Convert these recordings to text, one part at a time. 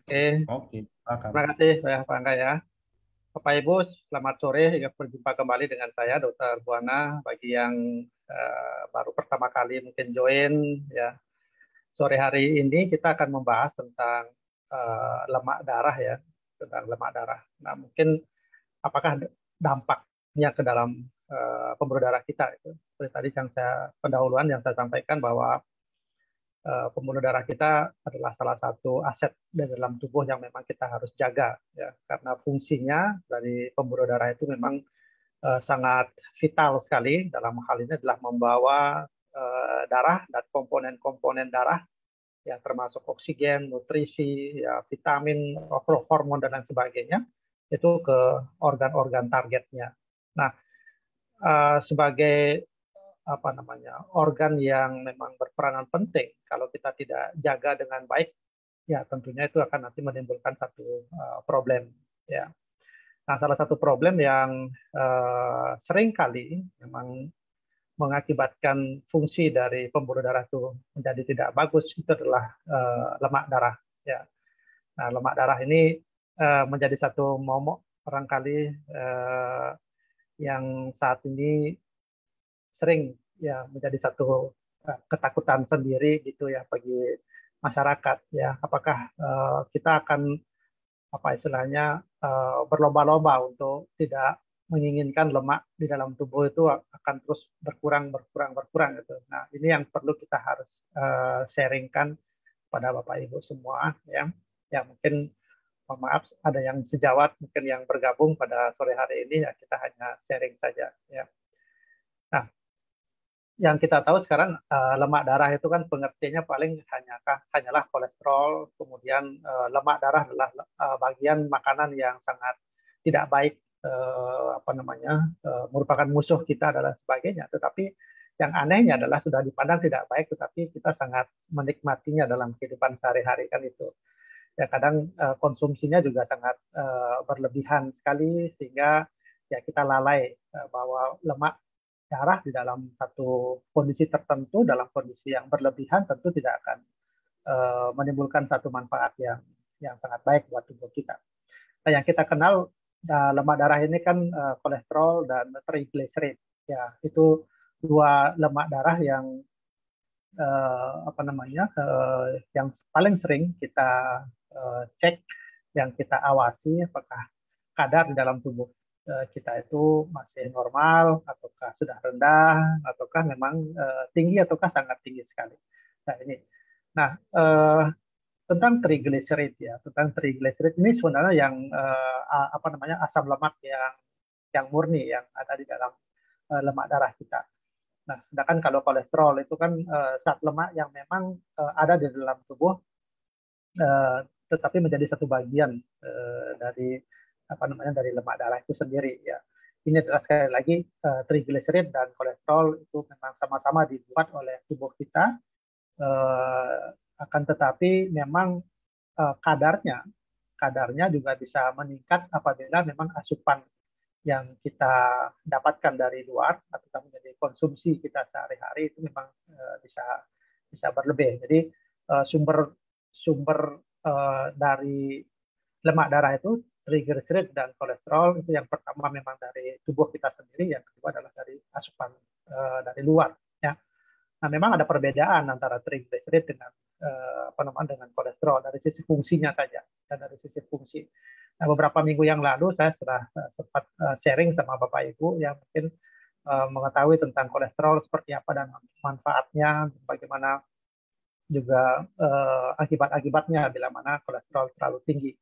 Oke, Oke, silakan. terima kasih ya Pak Angga ya. Bapak Ibu, selamat sore. Ya, berjumpa kembali dengan saya, Dr. Buana. Bagi yang baru pertama kali mungkin join, ya sore hari ini kita akan membahas tentang lemak darah ya, tentang lemak darah. Nah, mungkin apakah dampaknya ke dalam pembuluh darah kita itu. Seperti tadi yang saya pendahuluan yang saya sampaikan bahwa pembuluh darah kita adalah salah satu aset di dalam tubuh yang memang kita harus jaga ya karena fungsinya dari pembuluh darah itu memang sangat vital sekali dalam hal ini adalah membawa darah dan komponen-komponen darah ya termasuk oksigen, nutrisi, ya vitamin, hormon dan lain sebagainya itu ke organ-organ targetnya. Nah, sebagai apa namanya organ yang memang berperanan penting kalau kita tidak jaga dengan baik ya tentunya itu akan nanti menimbulkan satu problem ya. Nah, salah satu problem yang sering kali memang mengakibatkan fungsi dari pembuluh darah itu menjadi tidak bagus itu adalah lemak darah ya. Nah, lemak darah ini menjadi satu momok barangkali yang saat ini sering ya menjadi satu ketakutan sendiri gitu ya bagi masyarakat ya. Apakah kita akan apa istilahnya berlomba-lomba untuk tidak menginginkan lemak di dalam tubuh itu akan terus berkurang gitu. Nah, ini yang perlu kita harus sharingkan pada Bapak Ibu semua ya. Ya mungkin mohon maaf ada yang sejawat mungkin yang bergabung pada sore hari ini ya kita hanya sharing saja ya. Nah, yang kita tahu sekarang lemak darah itu kan pengertiannya paling hanyalah kolesterol, kemudian lemak darah adalah bagian makanan yang sangat tidak baik apa namanya merupakan musuh kita dan sebagainya. Tetapi yang anehnya adalah sudah dipandang tidak baik, tetapi kita sangat menikmatinya dalam kehidupan sehari-hari kan itu. Ya kadang konsumsinya juga sangat berlebihan sekali sehingga ya kita lalai bahwa lemak darah di dalam satu kondisi tertentu, dalam kondisi yang berlebihan tentu tidak akan menimbulkan satu manfaat yang sangat baik buat tubuh kita. Nah, yang kita kenal lemak darah ini kan kolesterol dan triglycerid. Ya, itu dua lemak darah yang apa namanya yang paling sering kita cek, yang kita awasi apakah kadar di dalam tubuh kita itu masih normal, ataukah sudah rendah, ataukah memang tinggi, ataukah sangat tinggi sekali. Nah ini, nah tentang triglycerid ya, tentang triglycerid ini sebenarnya yang apa namanya asam lemak yang murni yang ada di dalam lemak darah kita. Nah, sedangkan kalau kolesterol itu kan zat lemak yang memang ada di dalam tubuh eh, tetapi menjadi satu bagian dari apa namanya dari lemak darah itu sendiri ya. Ini adalah sekali lagi triglycerid dan kolesterol itu memang sama-sama dibuat oleh tubuh kita, eh, akan tetapi memang kadarnya kadarnya juga bisa meningkat apabila memang asupan yang kita dapatkan dari luar atau menjadi konsumsi kita sehari-hari itu memang bisa bisa berlebih. Jadi sumber sumber dari lemak darah itu triglycerid dan kolesterol itu yang pertama memang dari tubuh kita sendiri, yang kedua adalah dari asupan dari luar. Ya. Nah, memang ada perbedaan antara triglycerid dengan apa namanya dengan kolesterol dari sisi fungsinya saja dan dari sisi fungsi. Nah, beberapa minggu yang lalu saya sudah sempat sharing sama Bapak Ibu yang mungkin mengetahui tentang kolesterol seperti apa dan manfaatnya, bagaimana juga akibat-akibatnya bila mana kolesterol terlalu tinggi.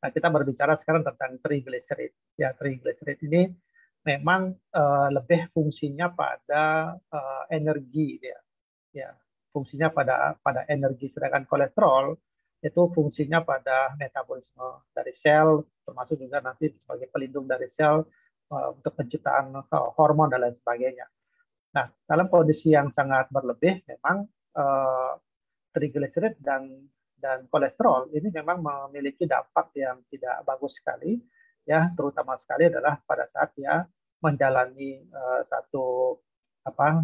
Nah, kita berbicara sekarang tentang triglycerid. Ya, triglycerid ini memang lebih fungsinya pada energi dia. Ya, fungsinya pada pada energi, sedangkan kolesterol itu fungsinya pada metabolisme dari sel, termasuk juga nanti sebagai pelindung dari sel untuk penciptaan hormon dan lain sebagainya. Nah, dalam kondisi yang sangat berlebih, memang triglycerid dan kolesterol ini memang memiliki dampak yang tidak bagus sekali, ya, terutama sekali adalah pada saat dia menjalani satu apa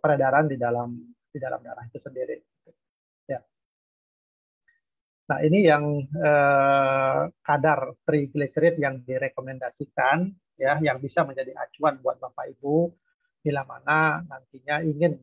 peredaran di dalam darah itu sendiri. Ya. Nah, ini yang kadar triglycerid yang direkomendasikan, ya, yang bisa menjadi acuan buat Bapak Ibu bila mana nantinya ingin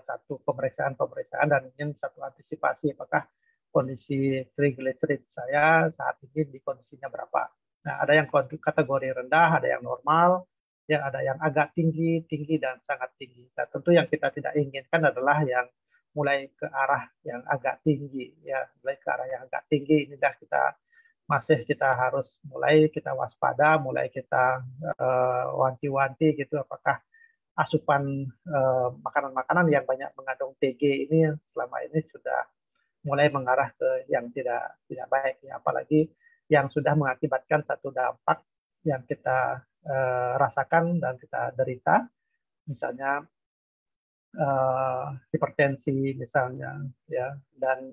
satu pemeriksaan dan ingin satu antisipasi apakah kondisi triglycerid saya saat ini di kondisinya berapa. Nah, ada yang kategori rendah, ada yang normal, ya, ada yang agak tinggi, tinggi dan sangat tinggi. Nah, tentu yang kita tidak inginkan adalah yang mulai ke arah yang agak tinggi, ya, mulai ke arah yang agak tinggi. Inilah kita harus mulai kita waspada, mulai kita wanti-wanti gitu apakah asupan makanan-makanan yang banyak mengandung TG ini selama ini sudah mulai mengarah ke yang tidak tidak baik, ya, apalagi yang sudah mengakibatkan satu dampak yang kita rasakan dan kita derita, misalnya hipertensi misalnya, ya, dan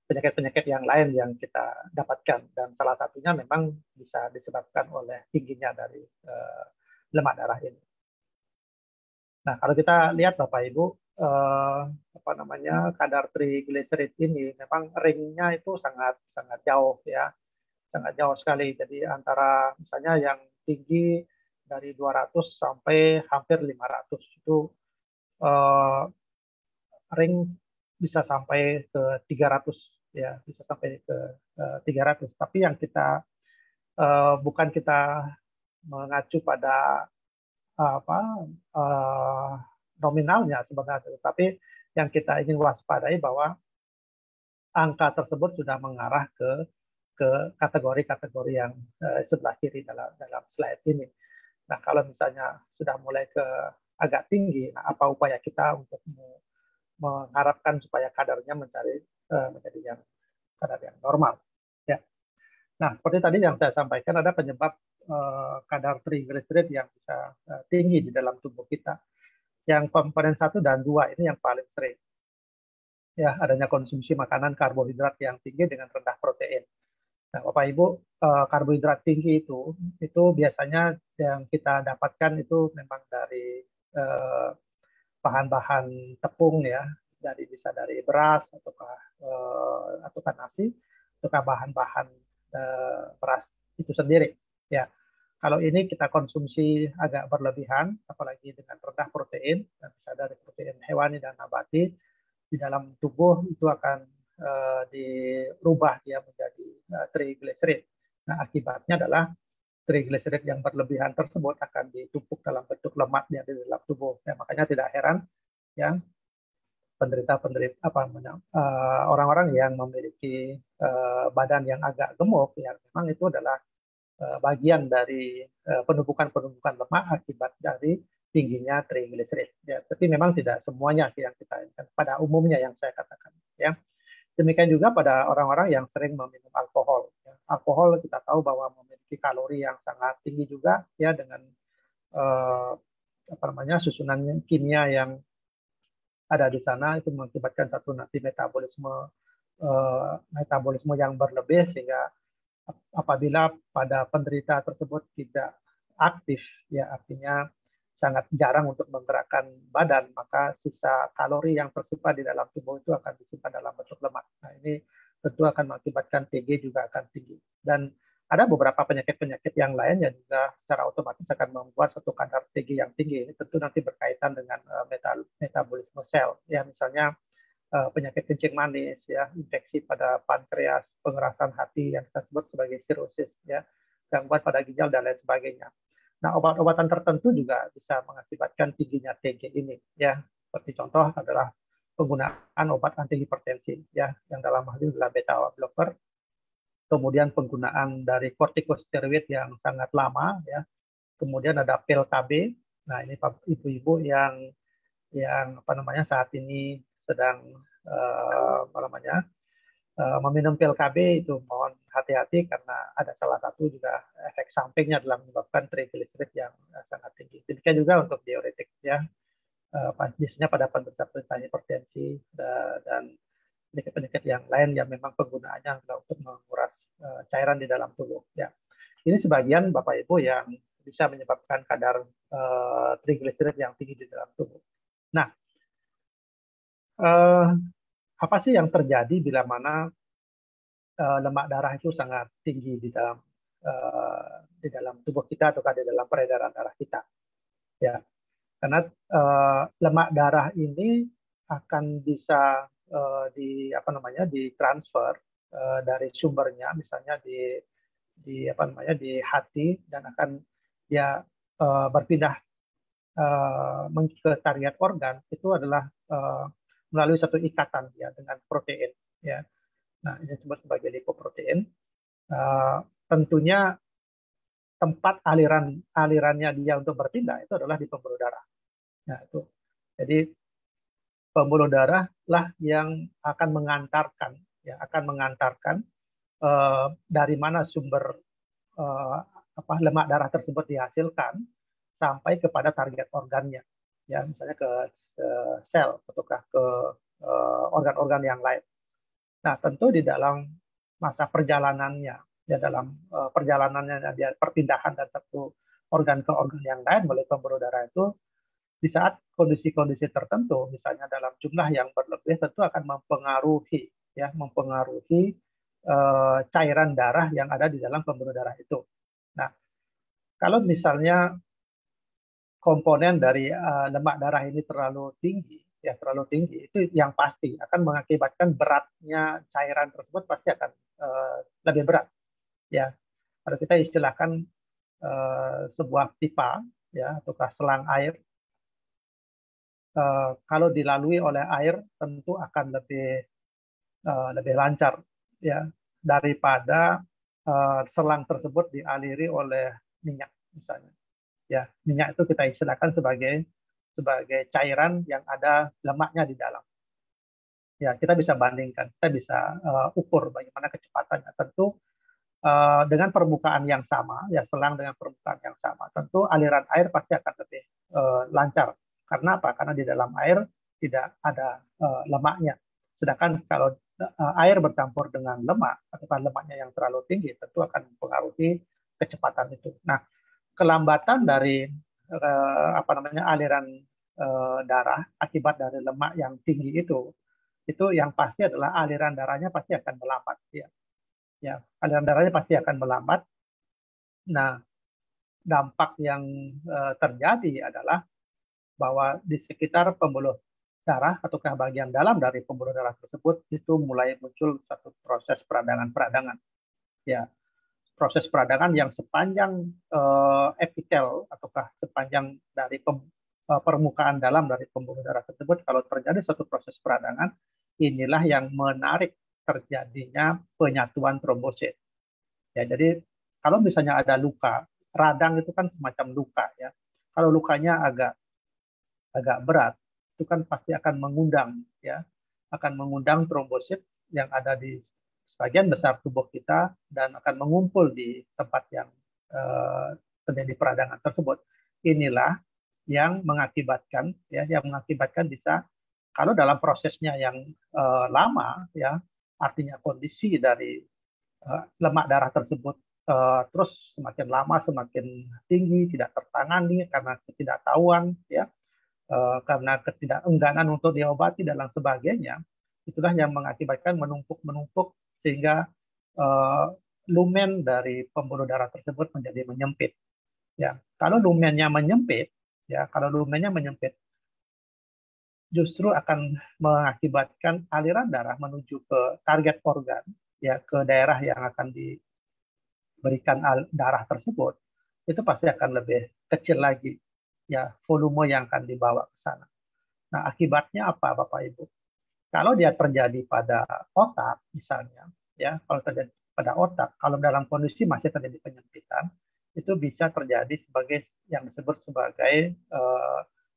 penyakit-penyakit yang lain yang kita dapatkan, dan salah satunya memang bisa disebabkan oleh tingginya dari lemak darah ini. Nah, kalau kita lihat Bapak Ibu, apa namanya, kadar trigliserid ini memang ringnya itu sangat sangat jauh, ya, sangat jauh sekali. Jadi antara misalnya yang tinggi dari 200 sampai hampir 500 itu eh, ring bisa sampai ke 300, ya, bisa sampai ke 300. Tapi yang kita bukan kita mengacu pada apa uh, nominalnya sebenarnya, tapi yang kita ingin waspadai bahwa angka tersebut sudah mengarah ke kategori-kategori yang sebelah kiri dalam dalam slide ini. Nah, kalau misalnya sudah mulai ke agak tinggi, nah, apa upaya kita untuk mengharapkan supaya kadarnya menjadi yang kadar yang normal, ya. Nah, seperti tadi yang saya sampaikan, ada penyebab kadar triglycerid yang bisa tinggi di dalam tubuh kita. Yang komponen 1 dan 2 ini yang paling sering, ya, adanya konsumsi makanan karbohidrat yang tinggi dengan rendah protein. Nah, Bapak Ibu, karbohidrat tinggi itu biasanya yang kita dapatkan itu memang dari eh, bahan-bahan tepung, ya, bisa dari beras ataukah nasi, ataukah bahan-bahan beras itu sendiri, ya. Kalau ini kita konsumsi agak berlebihan, apalagi dengan rendah protein, dan bisa dari protein hewani dan nabati, di dalam tubuh itu akan dirubah dia menjadi trigliserid. Nah, akibatnya adalah trigliserid yang berlebihan tersebut akan ditumpuk dalam bentuk lemak yang di dalam tubuh. Ya, makanya tidak heran yang penderita-penderita orang-orang yang memiliki badan yang agak gemuk, yang memang itu adalah bagian dari penumpukan-penumpukan lemak akibat dari tingginya trigliserid. Ya, tapi memang tidak semuanya yang kita inginkan. Pada umumnya yang saya katakan, ya. Demikian juga pada orang-orang yang sering meminum alkohol. Ya. Alkohol kita tahu bahwa memiliki kalori yang sangat tinggi juga, ya, dengan eh, apa namanya, susunan kimia yang ada di sana itu mengakibatkan satu nanti metabolisme yang berlebih, sehingga apabila pada penderita tersebut tidak aktif, ya, artinya sangat jarang untuk menggerakkan badan, maka sisa kalori yang tersimpan di dalam tubuh itu akan disimpan dalam bentuk lemak. Nah, ini tentu akan mengakibatkan TG juga akan tinggi. Dan ada beberapa penyakit-penyakit yang lain yang juga secara otomatis akan membuat satu kadar TG yang tinggi. Ini tentu nanti berkaitan dengan metabolisme sel. Ya, misalnya penyakit kencing manis, ya, infeksi pada pankreas, pengerasan hati yang kita sebut sebagai sirosis, ya, gangguan pada ginjal dan lain sebagainya. Nah, obat-obatan tertentu juga bisa mengakibatkan tingginya TG ini, ya. Seperti contoh adalah penggunaan obat antihipertensi, ya, yang dalam hal ini adalah beta blocker, kemudian penggunaan dari kortikosteroid yang sangat lama, ya, kemudian ada pil KB. Nah, ini ibu-ibu yang apa namanya saat ini sedang apa namanya meminum pil KB itu mohon hati-hati karena ada salah satu juga efek sampingnya dalam menyebabkan trigliserid yang sangat tinggi. Demikian juga untuk diuretik, ya, biasanya pada penderita-penderita hipertensi dan penyakit-penyakit yang lain yang memang penggunaannya adalah untuk menguras cairan di dalam tubuh. Ya, ini sebagian Bapak Ibu yang bisa menyebabkan kadar trigliserid yang tinggi di dalam tubuh. Nah, apa sih yang terjadi bila mana lemak darah itu sangat tinggi di dalam tubuh kita atau di dalam peredaran darah kita. Ya, karena lemak darah ini akan bisa ditransfer dari sumbernya, misalnya di hati, dan akan dia berpindah ke target organ itu adalah melalui satu ikatan ya dengan protein ya. Nah, ini disebut sebagai lipoprotein. Tentunya tempat alirannya dia untuk berpindah itu adalah di pembuluh darah. Nah, itu. Jadi pembuluh darah lah yang akan mengantarkan dari mana sumber lemak darah tersebut dihasilkan sampai kepada target organnya, ya, misalnya ke sel ataukah ke organ-organ yang lain. Nah, tentu di dalam masa perjalanannya, ya, dalam perjalanannya dia perpindahan dari satu organ ke organ yang lain melalui pembuluh darah itu, di saat kondisi-kondisi tertentu, misalnya dalam jumlah yang berlebih, tentu akan mempengaruhi cairan darah yang ada di dalam pembuluh darah itu. Nah, kalau misalnya komponen dari lemak darah ini terlalu tinggi, itu yang pasti akan mengakibatkan beratnya cairan tersebut pasti akan lebih berat. Ya, kalau kita istilahkan sebuah pipa, ya, ataukah selang air, kalau dilalui oleh air tentu akan lebih lancar, ya, daripada selang tersebut dialiri oleh minyak misalnya. Ya, minyak itu kita istilahkan sebagai cairan yang ada lemaknya di dalam. Ya, kita bisa bandingkan, kita bisa ukur bagaimana kecepatannya. Tentu dengan permukaan yang sama, ya, selang dengan permukaan yang sama, tentu aliran air pasti akan lebih lancar. Karena apa? Karena di dalam air tidak ada lemaknya. Sedangkan kalau air bercampur dengan lemak, atau lemaknya yang terlalu tinggi, tentu akan mempengaruhi kecepatan itu. Nah, kelambatan dari aliran darah akibat dari lemak yang tinggi itu yang pasti adalah aliran darahnya pasti akan melambat, ya. Ya, aliran darahnya pasti akan melambat. Nah, dampak yang terjadi adalah bahwa di sekitar pembuluh darah ataukah bagian dalam dari pembuluh darah tersebut itu mulai muncul satu proses peradangan, ya. Proses peradangan yang sepanjang epitel ataukah sepanjang dari permukaan dalam dari pembuluh darah tersebut, kalau terjadi suatu proses peradangan, inilah yang menarik terjadinya penyatuan trombosit. Ya, jadi kalau misalnya ada luka, radang itu kan semacam luka, ya. Kalau lukanya agak berat, itu kan pasti akan mengundang trombosit yang ada di sebagian besar tubuh kita dan akan mengumpul di tempat yang terjadi peradangan tersebut. Inilah yang mengakibatkan bisa, kalau dalam prosesnya yang lama, ya, artinya kondisi dari lemak darah tersebut terus semakin lama semakin tinggi, tidak tertangani karena ketidaktahuan, ya, karena ketidakengganan untuk diobati dan lain sebagainya, itulah yang mengakibatkan menumpuk sehingga lumen dari pembuluh darah tersebut menjadi menyempit. Ya, kalau lumennya menyempit, justru akan mengakibatkan aliran darah menuju ke target organ, ya, ke daerah yang akan diberikan darah tersebut, itu pasti akan lebih kecil lagi, ya, volume yang akan dibawa ke sana. Nah, akibatnya apa, Bapak Ibu? Kalau dia terjadi pada otak, misalnya, ya, kalau terjadi pada otak, kalau dalam kondisi masih terjadi penyempitan, itu bisa terjadi sebagai yang disebut sebagai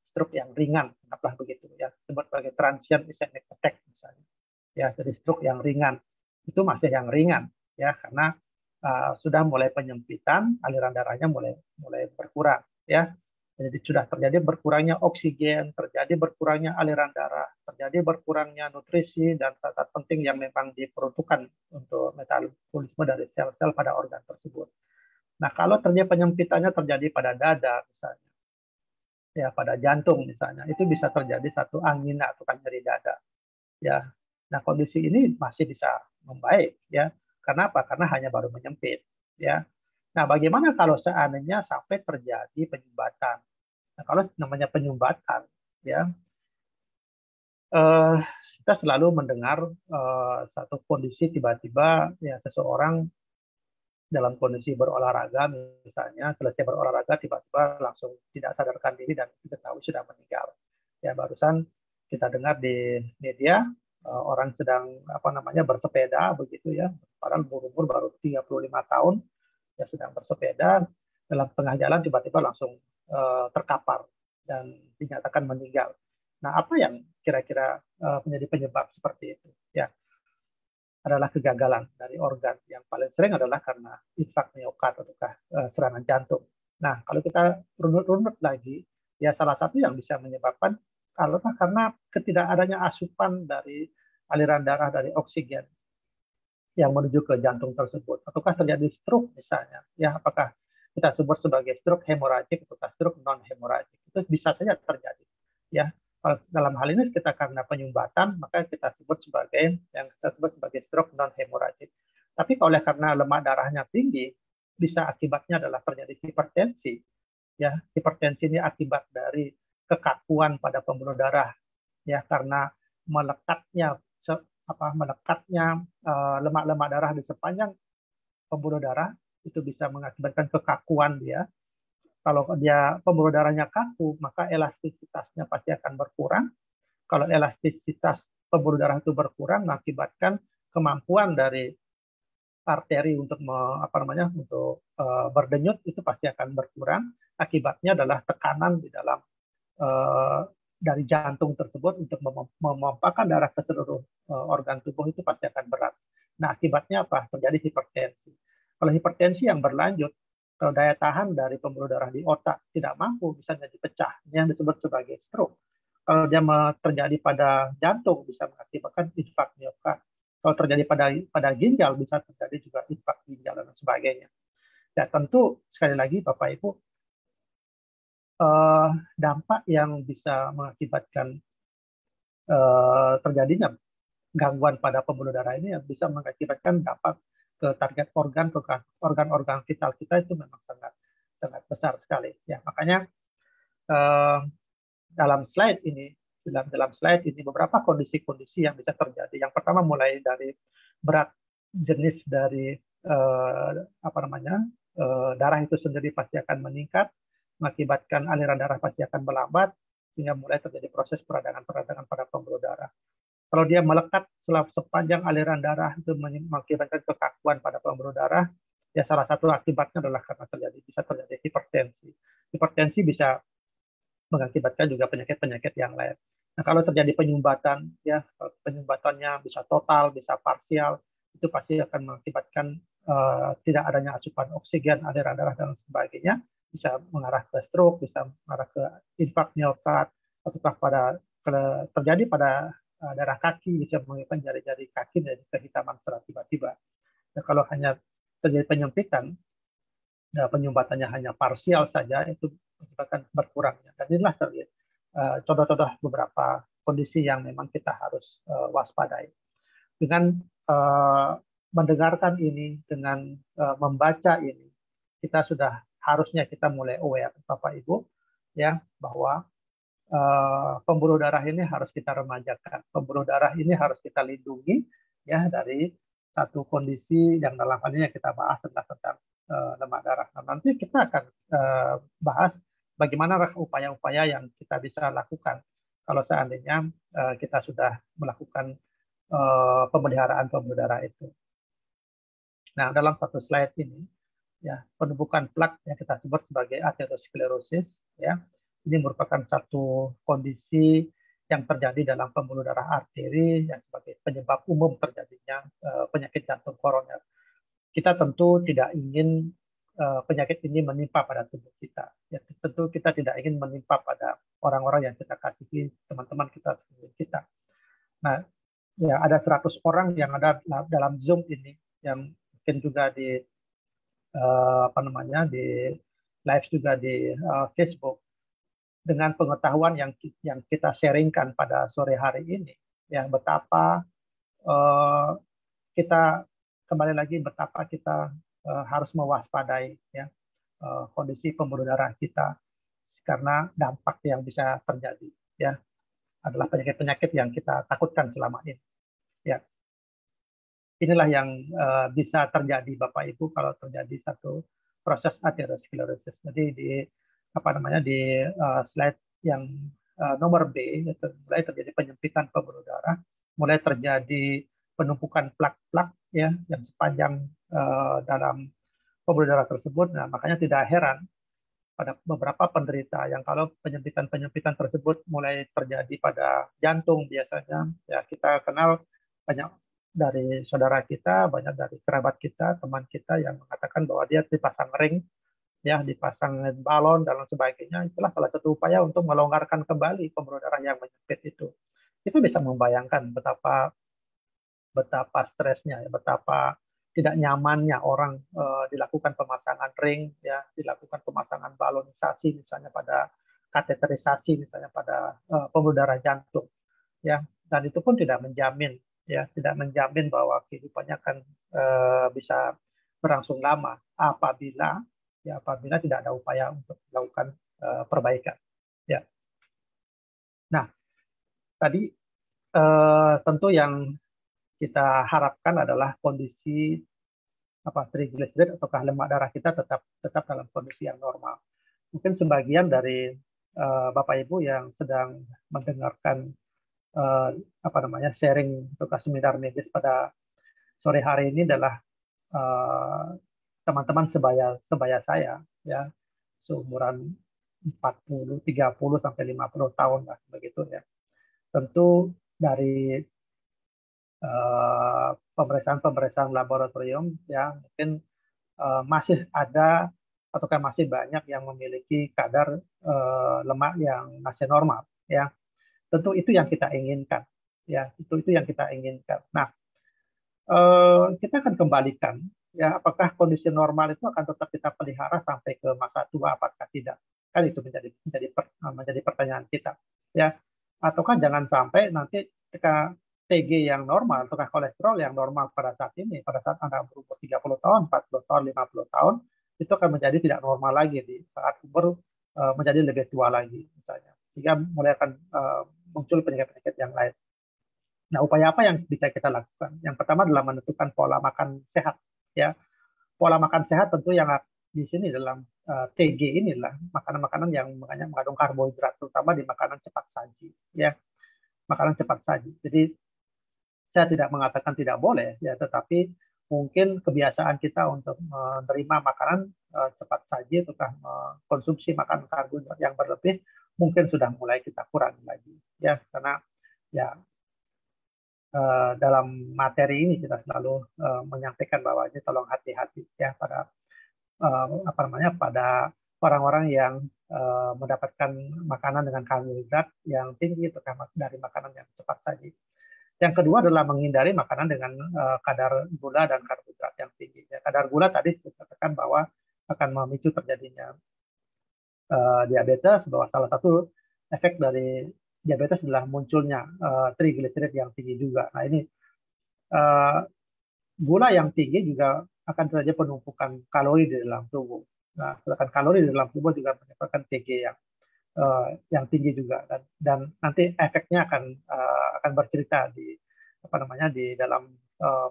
stroke yang ringan, anggaplah begitu, ya, disebut sebagai transient ischemic attack misalnya, ya, jadi stroke yang ringan, itu masih yang ringan, ya, karena sudah mulai penyempitan, aliran darahnya mulai berkurang, ya. Jadi sudah terjadi berkurangnya oksigen, terjadi berkurangnya aliran darah, terjadi berkurangnya nutrisi, dan zat penting yang memang diperuntukkan untuk metabolisme dari sel-sel pada organ tersebut. Nah, kalau terjadi penyempitannya terjadi pada dada misalnya, ya, pada jantung misalnya, itu bisa terjadi satu angina atau nyeri dada, ya. Nah, kondisi ini masih bisa membaik, ya. Karena apa? Karena hanya baru menyempit, ya. Nah, bagaimana kalau seandainya sampai terjadi penyumbatan? Nah, kalau namanya penyumbatan, ya, eh, kita selalu mendengar satu kondisi tiba-tiba ya seseorang dalam kondisi berolahraga, misalnya selesai berolahraga tiba-tiba langsung tidak sadarkan diri dan kita tahu sudah meninggal. Ya, barusan kita dengar di media orang sedang apa namanya bersepeda begitu ya, padahal berumur baru 35 tahun, ya sedang bersepeda dalam tengah jalan tiba-tiba langsung terkapar dan dinyatakan meninggal. Nah, apa yang kira-kira menjadi penyebab seperti itu? Ya, adalah kegagalan dari organ. Yang paling sering adalah karena infak miokard ataukah serangan jantung. Nah, kalau kita runut-runut lagi, ya salah satu yang bisa menyebabkan karena ketidakadanya asupan dari aliran darah dari oksigen yang menuju ke jantung tersebut, ataukah terjadi stroke misalnya, ya apakah kita sebut sebagai stroke hemoragik atau stroke non hemoragik, itu bisa saja terjadi, ya. Kalau dalam hal ini kita karena penyumbatan, maka kita sebut sebagai yang kita sebut sebagai stroke non hemoragik. Tapi kalau karena lemak darahnya tinggi, bisa akibatnya adalah terjadi hipertensi, ya. Hipertensi ini akibat dari kekakuan pada pembuluh darah, ya, karena melekatnya melekatnya lemak-lemak darah di sepanjang pembuluh darah itu bisa mengakibatkan kekakuan dia. Kalau dia pembuluh darahnya kaku, maka elastisitasnya pasti akan berkurang. Kalau elastisitas pembuluh darah itu berkurang, mengakibatkan kemampuan dari arteri untuk berdenyut itu pasti akan berkurang. Akibatnya adalah tekanan di dalam dari jantung tersebut untuk memompakan darah ke seluruh organ tubuh itu pasti akan berat. Nah, akibatnya apa? Terjadi hipertensi. Kalau hipertensi yang berlanjut, kalau daya tahan dari pembuluh darah di otak tidak mampu, bisa jadi pecah, yang disebut sebagai stroke. Kalau dia terjadi pada jantung, bisa mengakibatkan infak miokard. Kalau terjadi pada ginjal, bisa terjadi juga infak ginjal dan sebagainya. Ya, tentu sekali lagi Bapak Ibu, dampak yang bisa mengakibatkan terjadinya gangguan pada pembuluh darah ini yang bisa mengakibatkan dampak ke target organ-organ vital kita itu memang sangat sangat besar sekali. Ya, makanya eh, dalam slide ini beberapa kondisi-kondisi yang bisa terjadi. Yang pertama mulai dari berat jenis dari darah itu sendiri pasti akan meningkat, mengakibatkan aliran darah pasti akan melambat, sehingga mulai terjadi proses peradangan-peradangan pada pembuluh darah. Kalau dia melekat sepanjang aliran darah itu mengakibatkan kekakuan pada pembuluh darah, ya salah satu akibatnya adalah karena bisa terjadi hipertensi. Hipertensi bisa mengakibatkan juga penyakit-penyakit yang lain. Nah, kalau terjadi penyumbatan, ya penyumbatannya bisa total, bisa parsial, itu pasti akan mengakibatkan tidak adanya asupan oksigen, aliran darah dan sebagainya, bisa mengarah ke stroke, bisa mengarah ke infak miokard, ataukah terjadi pada darah kaki, bisa mengakibatkan jari-jari kaki menjadi kehitaman secara tiba-tiba. Nah, kalau hanya terjadi penyempitan, penyumbatannya hanya parsial saja, itu menyebabkan berkurangnya. Dan inilah contoh-contoh beberapa kondisi yang memang kita harus waspadai. Dengan mendengarkan ini, dengan membaca ini, kita harusnya kita mulai aware, Bapak Ibu, ya, bahwa pembuluh darah ini harus kita remajakan. Pembuluh darah ini harus kita lindungi, ya, dari satu kondisi yang dalam hal ini kita bahas tentang lemak darah. Nah, nanti kita akan bahas bagaimana upaya-upaya yang kita bisa lakukan kalau seandainya kita sudah melakukan pemeliharaan pembuluh darah itu. Nah, dalam satu slide ini, ya, penumpukan plak yang kita sebut sebagai aterosklerosis, ya, ini merupakan satu kondisi yang terjadi dalam pembuluh darah arteri yang sebagai penyebab umum terjadinya penyakit jantung koroner. Kita tentu tidak ingin penyakit ini menimpa pada tubuh kita. Ya, tentu kita tidak ingin menimpa pada orang-orang yang kita kasihi, teman-teman kita, kita. Nah, ya ada 100 orang yang ada dalam Zoom ini, yang mungkin juga di di live juga di Facebook, dengan pengetahuan yang kita sharingkan pada sore hari ini, yang betapa kita kembali lagi betapa kita harus mewaspadai ya kondisi pembuluh darah kita karena dampak yang bisa terjadi ya adalah penyakit-penyakit yang kita takutkan selama ini ya. Inilah yang bisa terjadi Bapak Ibu kalau terjadi satu proses atherosclerosis. Jadi di apa namanya di slide yang nomor B itu mulai terjadi penyempitan pembuluh darah, mulai terjadi penumpukan plak-plak ya yang sepanjang dalam pembuluh darah tersebut. Nah, makanya tidak heran pada beberapa penderita yang kalau penyempitan-penyempitan tersebut mulai terjadi pada jantung biasanya ya kita kenal banyak dari saudara kita, banyak dari kerabat kita, teman kita yang mengatakan bahwa dia dipasang ring, ya dipasang balon dan lain sebagainya. Itulah salah satu upaya untuk melonggarkan kembali pembuluh darah yang menyempit itu. Itu bisa membayangkan betapa betapa stresnya, ya, betapa tidak nyamannya orang dilakukan pemasangan ring, ya dilakukan pemasangan balonisasi misalnya pada kateterisasi misalnya pada pembuluh darah jantung, ya dan itu pun tidak menjamin ya tidak menjamin bahwa kehidupannya akan bisa berlangsung lama apabila tidak ada upaya untuk melakukan perbaikan ya. Nah tadi tentu yang kita harapkan adalah kondisi trigliserid ataukah lemak darah kita tetap dalam kondisi yang normal. Mungkin sebagian dari Bapak Ibu yang sedang mendengarkan sharing atau seminar medis pada sore hari ini adalah teman-teman sebaya saya ya seumuran 40, 30 sampai 50 tahun lah begitu ya. Tentu dari pemeriksaan laboratorium ya mungkin masih ada ataukah masih banyak yang memiliki kadar lemak yang masih normal ya. Tentu itu yang kita inginkan ya, itu yang kita inginkan. Nah, kita akan kembalikan ya apakah kondisi normal itu akan tetap kita pelihara sampai ke masa tua apakah tidak. Kan itu menjadi pertanyaan kita ya. Ataukah jangan sampai nanti ketika TG yang normal ataukah kolesterol yang normal pada saat ini, pada saat Anda berumur 30 tahun, 40 tahun, 50 tahun, itu akan menjadi tidak normal lagi di saat umur menjadi lebih tua lagi misalnya. Sehingga mulai akan muncul penyakit-penyakit yang lain. Nah, upaya apa yang bisa kita lakukan? Yang pertama adalah menentukan pola makan sehat. Ya, pola makan sehat tentu yang di sini dalam TG inilah makanan-makanan yang mengandung karbohidrat, terutama di makanan cepat saji. Ya, makanan cepat saji. Jadi saya tidak mengatakan tidak boleh, ya, tetapi mungkin kebiasaan kita untuk menerima makanan cepat saji atau konsumsi makanan karbohidrat yang berlebih mungkin sudah mulai kita kurangi lagi, ya, karena ya dalam materi ini kita selalu menyampaikan bahwa ini tolong hati-hati ya pada pada orang-orang yang mendapatkan makanan dengan karbohidrat yang tinggi terutama dari makanan yang cepat saji. Yang kedua adalah menghindari makanan dengan kadar gula dan karbohidrat yang tinggi. Ya, kadar gula tadi dikatakan bahwa akan memicu terjadinya diabetes, bahwa salah satu efek dari diabetes adalah munculnya trigliserid yang tinggi juga. Nah ini gula yang tinggi juga akan terjadi penumpukan kalori di dalam tubuh. Nah, sedangkan kalori di dalam tubuh juga menyebabkan TG yang tinggi juga dan nanti efeknya akan bercerita di di dalam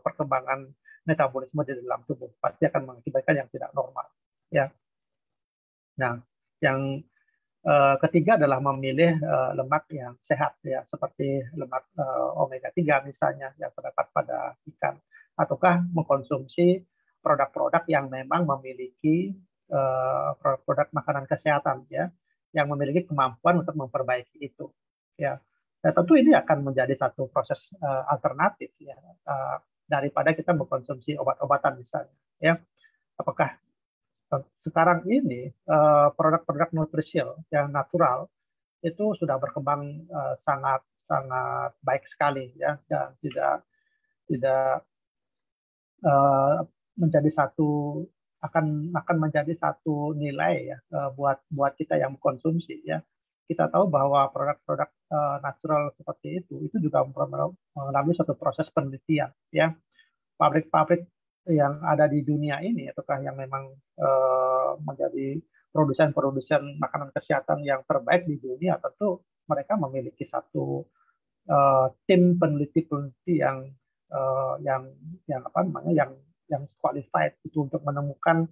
perkembangan metabolisme di dalam tubuh pasti akan mengakibatkan yang tidak normal ya. Nah, yang ketiga adalah memilih lemak yang sehat ya seperti lemak omega 3 misalnya yang terdapat pada ikan ataukah mengkonsumsi produk-produk yang memang memiliki produk makanan kesehatan ya yang memiliki kemampuan untuk memperbaiki itu ya. Nah, tentu ini akan menjadi satu proses alternatif ya daripada kita mengkonsumsi obat-obatan misalnya ya. Apakah sekarang ini produk-produk nutrisil yang natural itu sudah berkembang sangat sangat baik sekali ya dan tidak menjadi akan menjadi satu nilai ya buat kita yang mengkonsumsi ya. Kita tahu bahwa produk-produk natural seperti itu juga melalui satu proses penelitian ya. Pabrik-pabrik yang ada di dunia ini, ataukah yang memang menjadi produsen-produsen makanan kesehatan yang terbaik di dunia, tentu mereka memiliki satu tim peneliti-peneliti yang apa namanya yang qualified itu untuk menemukan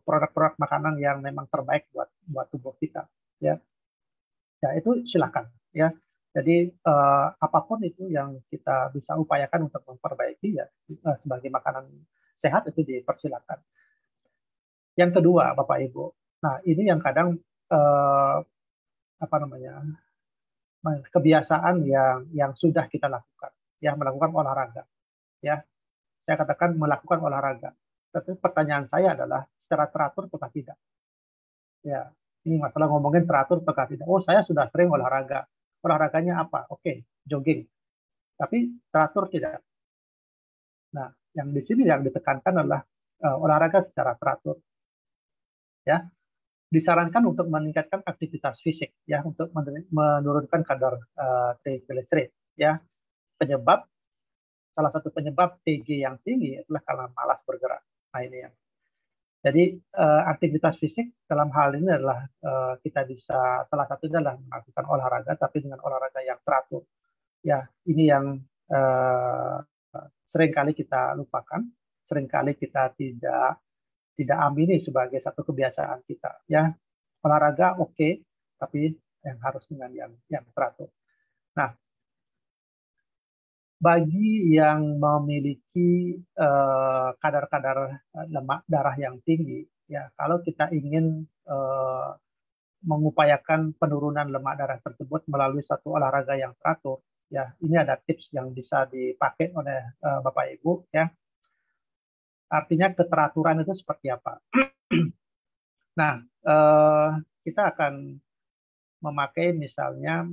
produk-produk makanan yang memang terbaik buat buat tubuh kita, ya. Ya itu silakan, ya. Jadi apapun itu yang kita bisa upayakan untuk memperbaiki, ya sebagai makanan sehat itu dipersilakan. Yang kedua, Bapak Ibu, nah ini yang kadang eh, apa namanya kebiasaan yang sudah kita lakukan, ya melakukan olahraga, ya. Saya katakan melakukan olahraga. Tapi pertanyaan saya adalah secara teratur atau tidak? Ya, ini masalah ngomongin teratur atau tidak. Oh, saya sudah sering olahraga. Olahraganya apa? Oke, jogging. Tapi teratur tidak. Nah, yang di sini yang ditekankan adalah olahraga secara teratur. Ya, disarankan untuk meningkatkan aktivitas fisik, ya, untuk menurunkan kadar triglycerid. Ya, penyebab salah satu penyebab TG yang tinggi adalah karena malas bergerak. Nah, ini yang jadi aktivitas fisik dalam hal ini adalah kita bisa salah satunya adalah melakukan olahraga, tapi dengan olahraga yang teratur. Ya, ini yang uh, seringkali kita lupakan, seringkali kita tidak amini sebagai satu kebiasaan kita. Ya, olahraga oke, tapi yang harus dengan yang teratur. Nah, bagi yang memiliki kadar-kadar lemak darah yang tinggi, ya kalau kita ingin mengupayakan penurunan lemak darah tersebut melalui satu olahraga yang teratur, ya ini ada tips yang bisa dipakai oleh Bapak Ibu, ya. Artinya keteraturan itu seperti apa? Nah, kita akan memakai misalnya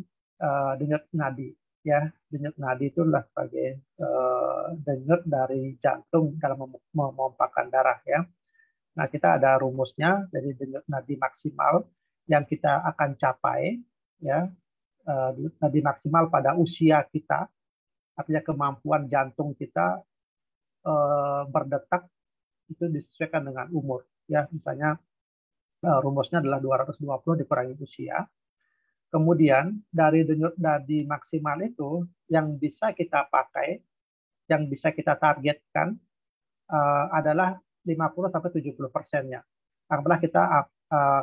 denyut nadi, ya. Denyut nadi itu adalah sebagai denyut dari jantung dalam memompahkan darah, ya. Nah, kita ada rumusnya, jadi denyut nadi maksimal yang kita akan capai, ya, nadi maksimal pada usia kita, artinya kemampuan jantung kita berdetak itu disesuaikan dengan umur, ya. Misalnya rumusnya adalah 220 dikurangi usia. Kemudian dari denyut nadi maksimal itu yang bisa kita pakai, yang bisa kita targetkan adalah 50-70%-nya. Anggaplah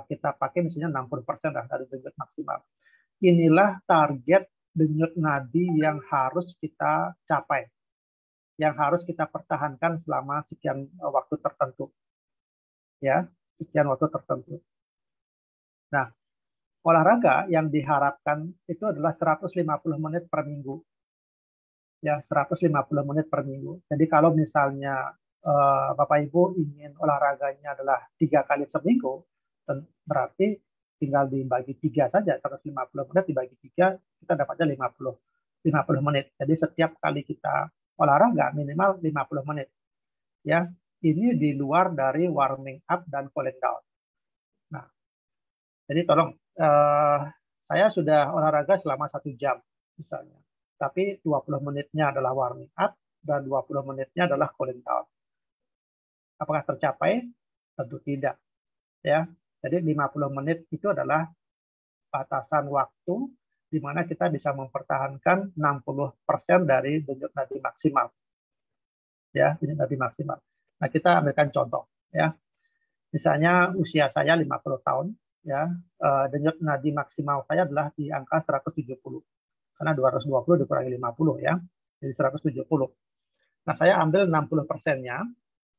kita pakai misalnya 60% dari denyut maksimal. Inilah target denyut nadi yang harus kita capai, yang harus kita pertahankan selama sekian waktu tertentu, ya, sekian waktu tertentu. Nah, olahraga yang diharapkan itu adalah 150 menit per minggu, ya 150 menit per minggu. Jadi kalau misalnya Bapak Ibu ingin olahraganya adalah 3 kali seminggu, berarti tinggal dibagi 3 saja, 150 menit dibagi 3, kita dapatnya 50 menit. Jadi setiap kali kita olahraga minimal 50 menit. Ya, ini di luar dari warming up dan cooling down. Nah, jadi tolong, saya sudah olahraga selama 1 jam misalnya, tapi 20 menitnya adalah warming up dan 20 menitnya adalah cooling down. Apakah tercapai? Tentu tidak. Ya, jadi 50 menit itu adalah batasan waktu di mana kita bisa mempertahankan 60% dari denyut nadi maksimal. Ya, denyut nadi maksimal. Nah, kita ambilkan contoh, ya. Misalnya usia saya 50 tahun, ya, denyut nadi maksimal saya adalah di angka 170. Karena 220 dikurangi 50, ya. Jadi 170. Nah, saya ambil 60%-nya,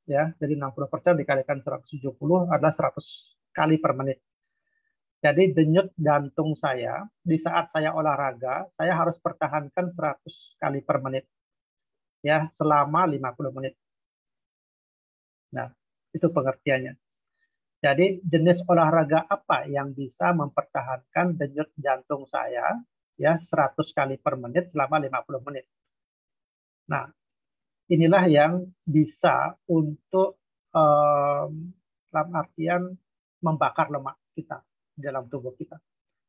ya. Jadi 60% dikalikan 170 adalah 100 kali per menit. Jadi denyut jantung saya di saat saya olahraga, saya harus pertahankan 100 kali per menit, ya, selama 50 menit. Nah, itu pengertiannya. Jadi jenis olahraga apa yang bisa mempertahankan denyut jantung saya, ya, 100 kali per menit selama 50 menit. Nah, inilah yang bisa untuk dalam artian membakar lemak kita di dalam tubuh kita.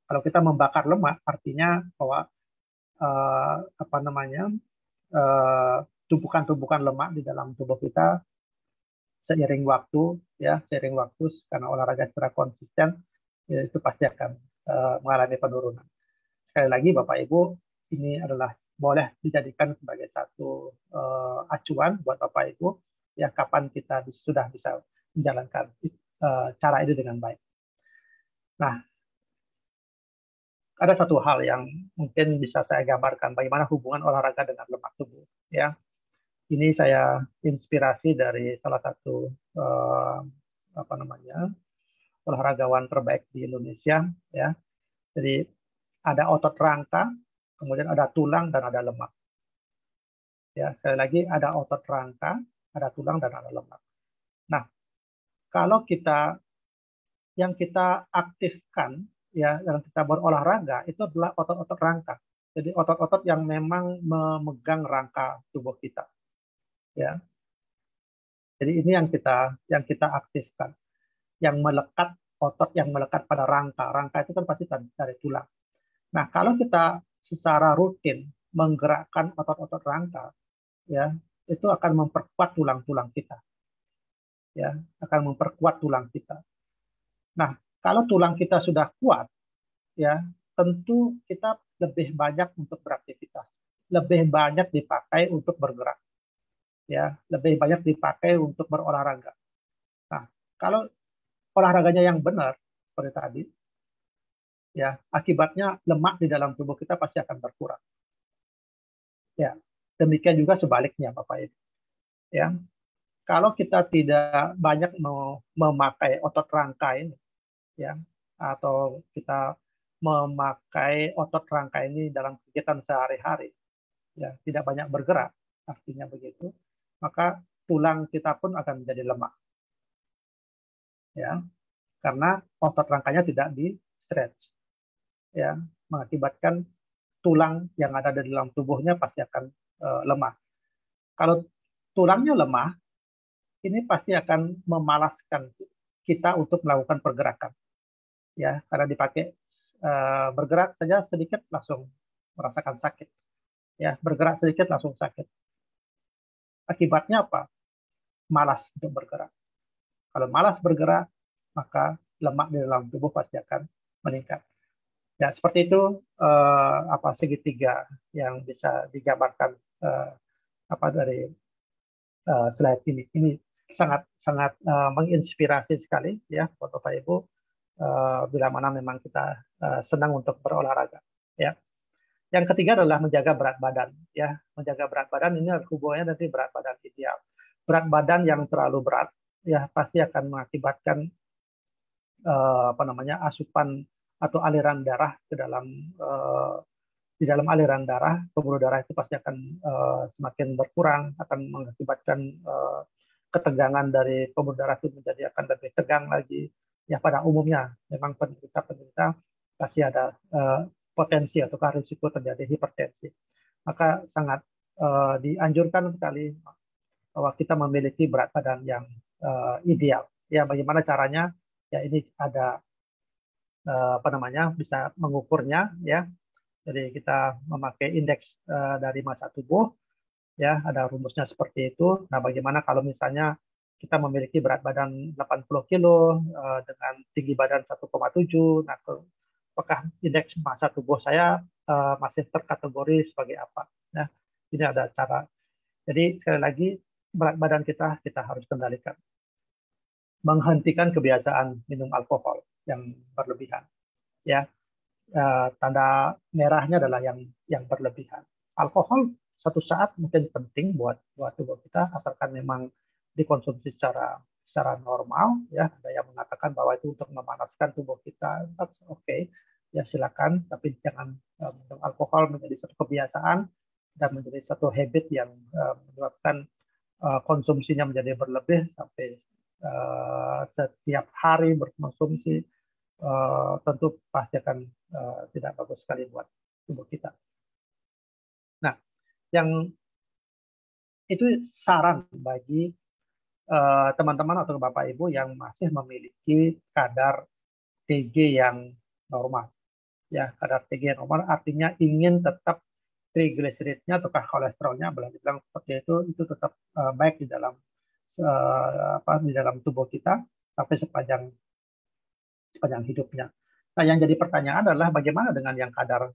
Kalau kita membakar lemak, artinya bahwa apa namanya tumpukan-tumpukan lemak di dalam tubuh kita seiring waktu, ya seiring waktu karena olahraga secara konsisten, ya, itu pasti akan mengalami penurunan. Sekali lagi Bapak Ibu, ini adalah boleh dijadikan sebagai satu acuan buat Bapak Ibu, ya kapan kita sudah bisa menjalankan cara itu dengan baik. Nah, ada satu hal yang mungkin bisa saya gambarkan bagaimana hubungan olahraga dengan lemak tubuh. Ya, ini saya inspirasi dari salah satu apa namanya olahragawan terbaik di Indonesia. Ya, jadi ada otot rangka, kemudian ada tulang dan ada lemak. Ya, sekali lagi ada otot rangka, ada tulang dan ada lemak. Nah, kalau yang kita aktifkan, ya, yang kita berolahraga itu adalah otot-otot rangka. Jadi otot-otot yang memang memegang rangka tubuh kita, ya. Jadi ini yang kita aktifkan, yang melekat otot yang melekat pada rangka. Rangka itu kan pasti dari tulang. Nah, kalau kita secara rutin menggerakkan otot-otot rangka, ya, itu akan memperkuat tulang-tulang kita, ya, akan memperkuat tulang kita. Nah, kalau tulang kita sudah kuat, ya, tentu kita lebih banyak untuk beraktivitas, lebih banyak dipakai untuk bergerak, ya, lebih banyak dipakai untuk berolahraga. Nah, kalau olahraganya yang benar seperti tadi, ya, akibatnya lemak di dalam tubuh kita pasti akan berkurang. Ya, demikian juga sebaliknya, Bapak Ibu. Ya, kalau kita tidak banyak memakai otot rangka ini, ya, atau kita memakai otot rangka ini dalam kegiatan sehari-hari, ya, tidak banyak bergerak, artinya begitu, maka tulang kita pun akan menjadi lemah, ya, karena otot rangkanya tidak di stretch, ya, mengakibatkan tulang yang ada di dalam tubuhnya pasti akan lemah. Kalau tulangnya lemah, ini pasti akan memalaskan kita untuk melakukan pergerakan, ya, karena dipakai bergerak saja sedikit langsung merasakan sakit, ya, bergerak sedikit langsung sakit. Akibatnya apa? Malas untuk bergerak. Kalau malas bergerak, maka lemak di dalam tubuh pasti akan meningkat. Ya, seperti itu apa segitiga yang bisa digambarkan dari slide ini. Ini sangat sangat menginspirasi sekali, ya, buat Bapak Ibu, bila mana memang kita senang untuk berolahraga, ya. Yang ketiga adalah menjaga berat badan, ya. Menjaga berat badan ini hubungannya nanti berat badan ideal. Berat badan yang terlalu berat, ya, pasti akan mengakibatkan apa namanya asupan atau aliran darah ke dalam di dalam aliran darah, pembuluh darah itu pasti akan semakin berkurang, akan mengakibatkan ketegangan dari pembuluh darah itu menjadi akan lebih tegang lagi. Ya, pada umumnya memang penderita pasti ada potensi atau risiko terjadi hipertensi. Maka sangat dianjurkan sekali bahwa kita memiliki berat badan yang ideal. Ya, bagaimana caranya? Ya, ini ada apa namanya bisa mengukurnya, ya. Jadi kita memakai indeks dari massa tubuh, ya, ada rumusnya seperti itu. Nah, bagaimana kalau misalnya kita memiliki berat badan 80 kilo dengan tinggi badan 1,7, nah, apakah indeks massa tubuh saya masih terkategori sebagai apa? Nah, ini ada cara. Jadi sekali lagi berat badan kita harus kendalikan. Menghentikan kebiasaan minum alkohol yang berlebihan, ya. Tanda merahnya adalah yang berlebihan. Alkohol satu saat mungkin penting buat tubuh kita asalkan memang dikonsumsi secara normal, ya. Ada yang mengatakan bahwa itu untuk memanaskan tubuh kita, that's okay, ya silakan, tapi jangan minum alkohol menjadi satu kebiasaan dan menjadi satu habit yang menyebabkan konsumsinya menjadi berlebih sampai setiap hari berkonsumsi. Tentu pasti akan tidak bagus sekali buat tubuh kita. Nah, yang itu saran bagi teman-teman atau Bapak Ibu yang masih memiliki kadar TG yang normal. Ya, kadar TG yang normal artinya ingin tetap triglyceridnya ataukah kolesterolnya, boleh dibilang seperti itu tetap baik di dalam di dalam tubuh kita sampai sepanjang hidupnya. Nah, yang jadi pertanyaan adalah bagaimana dengan yang kadar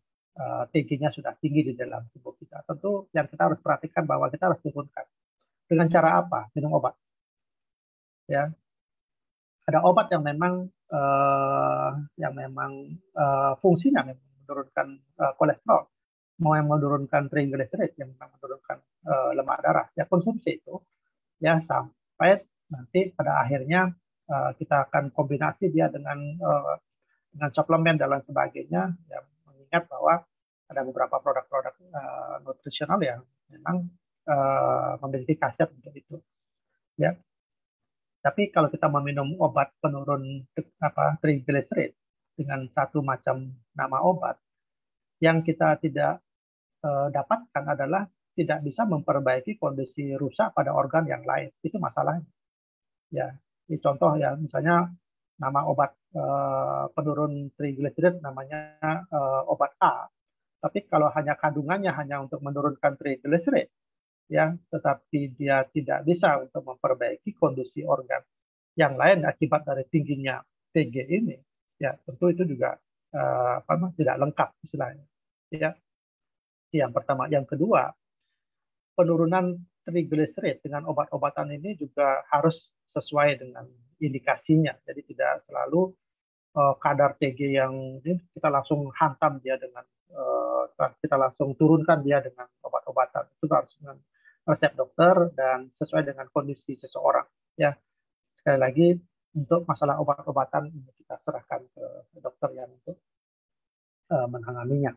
TG-nya sudah tinggi di dalam tubuh kita. Tentu yang kita harus perhatikan bahwa kita harus turunkan. Dengan cara apa? Minum obat. Ya, ada obat yang memang fungsinya menurunkan kolesterol, mau yang menurunkan triglycerid, yang menurunkan lemak darah. Ya, konsumsi itu ya sampai nanti pada akhirnya kita akan kombinasi dia dengan suplemen dan lain sebagainya, ya, mengingat bahwa ada beberapa produk-produk nutrisional yang memang memiliki khasiat untuk itu, ya. Tapi kalau kita meminum obat penurun triglycerid dengan satu macam nama obat, yang kita tidak dapatkan adalah tidak bisa memperbaiki kondisi rusak pada organ yang lain. Itu masalahnya. Ya, ini contoh ya, misalnya nama obat penurun triglycerid namanya obat A, tapi kalau hanya kandungannya hanya untuk menurunkan triglycerid, ya, tetapi dia tidak bisa untuk memperbaiki kondisi organ yang lain akibat dari tingginya TG ini, ya tentu itu juga tidak lengkap istilahnya. Ya, yang pertama, yang kedua, penurunan triglycerid dengan obat-obatan ini juga harus sesuai dengan indikasinya. Jadi tidak selalu kadar TG yang ini kita langsung hantam dia dengan kita langsung turunkan dia dengan obat-obatan. Itu harus dengan resep dokter dan sesuai dengan kondisi seseorang. Ya, sekali lagi untuk masalah obat-obatan ini kita serahkan ke dokter yang untuk menanganinya.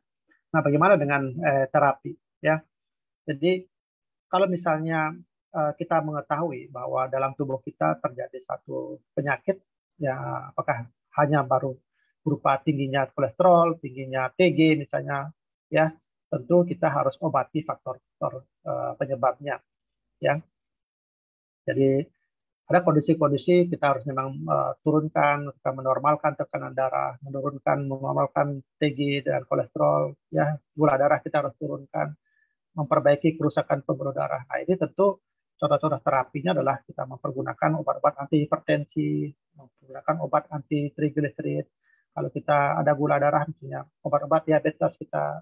Nah, bagaimana dengan terapi? Ya, jadi kalau misalnya kita mengetahui bahwa dalam tubuh kita terjadi satu penyakit, ya apakah hanya baru berupa tingginya kolesterol, tingginya TG misalnya, ya tentu kita harus obati faktor-faktor penyebabnya, ya. Jadi ada kondisi-kondisi kita harus memang turunkan, kita menormalkan tekanan darah, menormalkan TG dan kolesterol, ya gula darah kita harus turunkan, memperbaiki kerusakan pembuluh darah. Nah, ini tentu contoh-contoh terapinya adalah kita mempergunakan obat-obat anti hipertensi, menggunakan obat anti triglycerid. Kalau kita ada gula darah, misalnya obat-obat diabetes kita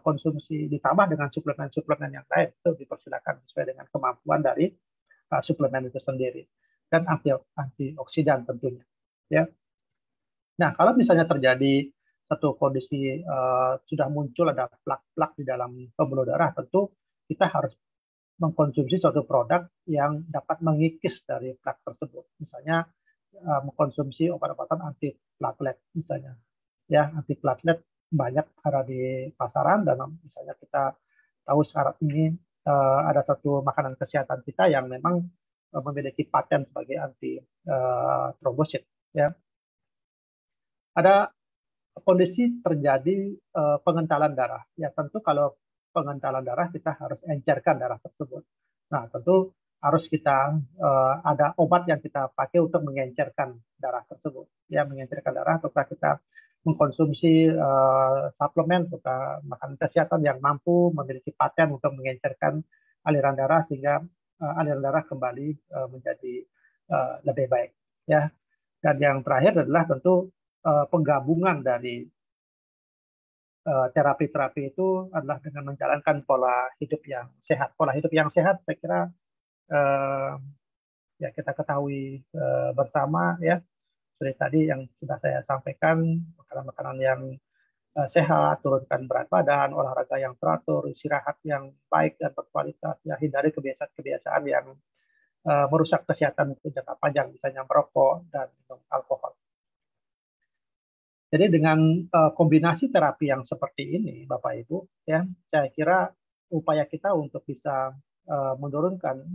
konsumsi ditambah dengan suplemen-suplemen yang lain, itu dipersilakan sesuai dengan kemampuan dari suplemen itu sendiri, dan antioksidan tentunya. Ya. Nah, kalau misalnya terjadi satu kondisi sudah muncul ada plak-plak di dalam pembuluh darah, tentu kita harus mengkonsumsi suatu produk yang dapat mengikis dari plak tersebut. Misalnya mengkonsumsi obat-obatan anti platelet misalnya. Ya, anti platelet banyak ada di pasaran, dan misalnya kita tahu sekarang ini ada satu makanan kesehatan kita yang memang memiliki paten sebagai anti trombosit. Ya, ada kondisi terjadi pengentalan darah. Ya tentu kalau pengentalan darah kita harus encerkan darah tersebut. Nah tentu harus kita ada obat yang kita pakai untuk mengencerkan darah tersebut. Ya, mengencerkan darah, ataukah kita mengkonsumsi suplemen atau makanan kesehatan yang mampu memiliki paten untuk mengencerkan aliran darah sehingga aliran darah kembali menjadi lebih baik. Ya, dan yang terakhir adalah tentu penggabungan dari terapi-terapi itu adalah dengan menjalankan pola hidup yang sehat. Pola hidup yang sehat, saya kira ya kita ketahui bersama, ya seperti tadi yang sudah saya sampaikan, makanan-makanan yang sehat, turunkan berat badan, olahraga yang teratur, istirahat yang baik dan berkualitas, ya hindari kebiasaan-kebiasaan yang merusak kesehatan jangka panjang, misalnya merokok dan minum alkohol. Jadi dengan kombinasi terapi yang seperti ini, Bapak Ibu, ya, saya kira upaya kita untuk bisa menurunkan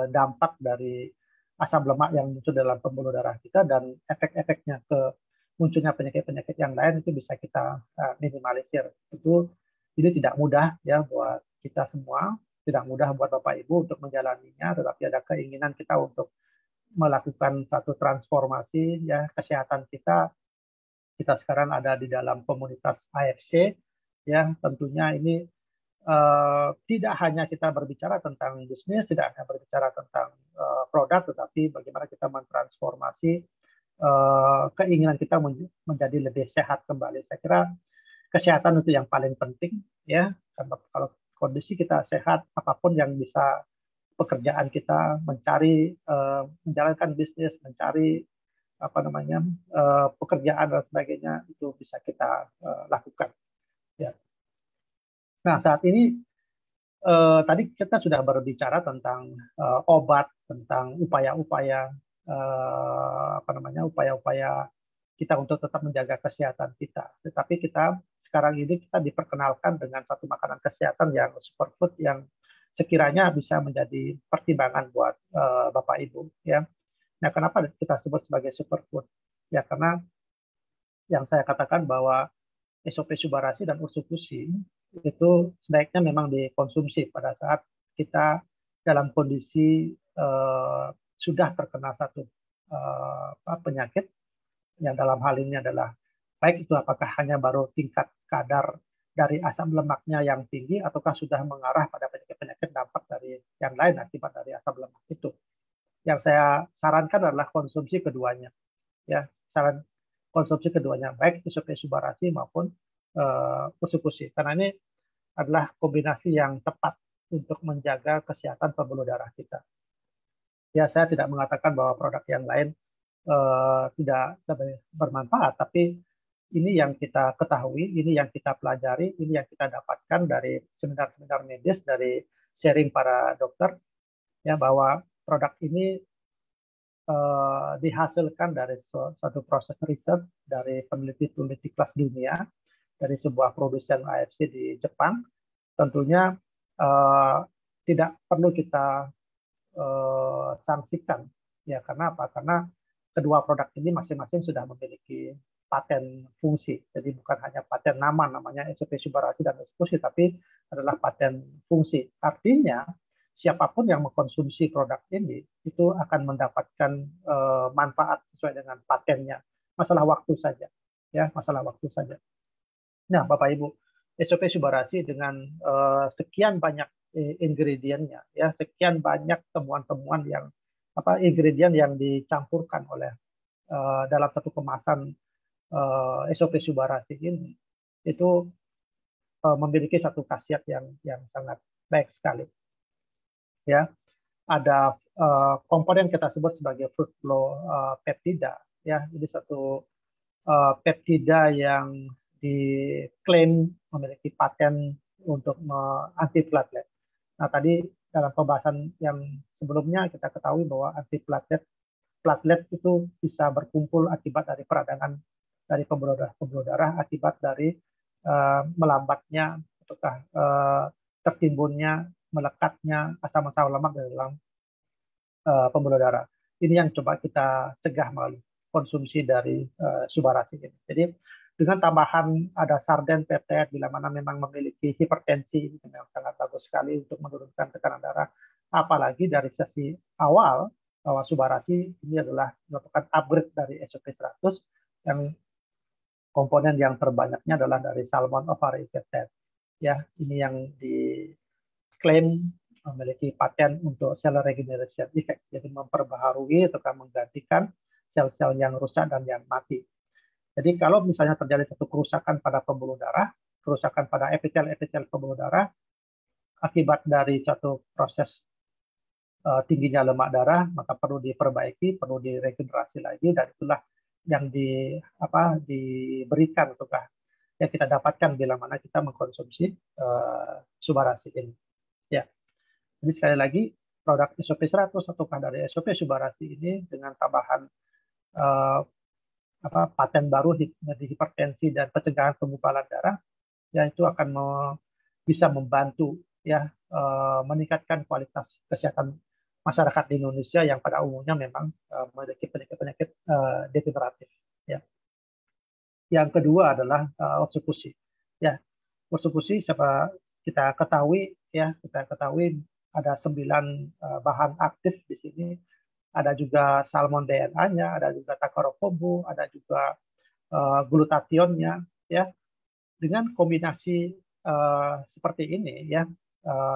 dampak dari asam lemak yang muncul dalam pembuluh darah kita dan efek-efeknya ke munculnya penyakit-penyakit yang lain itu bisa kita minimalisir. Itu ini tidak mudah ya buat kita semua, tidak mudah buat Bapak Ibu untuk menjalaninya, tetapi ada keinginan kita untuk melakukan satu transformasi ya kesehatan kita. Kita sekarang ada di dalam komunitas AFC, ya tentunya ini tidak hanya kita berbicara tentang bisnis, tidak hanya berbicara tentang produk, tetapi bagaimana kita mentransformasi keinginan kita menjadi lebih sehat kembali. Saya kira kesehatan itu yang paling penting, ya. Karena kalau kondisi kita sehat, apapun yang bisa pekerjaan kita, mencari menjalankan bisnis, mencari apa namanya pekerjaan dan sebagainya itu bisa kita lakukan. Ya. Nah, saat ini tadi kita sudah berbicara tentang obat, tentang upaya-upaya apa namanya upaya-upaya kita untuk tetap menjaga kesehatan kita. Tetapi kita sekarang ini kita diperkenalkan dengan satu makanan kesehatan yang superfood yang sekiranya bisa menjadi pertimbangan buat Bapak Ibu. Ya, nah kenapa kita sebut sebagai superfood? Ya karena yang saya katakan bahwa SOP Subarasi dan Ursukusi itu sebaiknya memang dikonsumsi pada saat kita dalam kondisi sudah terkena satu penyakit yang dalam hal ini adalah baik itu apakah hanya baru tingkat kadar dari asam lemaknya yang tinggi ataukah sudah mengarah pada penyakit-penyakit dampak dari yang lain akibat dari asam lemak itu. Yang saya sarankan adalah konsumsi keduanya. Ya, saran konsumsi keduanya baik SOP Subarasi maupun Ursukusi. Karena ini adalah kombinasi yang tepat untuk menjaga kesehatan pembuluh darah kita. Ya, saya tidak mengatakan bahwa produk yang lain tidak bermanfaat, tapi ini yang kita ketahui, ini yang kita pelajari, ini yang kita dapatkan dari seminar-seminar medis, dari sharing para dokter, ya bahwa produk ini dihasilkan dari suatu proses riset dari peneliti-peneliti kelas dunia, dari sebuah produsen AFC di Jepang. Tentunya tidak perlu kita sanksikan, ya karena apa? Karena kedua produk ini masing-masing sudah memiliki paten fungsi. Jadi bukan hanya paten nama, namanya SOP Subarasi dan Ursukusi, tapi adalah paten fungsi. Artinya siapapun yang mengkonsumsi produk ini itu akan mendapatkan manfaat sesuai dengan patennya. Masalah waktu saja, ya masalah waktu saja. Nah, Bapak Ibu, SOP Subarasi dengan sekian banyak ingredientnya, ya sekian banyak temuan-temuan yang ingredient yang dicampurkan oleh dalam satu kemasan SOP Subarasi ini itu memiliki satu khasiat yang sangat baik sekali. Ya, ada komponen kita sebut sebagai fruit flow peptida. Ya, ini satu peptida yang diklaim memiliki paten untuk anti platelet. Nah, tadi dalam pembahasan yang sebelumnya kita ketahui bahwa anti platelet itu bisa berkumpul akibat dari peradangan dari pembuluh darah akibat dari melambatnya ataukah tertimbunnya melekatnya asam-asam lemak dalam pembuluh darah. Ini yang coba kita cegah melalui konsumsi dari Subarasi ini. Jadi dengan tambahan ada sarden peptide bila mana memang memiliki hipertensi, itu memang sangat bagus sekali untuk menurunkan tekanan darah. Apalagi dari sesi awal bahwa Subarasi ini adalah merupakan upgrade dari SOP 100 yang komponen yang terbanyaknya adalah dari salmon ovary peptide. Ya, ini yang diklaim memiliki paten untuk cell regeneration effect, jadi memperbaharui atau menggantikan sel-sel yang rusak dan yang mati. Jadi kalau misalnya terjadi satu kerusakan pada pembuluh darah, kerusakan pada epitel-epitel pembuluh darah, akibat dari satu proses tingginya lemak darah, maka perlu diperbaiki, perlu diregenerasi lagi, dan itulah yang diberikan ataukah yang kita dapatkan bila mana kita mengkonsumsi Subarasi ini. Ya. Jadi sekali lagi produk SOP 100 ataukah dari SOP Subarasi ini dengan tambahan paten baru di hipertensi dan pencegahan penggumpalan darah, ya itu akan bisa membantu ya meningkatkan kualitas kesehatan masyarakat di Indonesia yang pada umumnya memang memiliki penyakit-penyakit degeneratif. Ya. Yang kedua adalah Ursukusi. Ya, Ursukusi kita ketahui ada 9 bahan aktif di sini. Ada juga salmon DNA-nya, ada juga tacrocombo, ada juga glutationnya. Ya, dengan kombinasi seperti ini ya,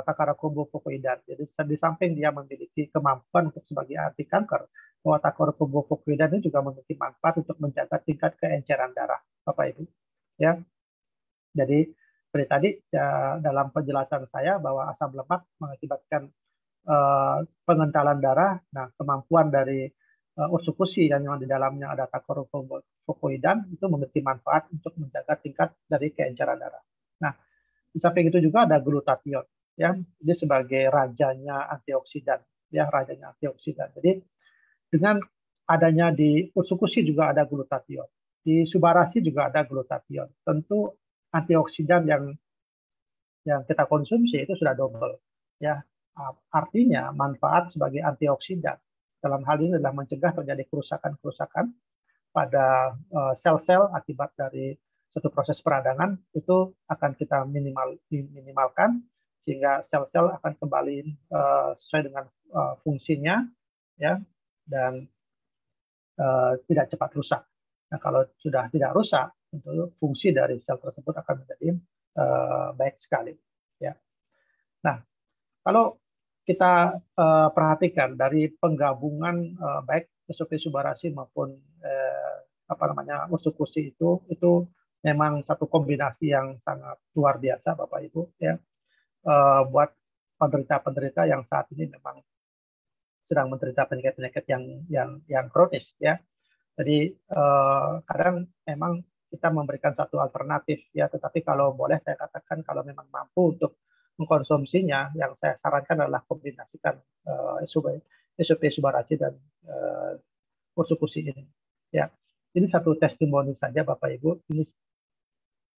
Takarakubo Fukuidan. Jadi di samping dia memiliki kemampuan untuk sebagai anti kanker, bahwa Takarakubo Fukuidan ini juga memiliki manfaat untuk menjaga tingkat keenceran darah, Bapak Ibu. Ya, jadi seperti tadi ya, dalam penjelasan saya bahwa asam lemak mengakibatkan pengentalan darah. Nah, kemampuan dari ursukushi yang di dalamnya ada Takorofukoidan itu memiliki manfaat untuk menjaga tingkat dari keenceran darah. Nah, di samping itu juga ada glutathione, ya, ini sebagai rajanya antioksidan, ya, rajanya antioksidan. Jadi dengan adanya di ursukushi juga ada glutathione, di subarashi juga ada glutathione. Tentu antioksidan yang kita konsumsi itu sudah double, ya. Artinya manfaat sebagai antioksidan dalam hal ini adalah mencegah terjadi kerusakan-kerusakan pada sel-sel akibat dari suatu proses peradangan, itu akan kita minimalkan sehingga sel-sel akan kembali sesuai dengan fungsinya, ya, dan tidak cepat rusak. Nah, kalau sudah tidak rusak, tentu fungsi dari sel tersebut akan menjadi baik sekali. Ya. Nah, kalau kita perhatikan dari penggabungan baik SOP Subarashi maupun ursukushi itu memang satu kombinasi yang sangat luar biasa, Bapak Ibu, ya, buat penderita-penderita yang saat ini memang sedang menderita penyakit-penyakit yang kronis, ya. Jadi kadang memang kita memberikan satu alternatif, ya, tetapi kalau boleh saya katakan kalau memang mampu untuk mengkonsumsinya, yang saya sarankan adalah kombinasikan SOP Subarashi dan ursukushi ini. Ya, ini satu testimoni saja, Bapak Ibu. Ini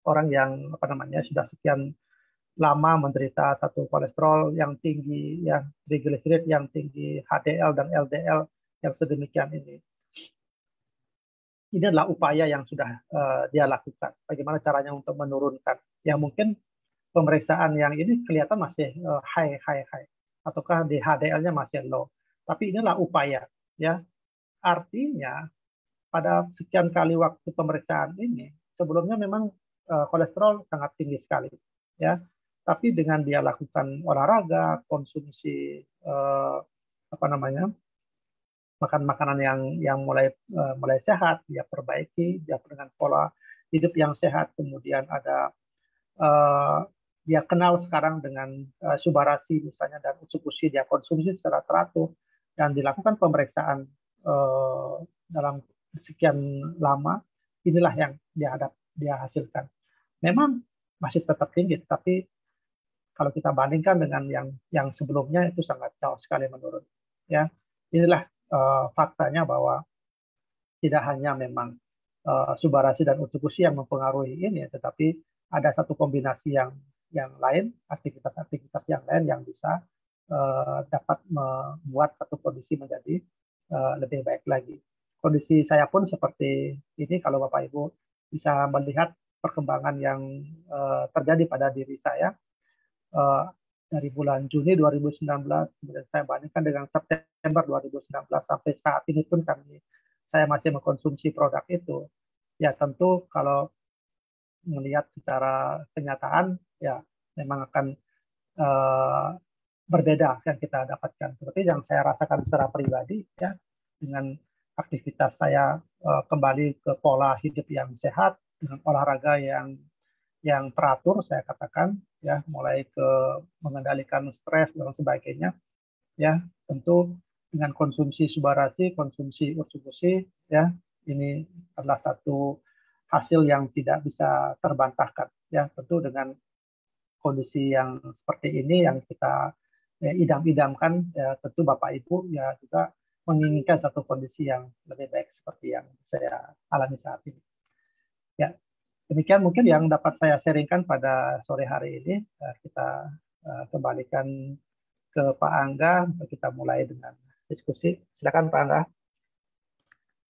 orang yang sudah sekian lama menderita satu kolesterol yang tinggi, yang trigliserid yang tinggi, HDL dan LDL yang sedemikian ini. Ini adalah upaya yang sudah dia lakukan. Bagaimana caranya untuk menurunkan? Yang mungkin pemeriksaan yang ini kelihatan masih high, ataukah di HDL-nya masih low. Tapi inilah upaya, ya. Artinya pada sekian kali waktu pemeriksaan ini, sebelumnya memang kolesterol sangat tinggi sekali, ya. Tapi dengan dia lakukan olahraga, konsumsi makan makanan yang mulai sehat, dia perbaiki, dia dengan pola hidup yang sehat, kemudian ada dia kenal sekarang dengan subarashi misalnya dan ursukushi, dia konsumsi secara teratur dan dilakukan pemeriksaan dalam sekian lama, inilah yang dia hasilkan. Memang masih tetap tinggi, tapi kalau kita bandingkan dengan yang sebelumnya itu sangat jauh sekali menurun. Ya, inilah faktanya bahwa tidak hanya memang subarashi dan ursukushi yang mempengaruhi ini, tetapi ada satu kombinasi yang lain, aktivitas-aktivitas yang lain yang bisa dapat membuat satu kondisi menjadi lebih baik lagi. Kondisi saya pun seperti ini, kalau Bapak Ibu bisa melihat perkembangan yang terjadi pada diri saya dari bulan Juni 2019, kemudian saya bandingkan dengan September 2019 sampai saat ini pun saya masih mengkonsumsi produk itu. Ya tentu kalau melihat secara kenyataan, ya memang akan berbeda yang kita dapatkan. Seperti yang saya rasakan secara pribadi, ya, dengan aktivitas saya kembali ke pola hidup yang sehat, dengan olahraga yang teratur, saya katakan, ya, mulai ke mengendalikan stres dan sebagainya, ya, tentu dengan konsumsi subarashi, konsumsi ursukushi, ya, ini adalah satu hasil yang tidak bisa terbantahkan, ya, tentu dengan kondisi yang seperti ini yang kita idam-idamkan, ya, tentu Bapak Ibu ya juga menginginkan satu kondisi yang lebih baik seperti yang saya alami saat ini. Ya, demikian mungkin yang dapat saya sharingkan pada sore hari ini. Kita kembalikan ke Pak Angga untuk kita mulai dengan diskusi. Silakan Pak Angga.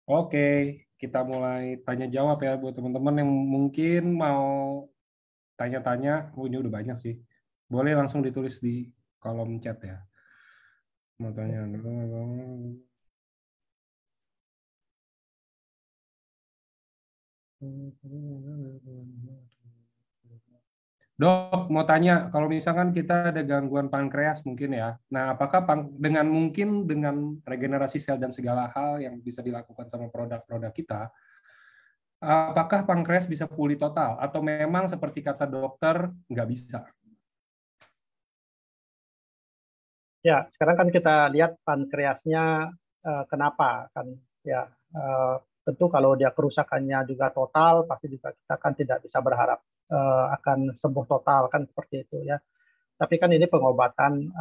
Oke, kita mulai tanya jawab ya buat teman-teman yang mungkin mau tanya-tanya. Oh, ini udah banyak sih. Boleh langsung ditulis di kolom chat ya. Mau tanya. Dok, mau tanya, kalau misalkan kita ada gangguan pankreas mungkin ya, nah apakah dengan regenerasi sel dan segala hal yang bisa dilakukan sama produk-produk kita, apakah pankreas bisa pulih total atau memang seperti kata dokter nggak bisa? Ya, sekarang kan kita lihat pankreasnya kenapa kan ya tentu kalau dia kerusakannya juga total pasti juga kita kan tidak bisa berharap akan sembuh total kan seperti itu ya. Tapi kan ini pengobatan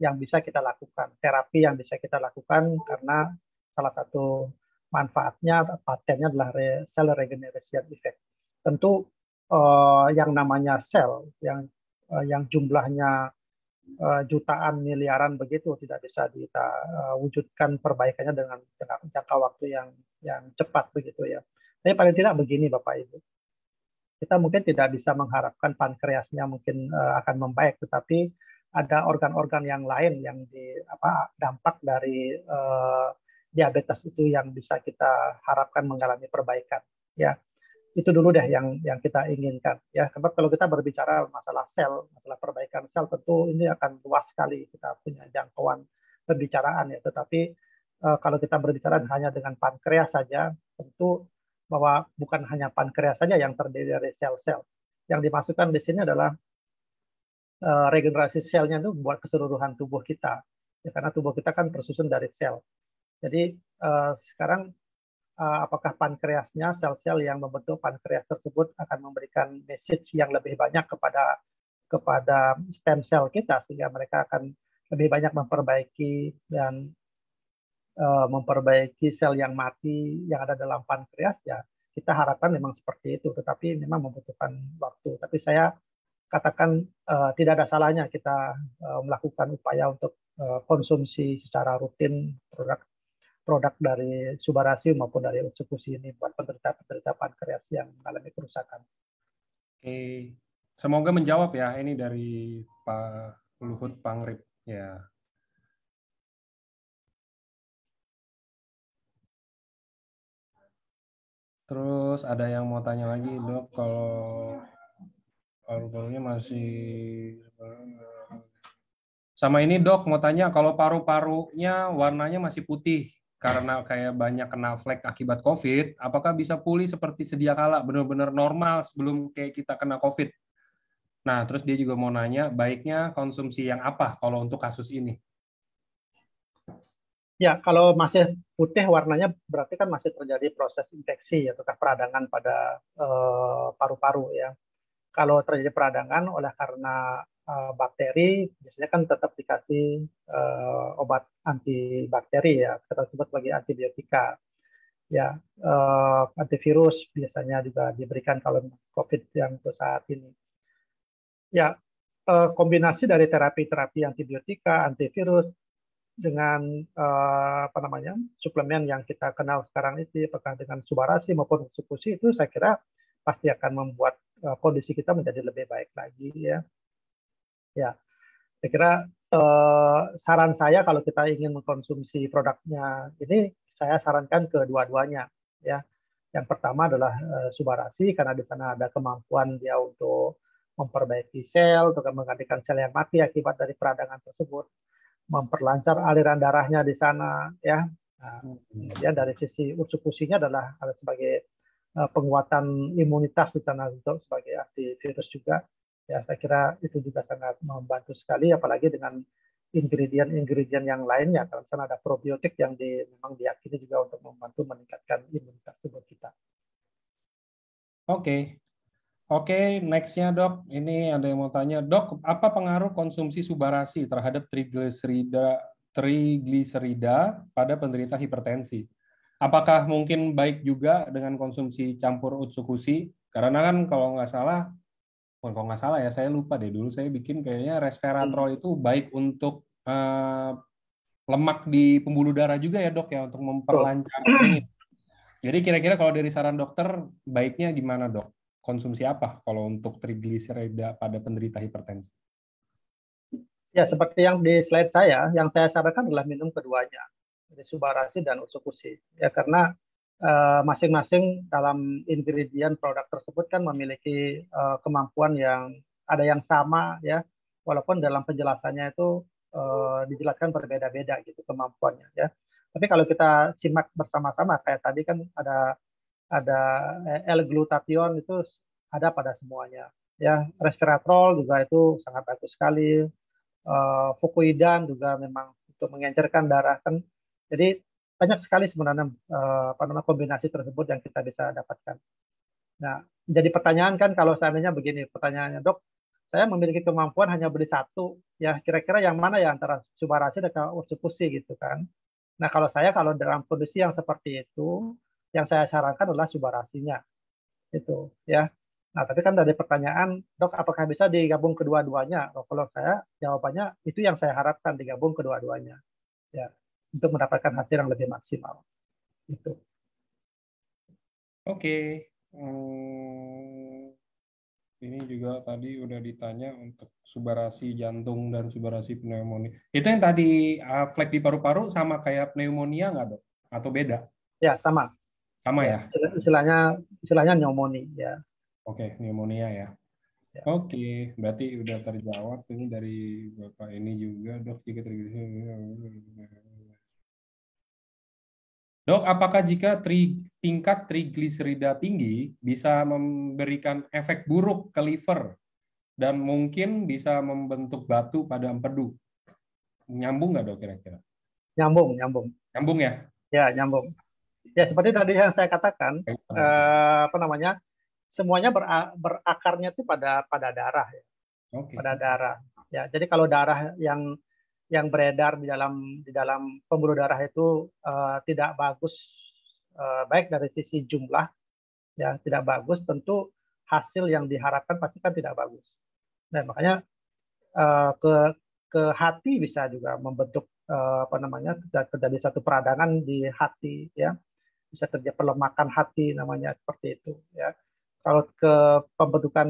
yang bisa kita lakukan, terapi yang bisa kita lakukan karena salah satu manfaatnya patennya adalah cell regeneration effect. Tentu yang namanya sel yang jumlahnya jutaan miliaran begitu tidak bisa kita wujudkan perbaikannya dengan jangka waktu yang cepat begitu ya. Tapi paling tidak begini Bapak Ibu, kita mungkin tidak bisa mengharapkan pankreasnya mungkin akan membaik, tetapi ada organ-organ yang lain yang dampak dari diabetes itu yang bisa kita harapkan mengalami perbaikan. Ya, itu dulu deh yang kita inginkan ya. Karena kalau kita berbicara masalah sel, masalah perbaikan sel, tentu ini akan luas sekali, kita punya jangkauan pembicaraan ya. Tetapi kalau kita berbicara hanya dengan pankreas saja, tentu bahwa bukan hanya pankreas saja yang terdiri dari sel-sel. Yang dimasukkan di sini adalah regenerasi selnya itu buat keseluruhan tubuh kita. Ya, karena tubuh kita kan tersusun dari sel. Jadi sekarang apakah pankreasnya, sel-sel yang membentuk pankreas tersebut akan memberikan message yang lebih banyak kepada stem cell kita sehingga mereka akan lebih banyak memperbaiki dan memperbaiki sel yang mati yang ada dalam pankreas ya, kita harapkan memang seperti itu, tetapi memang membutuhkan waktu. Tapi saya katakan tidak ada salahnya kita melakukan upaya untuk konsumsi secara rutin produk dari Subarasi maupun dari Utsukushi ini buat penderita-penderita pankreas yang mengalami kerusakan. Oke, semoga menjawab ya ini dari Pak Luhut Pangrip ya. Terus ada yang mau tanya lagi, Dok, kalau paru-parunya masih sama ini, Dok, mau tanya kalau paru-parunya warnanya masih putih karena kayak banyak kena flek akibat COVID, apakah bisa pulih seperti sedia kala, benar-benar normal sebelum kayak kita kena COVID? Nah, terus dia juga mau nanya, baiknya konsumsi yang apa kalau untuk kasus ini? Ya, kalau masih putih warnanya berarti kan masih terjadi proses infeksi atau peradangan pada paru-paru ya. Kalau terjadi peradangan oleh karena bakteri, biasanya kan tetap dikasih obat antibakteri ya, kita sebut sebagai antibiotika. Ya, antivirus biasanya juga diberikan kalau COVID yang untuk saat ini. Ya, kombinasi dari terapi-terapi antibiotika, antivirus dengan apa namanya suplemen yang kita kenal sekarang itu, apakah dengan Subarasi maupun Utsukushi, itu saya kira pasti akan membuat kondisi kita menjadi lebih baik lagi ya. Ya, saya kira saran saya kalau kita ingin mengkonsumsi produknya ini, saya sarankan kedua-duanya ya. Yang pertama adalah Subarasi karena di sana ada kemampuan dia untuk memperbaiki sel, untuk menggantikan sel yang mati akibat dari peradangan tersebut, memperlancar aliran darahnya di sana ya. Nah, kemudian dari sisi Utsukushinya adalah sebagai penguatan imunitas di sana untuk sebagai antivirus juga. Ya, saya kira itu juga sangat membantu sekali, apalagi dengan ingredient-ingredient yang lainnya. Karena sana ada probiotik yang memang diyakini juga untuk membantu meningkatkan imunitas tubuh kita. Oke. Oke, next-nya dok, ini ada yang mau tanya, dok, apa pengaruh konsumsi Subarasi terhadap trigliserida pada penderita hipertensi? Apakah mungkin baik juga dengan konsumsi campur Utsukushi? Karena kan kalau nggak salah ya, saya lupa deh dulu saya bikin kayaknya resveratrol itu baik untuk lemak di pembuluh darah juga ya dok ya, untuk memperlancar ini. Jadi kira-kira kalau dari saran dokter, baiknya gimana dok? Konsumsi apa kalau untuk trigliserida pada penderita hipertensi? Ya, seperti yang di slide saya, yang saya sarankan adalah minum keduanya, jadi Subarasi dan Utsukushi. Ya, karena masing-masing dalam ingredient produk tersebut kan memiliki kemampuan yang ada yang sama ya, walaupun dalam penjelasannya itu dijelaskan berbeda-beda gitu kemampuannya ya. Tapi kalau kita simak bersama-sama kayak tadi kan ada L-glutathione itu ada pada semuanya ya. Resveratrol juga itu sangat bagus sekali. Fucoidan juga memang untuk mengencerkan darah kan. Jadi banyak sekali sebenarnya kombinasi tersebut yang kita bisa dapatkan. Nah, jadi pertanyaan kan kalau seandainya begini, pertanyaannya dok, saya memiliki kemampuan hanya beli satu, ya kira-kira yang mana ya antara Subarasi dan Ursupusi gitu kan? Nah kalau dalam kondisi yang seperti itu, yang saya sarankan adalah Subarasinya, itu ya. Nah, tapi kan dari pertanyaan, dok, apakah bisa digabung kedua-duanya? Oh, kalau saya jawabannya itu yang saya harapkan digabung kedua-duanya, ya, untuk mendapatkan hasil yang lebih maksimal. Itu. Oke. Ini juga tadi udah ditanya untuk subarasi jantung dan subarasi pneumonia. Itu yang tadi flek di paru-paru sama kayak pneumonia nggak dok? Atau beda? Ya, sama. Sama Ya, ya? istilahnya pneumonia, ya. Oke, pneumonia ya. Ya. Oke, berarti udah terjawab ini dari Bapak ini juga, dok. Jika Dok, apakah jika tingkat trigliserida tinggi bisa memberikan efek buruk ke liver dan mungkin bisa membentuk batu pada empedu? Nyambung nggak dok kira-kira? Nyambung. Nyambung ya? Ya, nyambung. Ya, seperti tadi yang saya katakan, semuanya berakarnya itu pada darah ya. Oke. Pada darah. Ya, jadi kalau darah yang beredar di dalam pembuluh darah itu tidak bagus, baik dari sisi jumlah, ya tidak bagus, tentu hasil yang diharapkan pasti kan tidak bagus. Nah, makanya ke hati bisa juga membentuk terjadi satu peradangan di hati ya, bisa terjadi pelemakan hati namanya seperti itu ya. Kalau ke pembentukan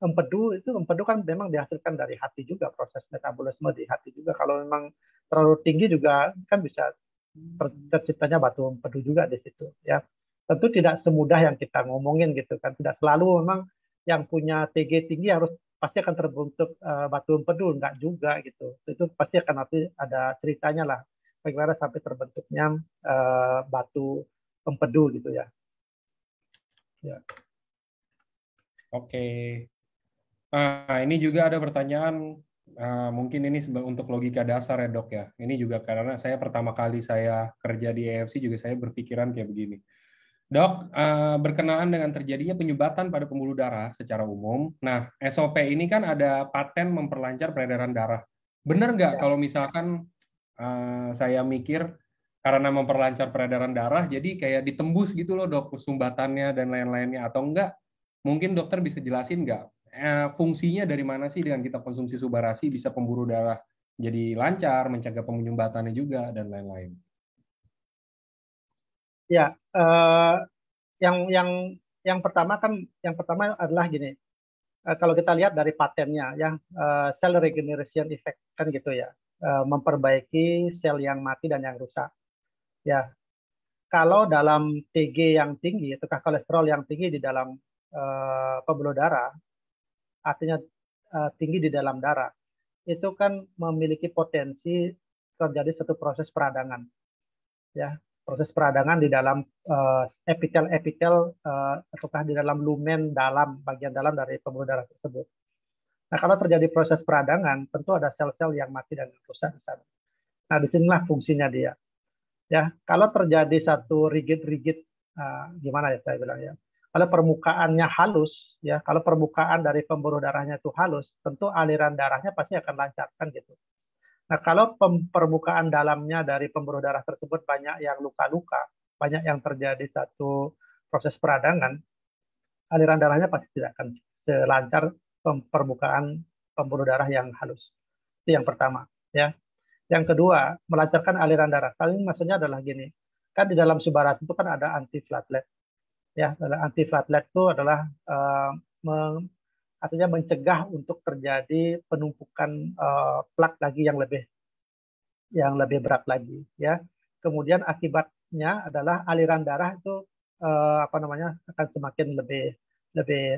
empedu kan memang dihasilkan dari hati juga, proses metabolisme di hati juga. Kalau memang terlalu tinggi juga kan bisa terciptanya batu empedu juga di situ ya. Tentu tidak semudah yang kita ngomongin gitu kan, tidak selalu memang yang punya TG tinggi harus pasti akan terbentuk batu empedu, enggak juga gitu. Itu pasti akan nanti ada ceritanya lah bagaimana sampai terbentuknya batu empedu gitu ya. Ya. Oke. Nah, ini juga ada pertanyaan, mungkin ini untuk logika dasar ya dok ya. Ini juga karena saya pertama kali saya kerja di EFC juga saya berpikiran kayak begini. Dok, berkenaan dengan terjadinya penyumbatan pada pembuluh darah secara umum. Nah, SOP ini kan ada paten memperlancar peredaran darah. Benar nggak kalau misalkan saya mikir karena memperlancar peredaran darah, jadi kayak ditembus gitu loh dok, sumbatannya dan lain-lainnya, atau enggak? Mungkin dokter bisa jelasin nggak fungsinya dari mana sih dengan kita konsumsi Subarasi bisa pembuluh darah jadi lancar, mencegah penyumbatannya juga, dan lain-lain. Ya, yang pertama adalah gini. Kalau kita lihat dari patennya, ya cell regeneration effect kan gitu ya, memperbaiki sel yang mati dan yang rusak. Ya, kalau dalam TG yang tinggi, atau kolesterol yang tinggi di dalam pembuluh darah, artinya tinggi di dalam darah, itu kan memiliki potensi terjadi satu proses peradangan, ya, proses peradangan di dalam epitel ataukah di dalam lumen dalam bagian dalam dari pembuluh darah tersebut. Nah, kalau terjadi proses peradangan, tentu ada sel-sel yang mati dan rusak di sana. Nah, disinilah fungsinya dia. Ya, kalau terjadi satu rigid, gimana ya saya bilang ya? Kalau permukaannya halus, ya, kalau permukaan dari pembuluh darahnya itu halus, tentu aliran darahnya pasti akan lancar kan gitu. Nah, kalau permukaan dalamnya dari pembuluh darah tersebut banyak yang luka-luka, banyak yang terjadi satu proses peradangan, aliran darahnya pasti tidak akan selancar permukaan pembuluh darah yang halus. Itu yang pertama, ya. Yang kedua, melancarkan aliran darah. Kali ini maksudnya adalah gini, kan di dalam Subarasi itu kan ada antiplatelet. Ya, antiplatelet itu adalah artinya mencegah untuk terjadi penumpukan plak lagi yang lebih berat lagi. Ya, kemudian akibat efeknya adalah aliran darah itu apa namanya akan semakin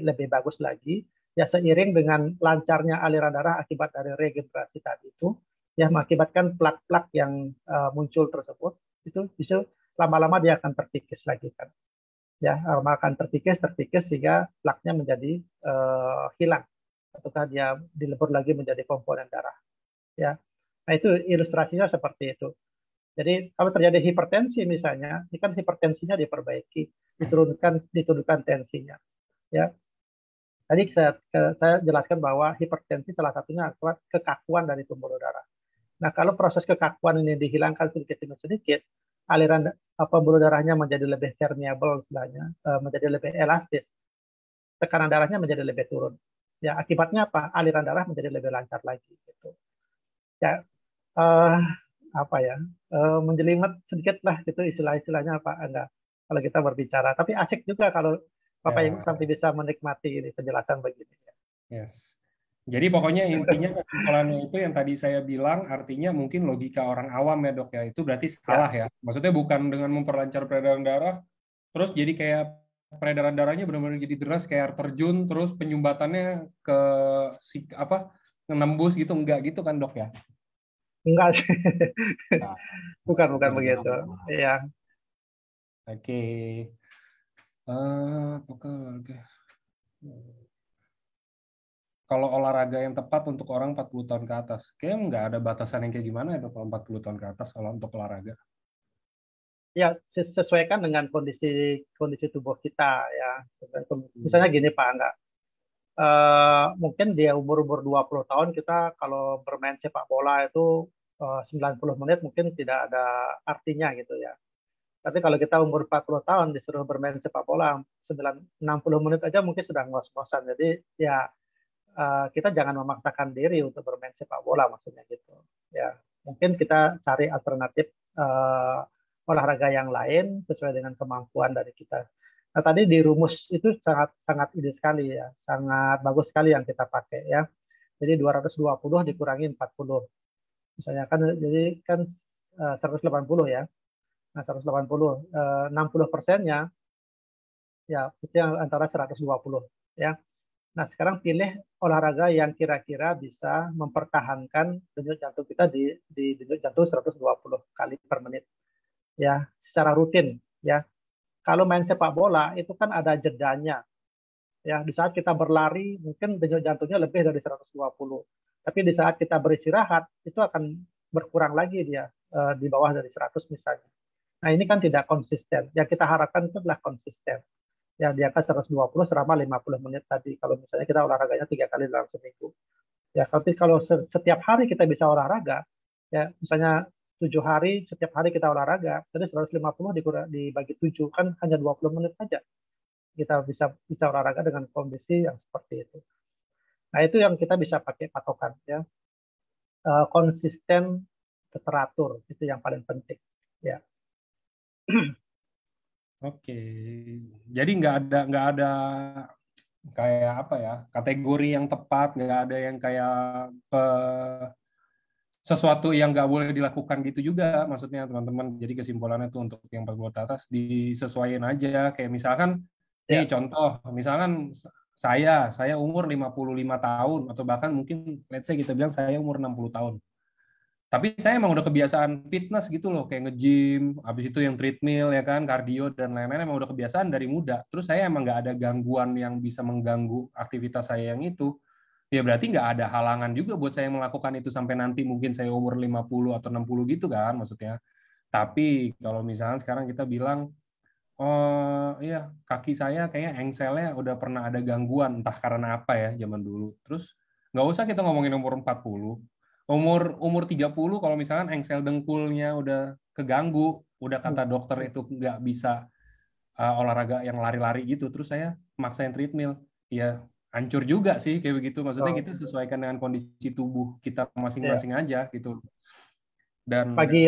lebih bagus lagi ya, seiring dengan lancarnya aliran darah akibat dari regenerasi tadi itu ya, mengakibatkan plak-plak yang muncul tersebut itu bisa lama-lama dia akan terkikis lagi kan ya, akan terkikis sehingga plaknya menjadi hilang ataukah dia dilebur lagi menjadi komponen darah ya. Nah itu ilustrasinya seperti itu. Jadi kalau terjadi hipertensi misalnya, ini kan hipertensinya diperbaiki, diturunkan tensinya ya. Tadi saya jelaskan bahwa hipertensi salah satunya akibat kekakuan dari pembuluh darah. Nah, kalau proses kekakuan ini dihilangkan sedikit demi sedikit, aliran pembuluh darahnya menjadi lebih permeable, istilahnya, menjadi lebih elastis, tekanan darahnya menjadi lebih turun. Ya, akibatnya apa? Aliran darah menjadi lebih lancar lagi. Gitu. Ya, uh, apa ya? Menjelimet sedikit lah, gitu istilah-istilahnya apa? Enggak, kalau kita berbicara. Tapi asik juga kalau Bapak Ibu Ya, sampai bisa menikmati ini penjelasan begini. yes. Jadi pokoknya intinya kesimpulannya itu yang tadi saya bilang, artinya mungkin logika orang awam ya dok ya, itu berarti salah Ya, ya. Maksudnya bukan dengan memperlancar peredaran darah, terus jadi kayak peredaran darahnya benar-benar jadi deras kayak air terjun, terus penyumbatannya ke apa nembus gitu, enggak gitu kan dok ya? enggak sih. Nah, Bukan berarti benar. begitu. Ya, Oke. Apakah kalau olahraga yang tepat untuk orang 40 tahun ke atas? Kayaknya nggak ada batasan yang kayak gimana ya dok kalau 40 tahun ke atas kalau untuk olahraga. ya sesuaikan dengan kondisi kondisi tubuh kita ya. Misalnya gini Pak, enggak. Mungkin dia umur-umur 20 tahun kita kalau bermain sepak bola itu 90 menit mungkin tidak ada artinya gitu ya. Tapi kalau kita umur 40 tahun disuruh bermain sepak bola 60 menit aja mungkin sudah ngos-ngosan. Jadi ya kita jangan memaksakan diri untuk bermain sepak bola maksudnya gitu. Ya, mungkin kita cari alternatif olahraga yang lain sesuai dengan kemampuan dari kita. Nah, tadi di rumus itu sangat sangat ide sekali ya, sangat bagus sekali yang kita pakai ya. Jadi 220 dikurangi 40. Misalnya kan jadi kan 180 ya. Nah, 180 60%-nya ya itu yang antara 120 ya. Nah, sekarang pilih olahraga yang kira-kira bisa mempertahankan denyut jantung kita di denyut jantung 120 kali per menit ya, secara rutin ya. Kalau main sepak bola itu kan ada jedanya ya. Di saat kita berlari mungkin denyut jantungnya lebih dari 120. Tapi di saat kita beristirahat itu akan berkurang lagi dia di bawah dari 100 misalnya. Nah, ini kan tidak konsisten. Yang kita harapkan itu adalah konsisten ya, di atas 120 selama 50 menit tadi. Kalau misalnya kita olahraganya 3 kali dalam seminggu. Ya, tapi kalau setiap hari kita bisa olahraga, ya misalnya 7 hari, setiap hari kita olahraga, jadi 150 dibagi 7 kan hanya 20 menit saja. Kita bisa olahraga dengan kondisi yang seperti itu. Nah, itu yang kita bisa pakai patokan ya. Konsisten, teratur, itu yang paling penting. Ya. Oke. Jadi nggak ada kayak apa ya kategori yang tepat, nggak ada yang kayak sesuatu yang nggak boleh dilakukan gitu juga maksudnya teman-teman. Jadi kesimpulannya tuh untuk yang 40 ke atas disesuaikan aja. Kayak misalkan nih Ya. contoh, misalkan saya umur 55 tahun atau bahkan mungkin let's say kita bilang saya umur 60 tahun. Tapi saya emang udah kebiasaan fitness gitu loh, kayak nge-gym, habis itu yang treadmill ya kan, kardio dan lain-lain emang udah kebiasaan dari muda. Terus saya emang nggak ada gangguan yang bisa mengganggu aktivitas saya yang itu. Ya berarti nggak ada halangan juga buat saya melakukan itu sampai nanti mungkin saya umur 50 atau 60 gitu kan maksudnya. Tapi kalau misalnya sekarang kita bilang, oh iya kaki saya kayak engselnya udah pernah ada gangguan, entah karena apa ya zaman dulu. Terus nggak usah kita ngomongin umur 40. Umur 30 kalau misalkan engsel dengkulnya udah keganggu, udah kata dokter itu nggak bisa olahraga yang lari-lari gitu, terus saya maksain treadmill, ya hancur juga sih kayak begitu. Maksudnya Oh, kita sesuaikan dengan kondisi tubuh kita ya. masing-masing aja gitu. Dan Bagi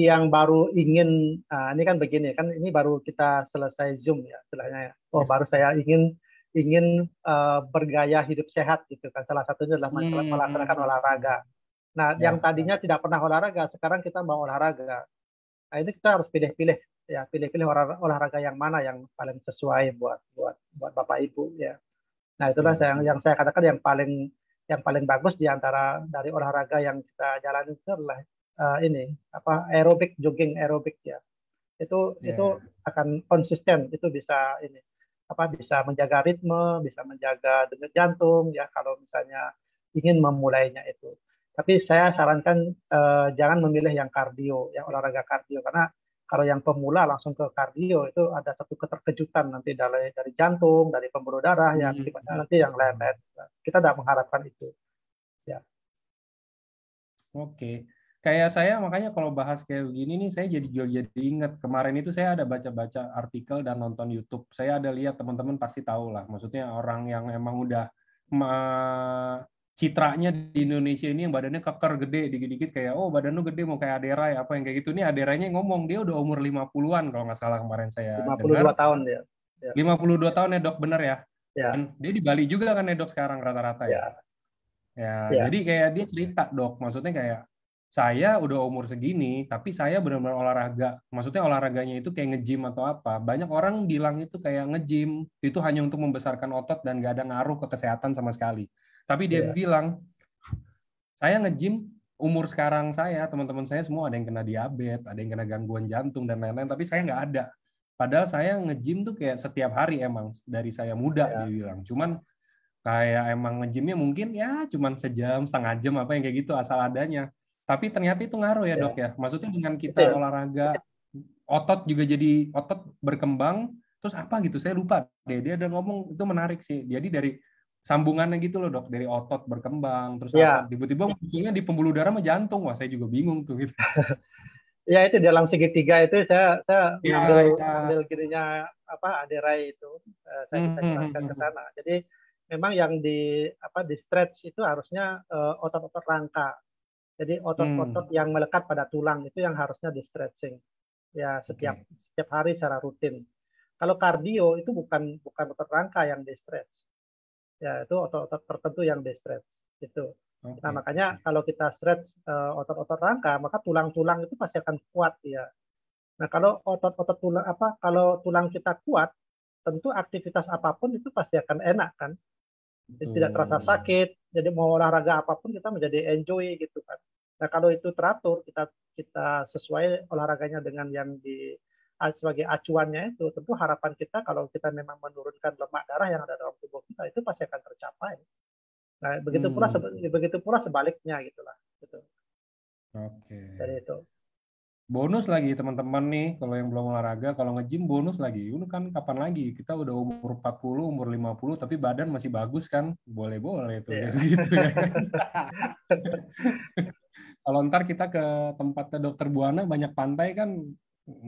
yang baru ingin, ini kan begini kan, ini baru kita selesai Zoom ya istilahnya ya. Oh, yes. baru saya ingin bergaya hidup sehat gitu kan. Salah satunya adalah melaksanakan olahraga. Nah, yang Ya, tadinya tidak pernah olahraga, sekarang kita mau olahraga. Nah, ini kita harus pilih-pilih ya, pilih-pilih olahraga yang mana yang paling sesuai buat Bapak Ibu ya. Nah, itulah Betul, yang saya katakan yang paling bagus di antara dari olahraga yang kita jalani itu adalah ini apa aerobik, jogging aerobik ya. Itu ya. akan konsisten, itu bisa ini apa bisa menjaga ritme, bisa menjaga denyut jantung ya kalau misalnya ingin memulainya itu. Tapi saya sarankan jangan memilih yang kardio, yang olahraga kardio karena kalau yang pemula langsung ke kardio itu ada satu keterkejutan nanti dari jantung, dari pembuluh darah yang akibatnya nanti yang lain-lain. Kita tidak mengharapkan itu. Ya, Oke. Kayak saya makanya kalau bahas kayak begini nih saya jadi ingat kemarin itu saya ada baca-baca artikel dan nonton YouTube. Saya ada lihat teman-teman pasti tahu lah. Maksudnya orang yang emang udah citranya di Indonesia ini yang badannya keker gede dikit-dikit kayak oh badan lu gede mau kayak Aderai apa yang kayak gitu nih Aderainya ngomong dia udah umur 50-an kalau nggak salah kemarin saya dengar. 52 tahun ya. Ya, 52 tahun ya dok bener ya. ya, Dan dia di Bali juga kan ya dok sekarang rata-rata ya. ya, Ya, ya, jadi kayak dia cerita dok, maksudnya kayak saya udah umur segini, tapi saya benar-benar olahraga. Maksudnya olahraganya itu kayak nge-gym atau apa. Banyak orang bilang itu kayak nge-gym, itu hanya untuk membesarkan otot dan gak ada ngaruh ke kesehatan sama sekali. Tapi dia ya, bilang, saya nge-gym, umur sekarang saya, teman-teman saya semua ada yang kena diabetes, ada yang kena gangguan jantung dan lain-lain, tapi saya nggak ada. Padahal saya nge-gym tuh kayak setiap hari emang, dari saya muda dia ya, bilang. Cuman kayak emang nge-gymnya mungkin ya cuman sejam, setengah jam apa yang kayak gitu asal adanya. Tapi ternyata itu ngaruh ya dok ya. ya. Maksudnya dengan Itu kita ya. olahraga, otot juga jadi otot berkembang. Terus apa gitu, saya lupa deh. Dia ada ngomong itu menarik sih. Jadi dari sambungannya gitu loh dok, dari otot berkembang, terus apa? Ya, Tiba-tiba munculnya di pembuluh darah sama jantung. Wah saya juga bingung tuh gitu. ya itu dalam segitiga itu saya Iya, iya. mengambil kirinya apa aderai itu saya bisa jelaskan ke sana. Jadi memang yang di stretch itu harusnya otot-otot rangka. Jadi otot-otot yang melekat pada tulang itu yang harusnya di stretching ya setiap Oke, setiap hari secara rutin. Kalau kardio itu bukan bukan otot rangka yang di stretch. Ya itu otot-otot tertentu yang di stretch itu. Nah, oke, makanya oke. kalau kita stretch otot-otot rangka, maka tulang-tulang itu pasti akan kuat ya. Nah, kalau otot-otot tulang kalau tulang kita kuat, tentu aktivitas apapun itu pasti akan enak kan. Jadi tidak terasa Betul. sakit. Jadi mau olahraga apapun kita menjadi enjoy gitu kan. Nah, kalau itu teratur, kita kita sesuai olahraganya dengan yang sebagai acuannya itu, tentu harapan kita kalau kita memang menurunkan lemak darah yang ada dalam tubuh kita itu pasti akan tercapai. Nah, Hmm, begitu pula sebaliknya gitulah. Gitu. oke. Dari itu. Bonus lagi teman-teman nih, kalau yang belum olahraga, kalau nge-gym bonus lagi. Ini kan kapan lagi? Kita udah umur 40, umur 50, tapi badan masih bagus kan? Boleh-boleh tuh kayak Ya. gitu ya kan. Kalau ntar kita ke tempatnya Dokter Buana banyak pantai kan,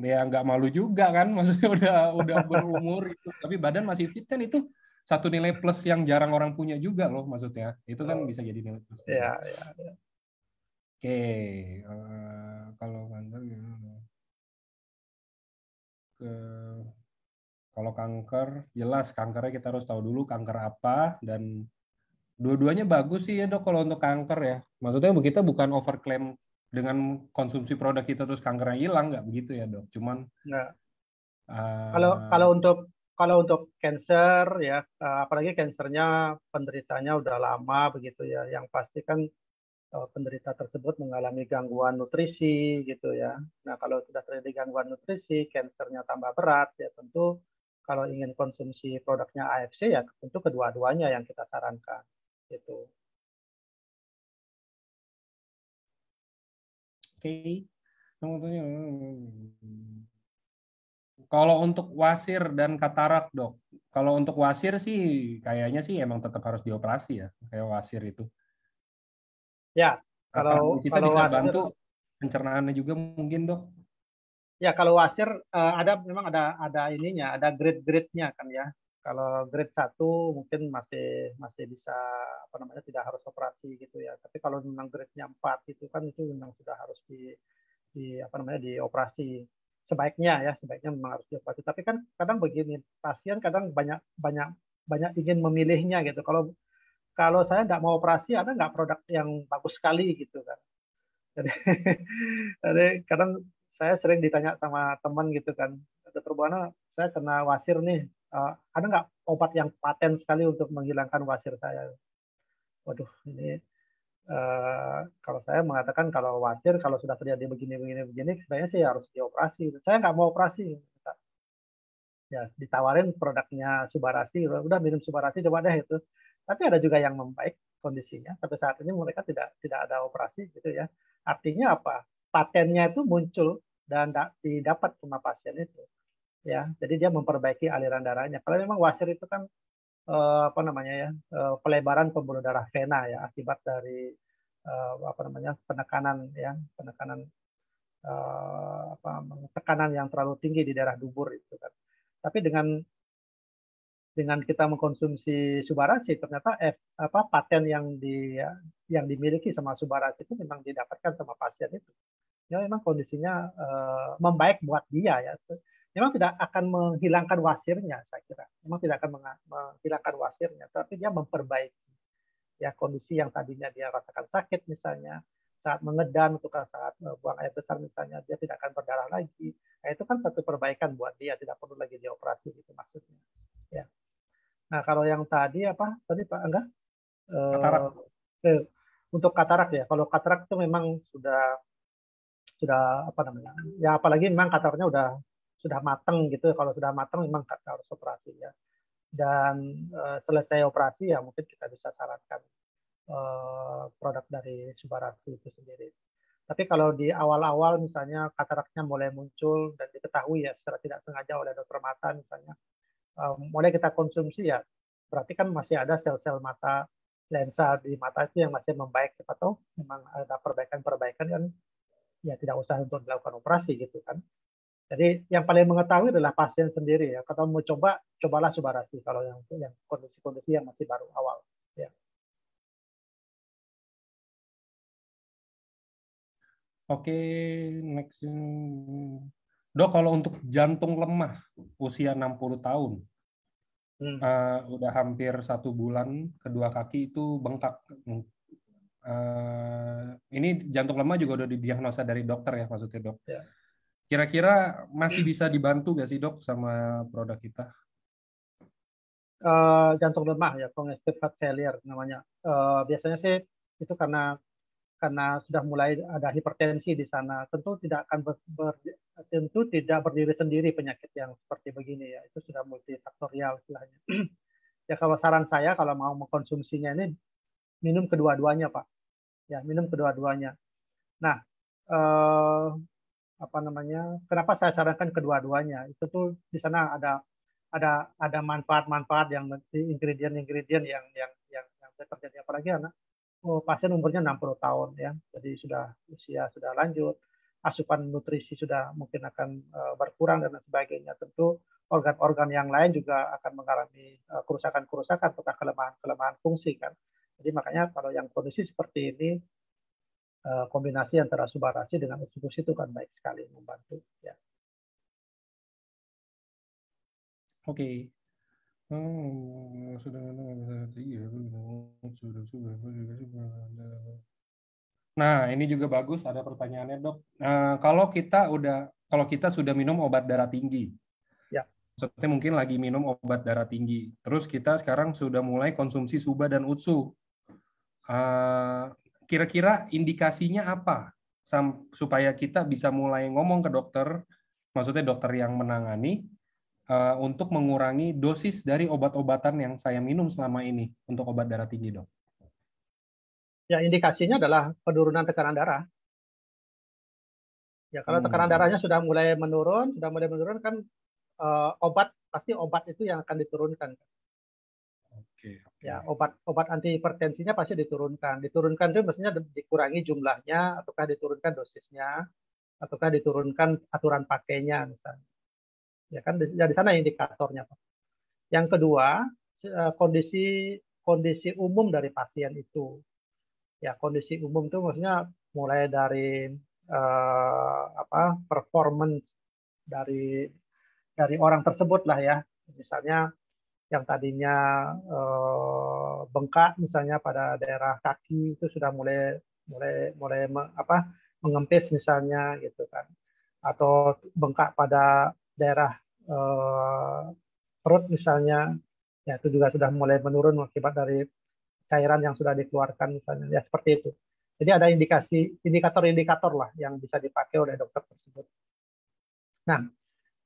ya nggak malu juga kan? Maksudnya udah berumur itu, tapi badan masih fit kan itu satu nilai plus yang jarang orang punya juga loh maksudnya. Itu kan Oh, bisa jadi nilai plus juga. ya, ya. Oke, kalau kanker gimana? Ke Kalau kanker, jelas kankernya kita harus tahu dulu kanker apa dan dua-duanya bagus sih ya dok kalau untuk kanker ya. Maksudnya kita bukan overclaim dengan konsumsi produk kita terus kankernya hilang nggak begitu ya dok. Cuman Nah, kalau uh, kalau untuk cancer ya, apalagi cancernya penderitanya udah lama begitu ya, yang pasti kan penderita tersebut mengalami gangguan nutrisi gitu ya. Nah, kalau sudah terjadi gangguan nutrisi, kansernya tambah berat ya tentu kalau ingin konsumsi produknya AFC ya tentu kedua-duanya yang kita sarankan gitu. oke. Kalau untuk wasir dan katarak dok, kalau untuk wasir sih kayaknya sih emang tetap harus dioperasi ya kayak wasir itu. Ya, Apa kalau kita kalau bisa wasir bantu pencernaannya juga mungkin dok? ya kalau wasir memang ada ininya, ada grade-grade-nya kan ya. Kalau grade 1 mungkin masih masih bisa apa namanya tidak harus operasi gitu ya. Tapi kalau memang grade-nya 4 itu kan itu memang sudah harus di apa namanya dioperasi. Sebaiknya memang harus dioperasi. Tapi kan kadang begini, pasien kadang banyak banyak banyak ingin memilihnya gitu. Kalau kalau saya nggak mau operasi, ada nggak produk yang bagus sekali gitu kan. Jadi, jadi kadang saya sering ditanya sama teman gitu kan, Dokter Buana, saya kena wasir nih, ada nggak obat yang paten sekali untuk menghilangkan wasir saya? Waduh, ini kalau saya mengatakan kalau wasir kalau sudah terjadi begini sebenarnya sih harus dioperasi. Saya nggak mau operasi. Ya ditawarin produknya Subarasi, udah minum Subarasi coba deh itu. Tapi ada juga yang membaik kondisinya. Sampai saat ini mereka tidak ada operasi gitu ya. Artinya apa? Patennya itu muncul dan didapat sama pasien itu. Ya, jadi dia memperbaiki aliran darahnya. Kalau memang wasir itu kan apa namanya ya, pelebaran pembuluh darah vena ya akibat dari apa namanya penekanan ya, penekanan apa tekanan yang terlalu tinggi di daerah dubur itu kan. Tapi dengan kita mengkonsumsi Subarasi ternyata apa paten yang dimiliki sama Subarasi itu memang didapatkan sama pasien itu. Ya memang kondisinya membaik buat dia ya. Memang tidak akan menghilangkan wasirnya saya kira. Memang tidak akan menghilangkan wasirnya, tapi dia memperbaiki ya kondisi yang tadinya dia rasakan sakit misalnya saat mengedan atau saat buang air besar misalnya dia tidak akan berdarah lagi. Nah, itu kan satu perbaikan buat dia, tidak perlu lagi dioperasi gitu maksudnya. Ya. Nah, kalau yang tadi apa? Tadi Pak Angga? Katarak. Untuk katarak ya. Kalau katarak itu memang sudah apa namanya? Ya apalagi memang kataraknya sudah matang gitu. Kalau sudah matang memang harus operasi ya. Dan selesai operasi ya mungkin kita bisa sarankan produk dari Subarasi itu sendiri. Tapi kalau di awal-awal misalnya kataraknya mulai muncul dan diketahui ya secara tidak sengaja oleh dokter mata misalnya, mulai kita konsumsi ya berarti kan masih ada sel-sel mata lensa di mata itu yang masih membaik atau memang ada perbaikan-perbaikan kan ya tidak usah untuk dilakukan operasi gitu kan. Jadi yang paling mengetahui adalah pasien sendiri ya. Kalau mau cobalah Subarasi kalau yang kondisi-kondisi yang masih baru awal ya. Oke, next. Dok, kalau untuk jantung lemah usia 60 tahun, udah hampir 1 bulan, kedua kaki itu bengkak. Ini jantung lemah juga udah didiagnosa dari dokter ya maksudnya dok. Ya. Kira-kira masih bisa dibantu nggak sih dok sama produk kita? Jantung lemah ya, congestive heart failure namanya. Biasanya sih itu karena sudah mulai ada hipertensi di sana. Tentu tidak akan tentu tidak berdiri sendiri penyakit yang seperti begini ya. Itu sudah multifaktorial istilahnya. Ya kalau saran saya kalau mau mengkonsumsinya ini minum kedua-duanya Pak. Ya minum kedua-duanya. Nah apa namanya? Kenapa saya sarankan kedua-duanya? Itu tuh di sana ada manfaat-manfaat yang ingredient-ingredient yang terjadi apalagi anak pasien umurnya 60 tahun ya. Jadi usia sudah lanjut, asupan nutrisi sudah mungkin akan berkurang dan sebagainya. Tentu organ-organ yang lain juga akan mengalami kerusakan-kerusakan atau kelemahan-kelemahan fungsi kan. Jadi makanya kalau yang kondisi seperti ini kombinasi antara Subarasi dengan Utsubushi itu kan baik sekali membantu ya. Oke. Nah, ini juga bagus ada pertanyaannya, Dok. Kalau kita sudah minum obat darah tinggi. Ya. Maksudnya mungkin lagi minum obat darah tinggi. Terus kita sekarang sudah mulai konsumsi Suba dan Utsu. Kira-kira indikasinya apa supaya kita bisa mulai ngomong ke dokter, maksudnya dokter yang menangani, untuk mengurangi dosis dari obat-obatan yang saya minum selama ini untuk obat darah tinggi, dok? Ya, indikasinya adalah penurunan tekanan darah. Ya, kalau tekanan darahnya sudah mulai menurun kan pasti obat itu yang akan diturunkan. Oke. Ya, obat antihipertensinya pasti diturunkan. Diturunkan itu maksudnya dikurangi jumlahnya, ataukah diturunkan dosisnya, ataukah diturunkan aturan pakainya misalnya. Ya kan di sana indikatornya, Pak. Yang kedua, kondisi umum dari pasien itu. Ya, kondisi umum itu maksudnya mulai dari performance dari orang tersebut lah ya. Misalnya yang tadinya bengkak misalnya pada daerah kaki itu sudah mulai mengempis misalnya gitu kan. atau bengkak pada daerah perut misalnya, ya itu juga sudah mulai menurun akibat dari cairan yang sudah dikeluarkan misalnya, ya seperti itu. Jadi ada indikator-indikator lah yang bisa dipakai oleh dokter tersebut. Nah,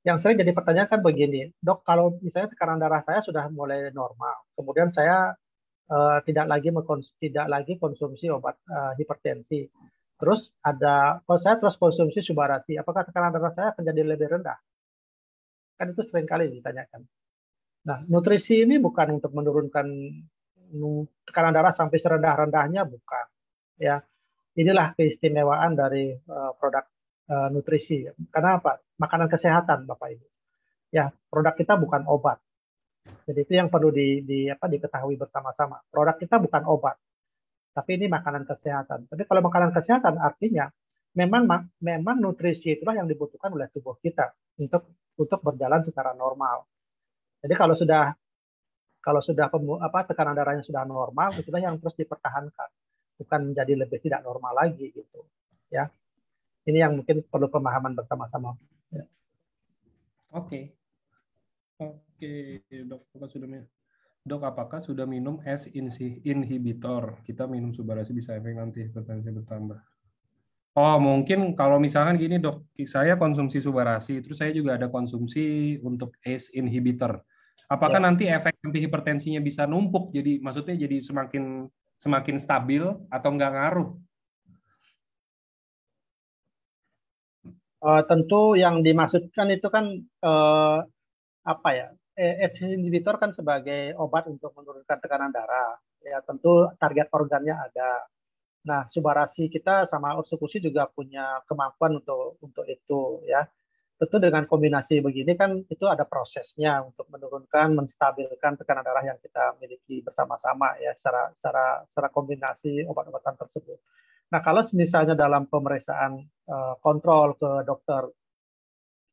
yang sering jadi pertanyaan kan begini, dok, kalau misalnya tekanan darah saya sudah mulai normal, kemudian saya tidak lagi konsumsi obat hipertensi, terus kalau saya terus konsumsi Subarasi, apakah tekanan darah saya akan jadi lebih rendah? Kan itu sering kali ditanyakan. Nah, nutrisi ini bukan untuk menurunkan tekanan darah sampai serendah-rendahnya, bukan. Ya, inilah keistimewaan dari produk nutrisi. Karena apa? Makanan kesehatan, Bapak Ibu. Ya, produk kita bukan obat. Jadi itu yang perlu diketahui bersama-sama. Produk kita bukan obat, tapi ini makanan kesehatan. Tapi kalau makanan kesehatan artinya memang nutrisi itulah yang dibutuhkan oleh tubuh kita untuk berjalan secara normal. Jadi kalau sudah tekanan darahnya sudah normal, itulah yang terus dipertahankan, bukan menjadi lebih tidak normal lagi gitu. Ya, ini yang mungkin perlu pemahaman bersama-sama. Ya. Oke, dok, apakah sudah minum ACE inhibitor? Kita minum Subarasi bisa efek nanti hipertensi bertambah. Oh, mungkin kalau misalkan gini dok, saya konsumsi Subarasi, terus saya juga ada konsumsi untuk ACE inhibitor. Apakah Ya. nanti efek anti hipertensinya bisa numpuk? Jadi maksudnya jadi semakin stabil atau nggak ngaruh? Tentu yang dimaksudkan itu kan apa ya? ACE inhibitor kan sebagai obat untuk menurunkan tekanan darah. Ya, tentu target organnya ada. Nah, Subarasi kita sama Ursukusi juga punya kemampuan untuk itu ya. Tentu dengan kombinasi begini kan itu ada prosesnya untuk menurunkan, menstabilkan tekanan darah yang kita miliki bersama-sama ya secara kombinasi obat-obatan tersebut. Nah, kalau misalnya dalam pemeriksaan kontrol ke dokter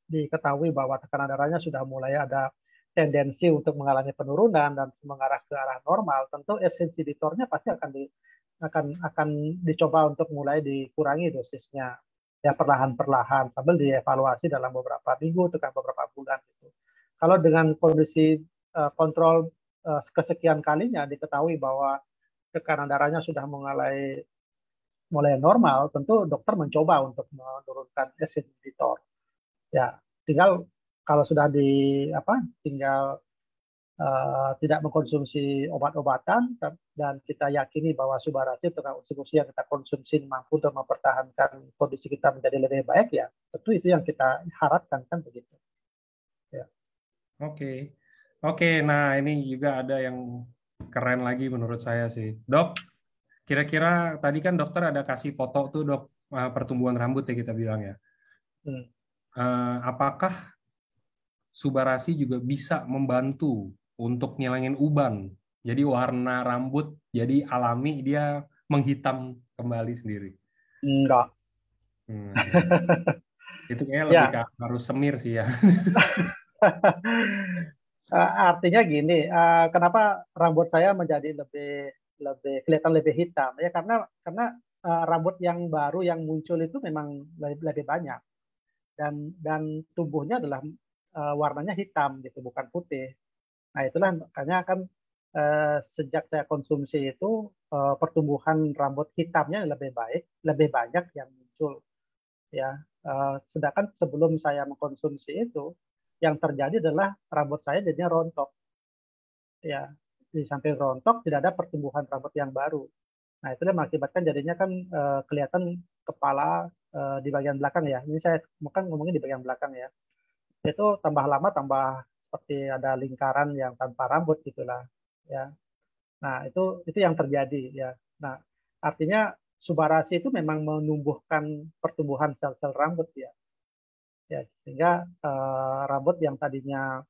diketahui bahwa tekanan darahnya sudah mulai ada tendensi untuk mengalami penurunan dan mengarah ke arah normal, tentu inhibitornya pasti akan dicoba untuk mulai dikurangi dosisnya ya perlahan-perlahan sambil dievaluasi dalam beberapa minggu atau beberapa bulan gitu. Kalau dengan kondisi kontrol kesekian kalinya diketahui bahwa tekanan darahnya sudah mulai normal, tentu dokter mencoba untuk menurunkan inhibitor. Ya, tinggal kalau sudah tinggal tidak mengkonsumsi obat-obatan dan kita yakini bahwa Subarasi atau Ursukusi yang kita konsumsi mampu untuk mempertahankan kondisi kita menjadi lebih baik, ya tentu itu yang kita harapkan kan begitu. Ya. Oke. Nah ini juga ada yang keren lagi menurut saya sih, dok. Kira-kira tadi kan dokter ada kasih foto tuh dok, pertumbuhan rambut ya kita bilang ya. Apakah Subarasi juga bisa membantu untuk ngilangin uban? Jadi warna rambut jadi alami, dia menghitam kembali sendiri. Enggak. Itu kayaknya lebih Ya. ke harus semir sih ya. Artinya gini, kenapa rambut saya menjadi lebih kelihatan lebih hitam ya karena rambut yang baru yang muncul itu memang lebih banyak dan tubuhnya adalah warnanya hitam gitu, bukan putih. Nah, itulah makanya kan sejak saya konsumsi itu pertumbuhan rambut hitamnya lebih banyak yang muncul ya. Sedangkan sebelum saya mengkonsumsi itu yang terjadi adalah rambut saya jadinya rontok ya. Di samping rontok tidak ada pertumbuhan rambut yang baru. Nah, itu mengakibatkan jadinya kan kelihatan kepala di bagian belakang ya. Ini saya bukan ngomongin di bagian belakang ya. Itu tambah lama tambah seperti ada lingkaran yang tanpa rambut gitulah ya. Nah, itu yang terjadi ya. Nah, artinya Subarasi itu memang menumbuhkan pertumbuhan sel-sel rambut ya. Ya, sehingga rambut yang tadinya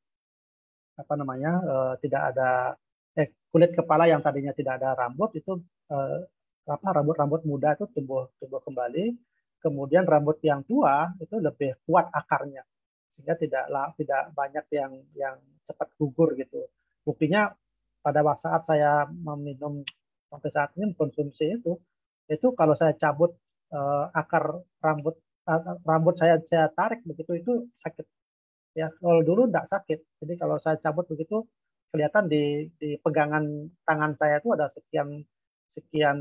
tidak ada kulit kepala yang tadinya tidak ada rambut itu rambut-rambut muda itu tumbuh kembali. Kemudian rambut yang tua itu lebih kuat akarnya sehingga tidak banyak yang cepat gugur gitu. Buktinya pada saat saya meminum sampai saat ini mengkonsumsi itu kalau saya cabut akar rambut rambut saya tarik begitu itu sakit. Ya, kalau dulu enggak sakit. Jadi kalau saya cabut begitu kelihatan di pegangan tangan saya itu ada sekian sekian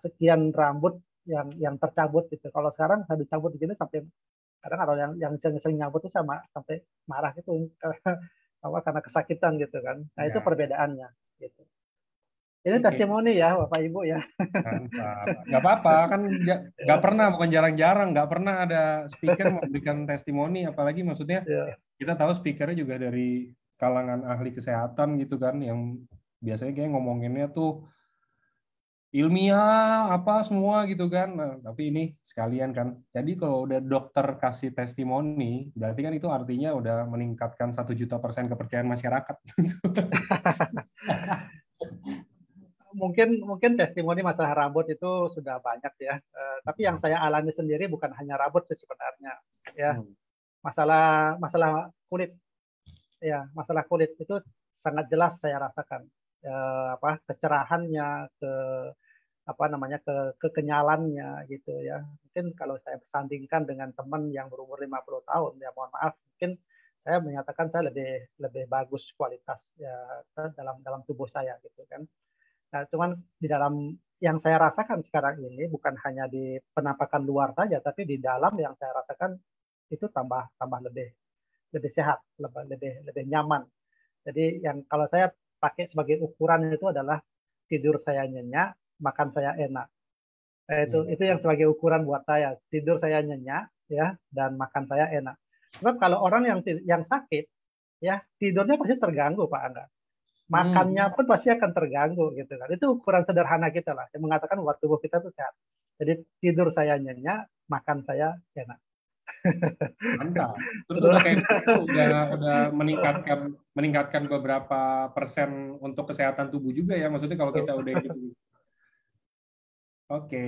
sekian rambut yang tercabut gitu. Kalau sekarang saya dicabut begini sampai kadang kalau yang sering nyabut itu sama sampai marah gitu karena kesakitan gitu kan. Nah, itu Ya, perbedaannya gitu. Ini oke. testimoni ya Bapak Ibu ya. Mantap. Nggak apa-apa, kan nggak pernah, bukan jarang-jarang, nggak pernah ada speaker memberikan testimoni, apalagi maksudnya Ya, kita tahu speakernya juga dari kalangan ahli kesehatan gitu kan, yang biasanya kayak ngomonginnya tuh ilmiah apa semua gitu kan. Nah, tapi ini sekalian kan. Jadi kalau udah dokter kasih testimoni, berarti kan itu artinya udah meningkatkan 1 juta% kepercayaan masyarakat. mungkin mungkin testimoni masalah rambut itu sudah banyak ya. Tapi yang saya alami sendiri bukan hanya rambut sih sebenarnya. Ya, Hmm. masalah masalah kulit ya, masalah kulit itu sangat jelas saya rasakan. Kecerahannya, apa namanya kekenyalannya gitu ya. Mungkin kalau saya sandingkan dengan teman yang berumur 50 tahun ya mohon maaf mungkin saya menyatakan saya lebih lebih bagus kualitas ya dalam dalam tubuh saya gitu kan. Nah, cuman di dalam yang saya rasakan sekarang ini bukan hanya di penampakan luar saja tapi di dalam yang saya rasakan itu tambah tambah lebih lebih sehat, lebih lebih lebih nyaman. Jadi yang kalau saya pakai sebagai ukuran itu adalah tidur saya nyenyak, makan saya enak. Itu yang sebagai ukuran buat saya. Tidur saya nyenyak ya dan makan saya enak. Sebab kalau orang yang sakit ya tidurnya pasti terganggu Pak Angga. Makannya Hmm. pun pasti akan terganggu gitu kan. Itu ukuran sederhana kita lah yang mengatakan bahwa tubuh kita itu sehat. Jadi tidur saya nyenyak, makan saya enak. Mantap. Terus Betul. udah kayak gitu, udah meningkatkan meningkatkan beberapa persen untuk kesehatan tubuh juga ya. Maksudnya kalau kita udah gitu. Oke,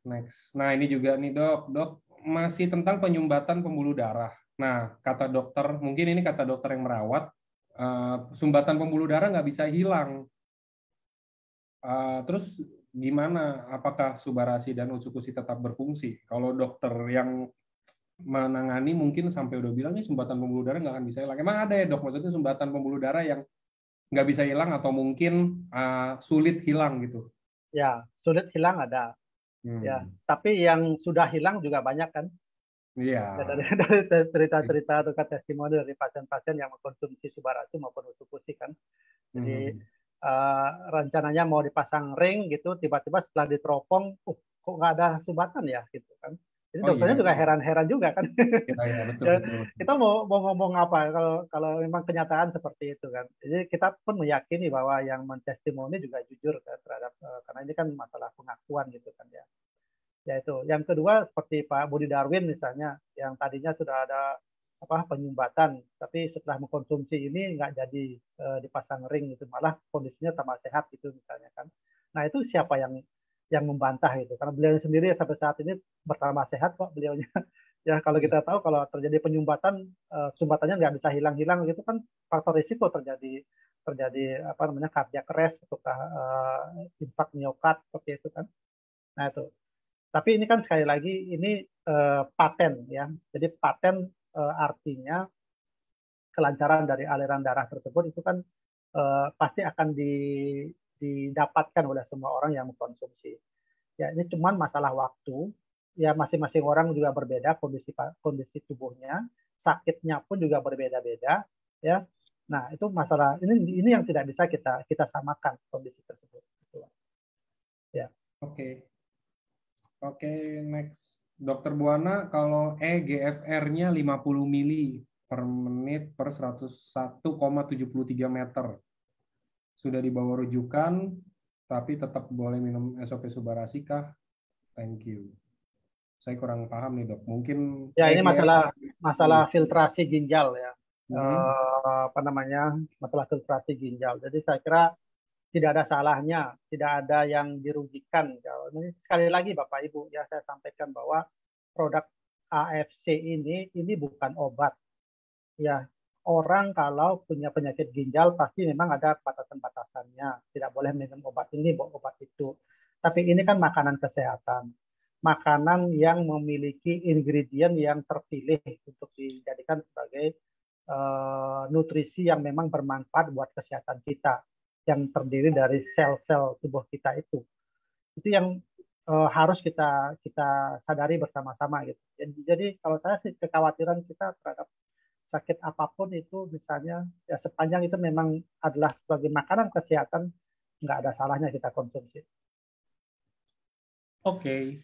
next. Nah, ini juga nih, Dok. Dok, masih tentang penyumbatan pembuluh darah. Nah, kata dokter, mungkin ini kata dokter yang merawat, sumbatan pembuluh darah nggak bisa hilang. Terus gimana? Apakah subarasi dan usus-usus tetap berfungsi? Kalau dokter yang menangani mungkin sampai udah bilang nih sumbatan pembuluh darah nggak akan bisa hilang. Emang ada ya dok? Maksudnya sumbatan pembuluh darah yang nggak bisa hilang atau mungkin sulit hilang gitu? Ya, sulit hilang ada. Ya, Hmm. tapi yang sudah hilang juga banyak kan. Iya. Ya, dari cerita-cerita atau testimoni dari pasien-pasien yang mengkonsumsi subaratu maupun usukusi kan. Jadi Hmm. rencananya mau dipasang ring gitu, tiba-tiba setelah diteropong, kok nggak ada sumbatan ya gitu kan. Jadi Oh dokternya iya. juga heran-heran juga kan. Iya, iya, betul, Ya, betul. kita mau ngomong apa kalau kalau memang kenyataan seperti itu kan. Jadi kita pun meyakini bahwa yang mentestimoni juga jujur kan, terhadap karena ini kan masalah pengakuan gitu kan ya. Ya itu. Yang kedua seperti Pak Budi Darwin misalnya, yang tadinya sudah ada penyumbatan, tapi setelah mengkonsumsi ini nggak jadi dipasang ring gitu, malah kondisinya tambah sehat gitu misalnya kan. Nah itu siapa yang membantah itu? Karena beliau sendiri sampai saat ini bertambah sehat kok beliaunya. Ya kalau kita tahu kalau terjadi penyumbatan, sumbatannya nggak bisa hilang-hilang gitu kan faktor risiko terjadi terjadi cardiac arrest atau infark miokard seperti itu kan. Nah itu. Tapi ini kan sekali lagi ini paten ya. Jadi paten artinya kelancaran dari aliran darah tersebut itu kan pasti akan didapatkan oleh semua orang yang mengkonsumsi. Ya ini cuman masalah waktu. Ya masing-masing orang juga berbeda kondisi kondisi tubuhnya, sakitnya pun juga berbeda-beda. Ya, nah itu masalah ini yang tidak bisa kita samakan kondisi tersebut. Ya. Oke. Oke, next. Dokter Buana, kalau EGFR-nya 50 mili per menit per 101,73 meter. Sudah dibawa rujukan, tapi tetap boleh minum SOP Subarasi kah? Thank you. Saya kurang paham nih dok. Mungkin Ya, ini masalah EGFR. masalah filtrasi ginjal ya. Hmm. Masalah filtrasi ginjal. Jadi saya kira tidak ada salahnya, tidak ada yang dirugikan. Ini sekali lagi Bapak Ibu ya saya sampaikan bahwa produk AFC ini bukan obat. Ya, orang kalau punya penyakit ginjal pasti memang ada batasan-batasannya. Tidak boleh minum obat ini, obat itu. Tapi ini kan makanan kesehatan. makanan yang memiliki ingredient yang terpilih untuk dijadikan sebagai nutrisi yang memang bermanfaat buat kesehatan kita, yang terdiri dari sel-sel tubuh kita itu. Itu yang harus kita sadari bersama-sama gitu. Jadi kalau saya sih kekhawatiran kita terhadap sakit apapun itu, misalnya ya sepanjang itu memang adalah sebagai makanan kesehatan, nggak ada salahnya kita konsumsi. Oke.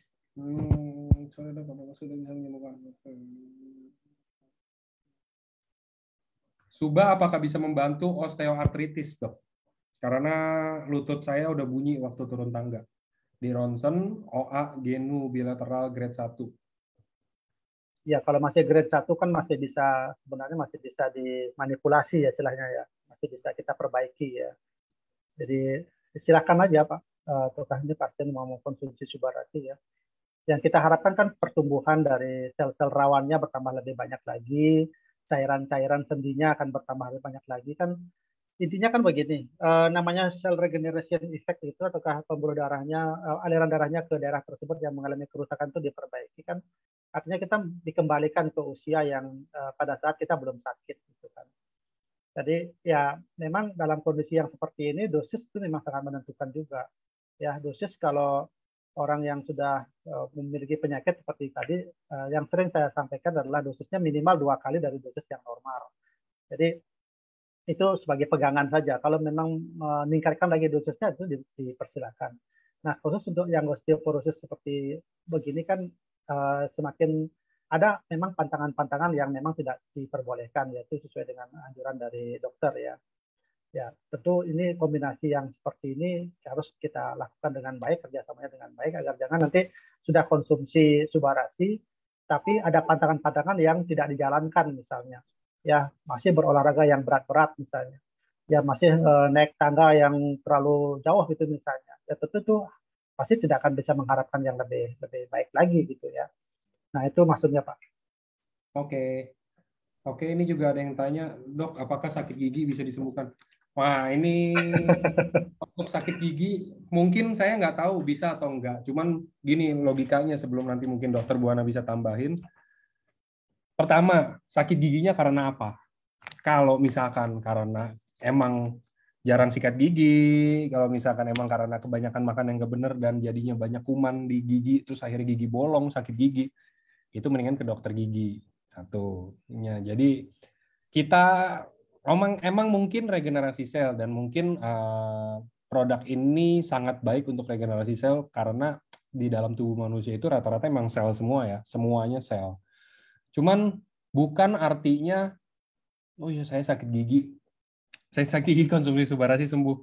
Suba apakah bisa membantu osteoartritis, dok? Karena lutut saya udah bunyi waktu turun tangga. Di ronsen, OA, genu, bilateral, grade 1. Ya, kalau masih grade 1 kan masih bisa, sebenarnya masih bisa dimanipulasi ya istilahnya ya. Masih bisa kita perbaiki ya. Jadi silakan aja Pak, ataukah ini pasien mau mengkonsumsi Subarasi ya. Yang kita harapkan kan pertumbuhan dari sel-sel rawannya bertambah lebih banyak lagi, cairan-cairan sendinya akan bertambah lebih banyak lagi kan. Intinya kan begini, namanya cell regeneration effect itu ataukah pembuluh darahnya, aliran darahnya ke daerah tersebut yang mengalami kerusakan itu diperbaiki kan. Artinya kita dikembalikan ke usia yang pada saat kita belum sakit gitu kan. Jadi ya memang dalam kondisi yang seperti ini dosis itu memang sangat menentukan juga. Ya dosis kalau orang yang sudah memiliki penyakit seperti tadi, yang sering saya sampaikan adalah dosisnya minimal 2 kali dari dosis yang normal. Jadi itu sebagai pegangan saja. Kalau memang meningkatkan lagi dosisnya itu dipersilakan. Nah khusus untuk yang osteoporosis seperti begini kan semakin ada memang pantangan-pantangan yang memang tidak diperbolehkan, yaitu sesuai dengan anjuran dari dokter ya. Ya, tentu ini kombinasi yang seperti ini harus kita lakukan dengan baik, kerjasamanya dengan baik, agar jangan nanti sudah konsumsi Subarasi, tapi ada pantangan-pantangan yang tidak dijalankan misalnya. Ya, masih berolahraga yang berat-berat misalnya. Ya, masih naik tangga yang terlalu jauh gitu misalnya. Ya, tentu itu pasti tidak akan bisa mengharapkan yang lebih baik lagi gitu ya. Nah, itu maksudnya Pak. Oke. Oke, ini juga ada yang tanya, dok, apakah sakit gigi bisa disembuhkan? Wah, ini untuk sakit gigi, mungkin saya nggak tahu bisa atau enggak. Cuman gini logikanya sebelum nanti mungkin dokter Buana bisa tambahin. Pertama, sakit giginya karena apa? Kalau misalkan karena emang jarang sikat gigi, kalau misalkan emang karena kebanyakan makan yang nggak bener dan jadinya banyak kuman di gigi, terus akhirnya gigi bolong, sakit gigi, itu mendingan ke dokter gigi. Satunya. Jadi kita emang mungkin regenerasi sel dan mungkin produk ini sangat baik untuk regenerasi sel karena di dalam tubuh manusia itu rata-rata emang sel semua ya, semuanya sel. Cuman bukan artinya oh ya saya sakit gigi konsumsi Subarasi sembuh.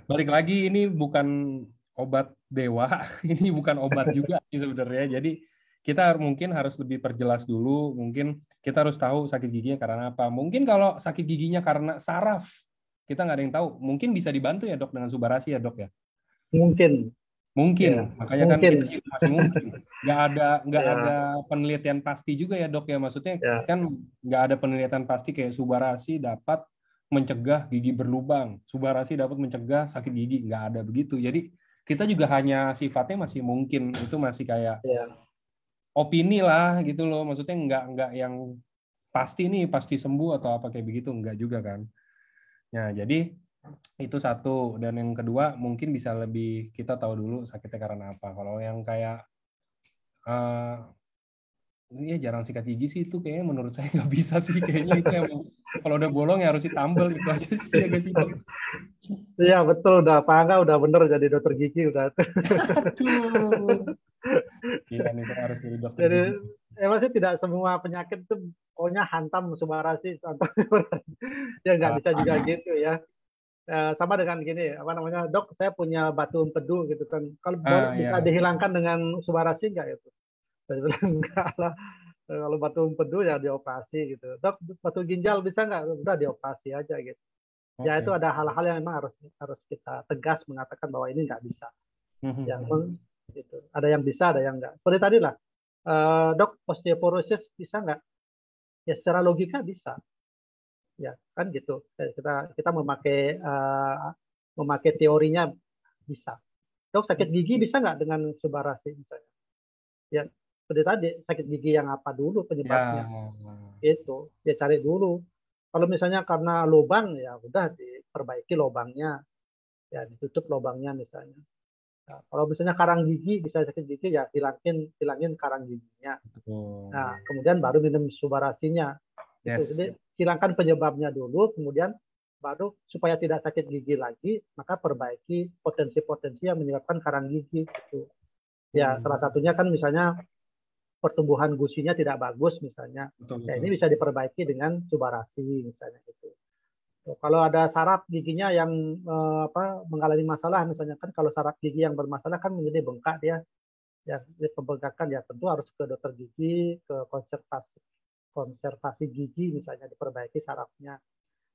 Balik lagi ini bukan obat dewa, ini bukan obat juga sebenarnya. Jadi kita mungkin harus lebih perjelas dulu, mungkin kita harus tahu sakit giginya karena apa. Mungkin kalau sakit giginya karena saraf, kita nggak ada yang tahu. Mungkin bisa dibantu ya dok dengan Subarasi ya dok ya. Mungkin. Ya, Makanya kan mungkin. kita juga masih mungkin. Nggak Ya, ada penelitian pasti juga ya dok ya. Maksudnya ya. kan nggak ada penelitian pasti kayak Subarasi dapat mencegah gigi berlubang, Subarasi dapat mencegah sakit gigi, nggak ada begitu. Jadi kita juga hanya sifatnya masih mungkin, itu masih kayak Ya. opini lah gitu loh. Maksudnya nggak yang pasti nih pasti sembuh atau apa kayak begitu, nggak juga kan. Nah jadi itu satu, dan yang kedua mungkin bisa lebih kita tahu dulu sakitnya karena apa. Kalau yang kayak ini ya jarang sikat gigi sih itu kayaknya menurut saya nggak bisa sih, kayaknya itu emang kalau udah bolong ya harus ditambal itu aja sih ya guys sih. Iya betul, udah Pak Angga udah bener jadi dokter gigi udah. Aduh. Gila nih saya harus jadi dokter Jadi gigi. emang sih tidak semua penyakit itu pokoknya hantam Subarasi, ya nggak bisa juga gitu ya. Sama dengan gini, apa namanya, dok saya punya batu empedu gitu kan, kalau bisa Ya. dihilangkan dengan Subarasi nggak itu? Saya bilang enggak lah. Kalau batu empedu ya dioperasi gitu. Dok, batu ginjal bisa nggak? Udah dioperasi aja gitu. Ya itu Oke. ada hal-hal yang memang harus kita tegas mengatakan bahwa ini nggak bisa. Ya, gitu. Ada yang bisa, ada yang nggak. Seperti tadi lah, dok osteoporosis bisa nggak? Ya secara logika bisa. Ya kan gitu. Kita memakai teorinya bisa. Dok sakit gigi bisa nggak dengan Subarasi misalnya? Ya, seperti tadi sakit gigi yang apa dulu Ya. penyebabnya, itu dia cari dulu. Kalau misalnya karena lubang, ya udah diperbaiki lubangnya, ya ditutup lubangnya misalnya. Nah, kalau misalnya karang gigi, bisa sakit gigi, ya hilangin karang giginya. Betul. Nah, kemudian baru minum subarasinya. Itu. Yes. Jadi hilangkan penyebabnya dulu, kemudian baru supaya tidak sakit gigi lagi, maka perbaiki potensi-potensi yang menyebabkan karang gigi. Gitu. Ya, salah satunya kan misalnya pertumbuhan gusinya tidak bagus misalnya. Betul, Ya, betul. ini bisa diperbaiki dengan subarasi misalnya gitu. Kalau ada saraf giginya yang mengalami masalah, misalnya kan kalau saraf gigi yang bermasalah kan menjadi bengkak dia, ya pembengkakan, ya tentu harus ke dokter gigi, ke konservasi gigi misalnya, diperbaiki sarafnya.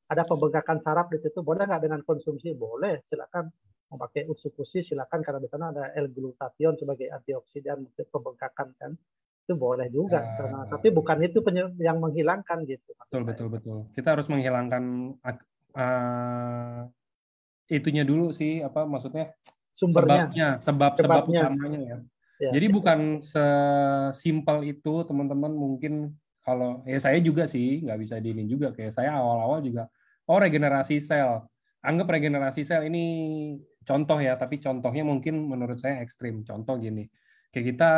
Ada pembengkakan saraf di situ, boleh nggak dengan konsumsi? Boleh, silakan. Mau pakai usukusi silakan, karena di sana ada L-glutathione sebagai antioksidan untuk pembengkakan kan. Itu boleh juga, karena tapi Ya, bukan itu yang menghilangkan gitu maksud betul, saya. betul, betul. Kita harus menghilangkan itunya dulu sih, apa maksudnya Sumbernya, sebab sebabnya, utamanya ya. ya Jadi gitu. bukan sesimpel itu teman-teman, mungkin kalau ya saya juga sih nggak bisa diinin juga, kayak saya awal-awal juga regenerasi sel. Anggap regenerasi sel ini contoh ya, tapi contohnya mungkin menurut saya ekstrim. Contoh gini, kayak kita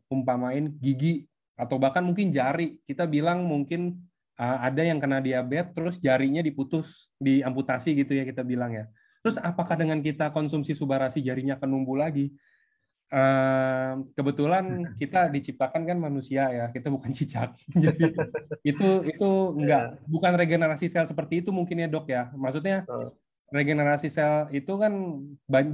umpamain gigi atau bahkan mungkin jari, kita bilang mungkin ada yang kena diabetes terus jarinya diputus, diamputasi gitu ya kita bilang ya. Terus apakah dengan kita konsumsi subarasi jarinya akan numbuh lagi? Kebetulan kita diciptakan kan manusia ya, kita bukan cicak. Jadi itu Ya, bukan regenerasi sel seperti itu mungkin ya dok ya. Maksudnya betul. regenerasi sel itu kan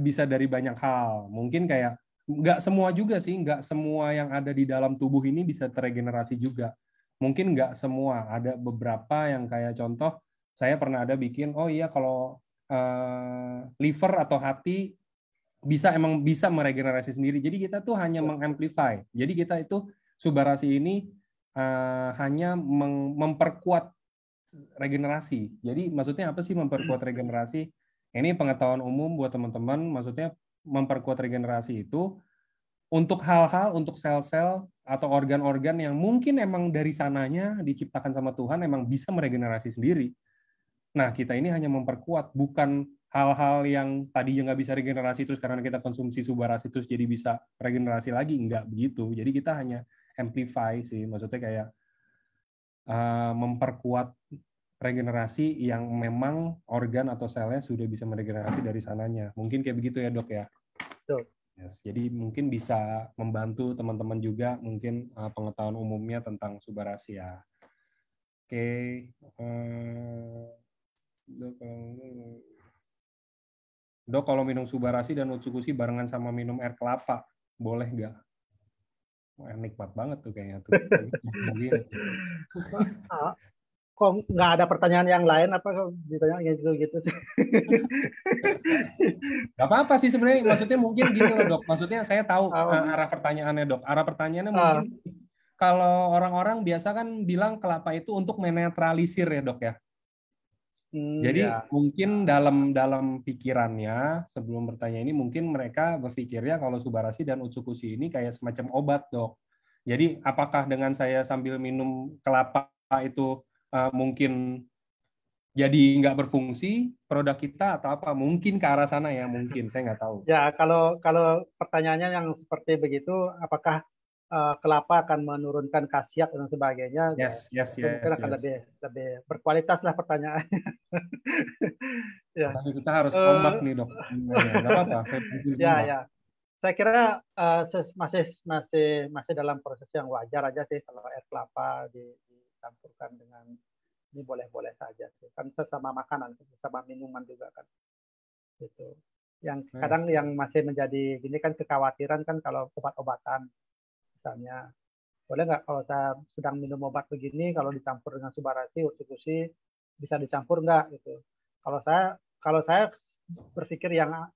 bisa dari banyak hal. Mungkin kayak nggak semua juga sih, nggak semua yang ada di dalam tubuh ini bisa terregenerasi juga. Mungkin nggak semua, ada beberapa yang kayak contoh, saya pernah ada bikin, oh iya kalau liver atau hati emang bisa meregenerasi sendiri. Jadi kita tuh hanya Ya. mengamplify. Jadi kita itu subarasi ini hanya memperkuat regenerasi. Jadi maksudnya apa sih memperkuat regenerasi? Ini pengetahuan umum buat teman-teman. Maksudnya memperkuat regenerasi itu untuk hal-hal, untuk sel-sel atau organ-organ yang mungkin emang dari sananya diciptakan sama Tuhan emang bisa meregenerasi sendiri. Nah, kita ini hanya memperkuat, bukan hal-hal yang tadinya nggak bisa regenerasi terus karena kita konsumsi subarasi terus jadi bisa regenerasi lagi. Nggak begitu. Jadi kita hanya amplify sih. Maksudnya kayak memperkuat regenerasi yang memang organ atau selnya sudah bisa meregenerasi dari sananya. Mungkin kayak begitu ya dok ya. Betul. Yes. Jadi mungkin bisa membantu teman-teman juga mungkin pengetahuan umumnya tentang subarasi ya. Oke. Dok, kalau minum subarasi dan utsukushi barengan sama minum air kelapa, boleh nggak? Wah, nikmat banget tuh kayaknya tuh. Mungkin. Ah, kok nggak ada pertanyaan yang lain, apa ditanya gitu gitu. Gak apa-apa sih sebenarnya, maksudnya mungkin gini loh dok, maksudnya saya tahu Ah, arah pertanyaannya dok. Arah pertanyaannya mungkin ah, kalau orang-orang biasa kan bilang kelapa itu untuk menetralisir ya dok ya. Jadi ya. mungkin dalam dalam pikirannya sebelum bertanya ini mungkin mereka berpikirnya kalau subarasi dan utsukushi ini kayak semacam obat dok. Jadi apakah dengan saya sambil minum kelapa itu mungkin jadi nggak berfungsi produk kita atau apa? Mungkin ke arah sana ya, mungkin saya nggak tahu. Ya, kalau pertanyaannya yang seperti begitu, apakah kelapa akan menurunkan khasiat dan sebagainya? Ya, Yes, yes, itu mungkin yes, akan yes. lebih berkualitas lah pertanyaan. Ya, Makanya kita harus kompak eh, nih dok. Nggak apa-apa, saya bantuin ya, kompak. ya. Saya kira masih masih masih dalam proses yang wajar aja sih, kalau air kelapa dicampurkan dengan ini, boleh-boleh saja sih. Kan sesama makanan, sesama minuman juga kan. Gitu. Yang Yes. kadang yang masih menjadi gini kan kekhawatiran kan, kalau obat-obatan misalnya, boleh nggak kalau saya sedang minum obat begini, kalau dicampur dengan subarasi, utsukushi, bisa dicampur nggak gitu. Kalau saya berpikir yang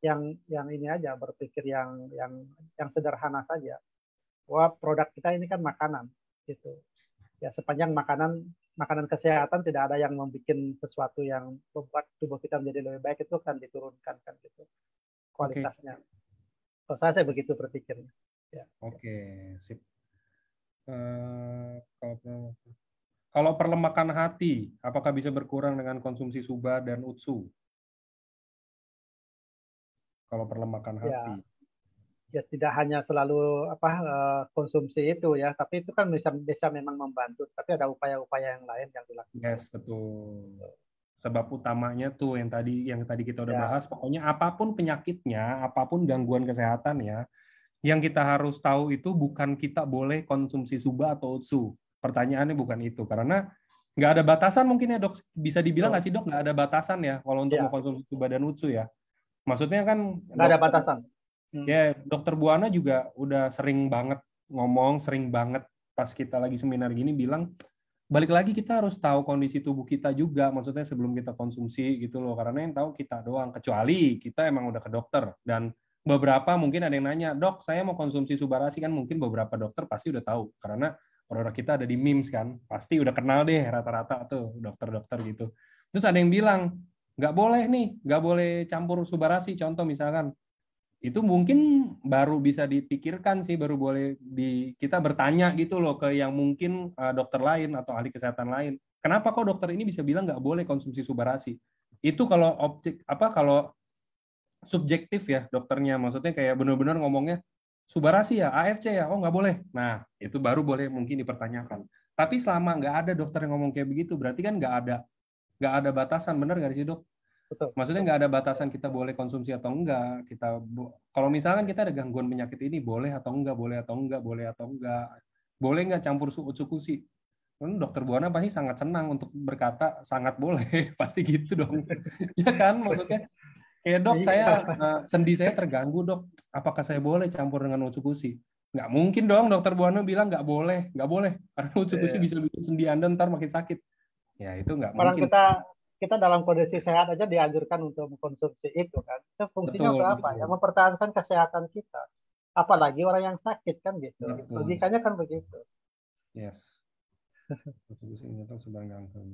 ini aja, berpikir yang sederhana saja, bahwa produk kita ini kan makanan gitu. Ya, sepanjang makanan makanan kesehatan, tidak ada yang membuat sesuatu yang membuat tubuh kita menjadi lebih baik, itu kan diturunkan kan gitu Oke. kualitasnya. Kalau saya begitu berpikirnya. Ya. Oke, sip. Kalau kalau perlemakan hati, apakah bisa berkurang dengan konsumsi suba dan utsu? Kalau perlemakan hati. Ya, ya tidak hanya selalu apa konsumsi itu ya, tapi itu kan bisa memang membantu. Tapi ada upaya-upaya yang lain yang dilakukan. Yes, betul. Sebab utamanya tuh yang tadi kita udah Ya, bahas, pokoknya apapun penyakitnya, apapun gangguan kesehatan ya, yang kita harus tahu itu bukan kita boleh konsumsi suba atau utsu. Pertanyaannya bukan itu, karena nggak ada batasan mungkin ya dok. Bisa dibilang nggak betul. sih dok, nggak ada batasan ya kalau untuk Ya, mengkonsumsi suba dan utsu ya. Maksudnya kan nggak ada dokter batasan. dokter Buana juga udah sering banget ngomong, sering banget pas kita lagi seminar gini bilang balik lagi kita harus tahu kondisi tubuh kita juga, maksudnya sebelum kita konsumsi gitu loh, karena yang tahu kita doang, kecuali kita emang udah ke dokter. Dan beberapa mungkin ada yang nanya, dok saya mau konsumsi Subarasi, kan mungkin beberapa dokter pasti udah tahu, karena produk kita ada di MIMS kan, pasti udah kenal deh rata-rata tuh dokter-dokter gitu. Terus ada yang bilang, nggak boleh nih, nggak boleh campur Subarasi, contoh misalkan, itu mungkin baru bisa dipikirkan sih, baru boleh kita bertanya gitu loh ke yang mungkin dokter lain atau ahli kesehatan lain. Kenapa kok dokter ini bisa bilang nggak boleh konsumsi Subarasi? Itu kalau kalau subjektif ya dokternya, maksudnya kayak benar-benar ngomongnya Subarasi ya, AFC ya, oh nggak boleh. Nah itu baru boleh mungkin dipertanyakan. Tapi selama nggak ada dokter yang ngomong kayak begitu, berarti kan nggak ada batasan, benar nggak sih dok? Betul, Maksudnya betul. nggak ada batasan kita boleh konsumsi atau enggak. Kalau misalkan kita ada gangguan penyakit ini, boleh atau enggak, boleh atau enggak, boleh atau enggak. Boleh nggak campur utsukusi? Dokter Buana pasti sangat senang untuk berkata sangat boleh, pasti gitu dong. Ya kan, maksudnya kayak dok saya Iya, sendi saya terganggu dok, apakah saya boleh campur dengan utsukusi? Nggak mungkin dong dokter Buana bilang nggak boleh, karena utsukusi iya. bisa bikin sendi Anda ntar makin sakit. Ya itu nggak Orang mungkin. kita dalam kondisi sehat aja dianjurkan untuk mengkonsumsi itu kan. Itu fungsinya untuk Betul, apa? Ya betul. mempertahankan kesehatan kita. Apalagi orang yang sakit kan gitu. Betul. Logikanya kan begitu. Yes. Kontribusi ingatan sedang kanker.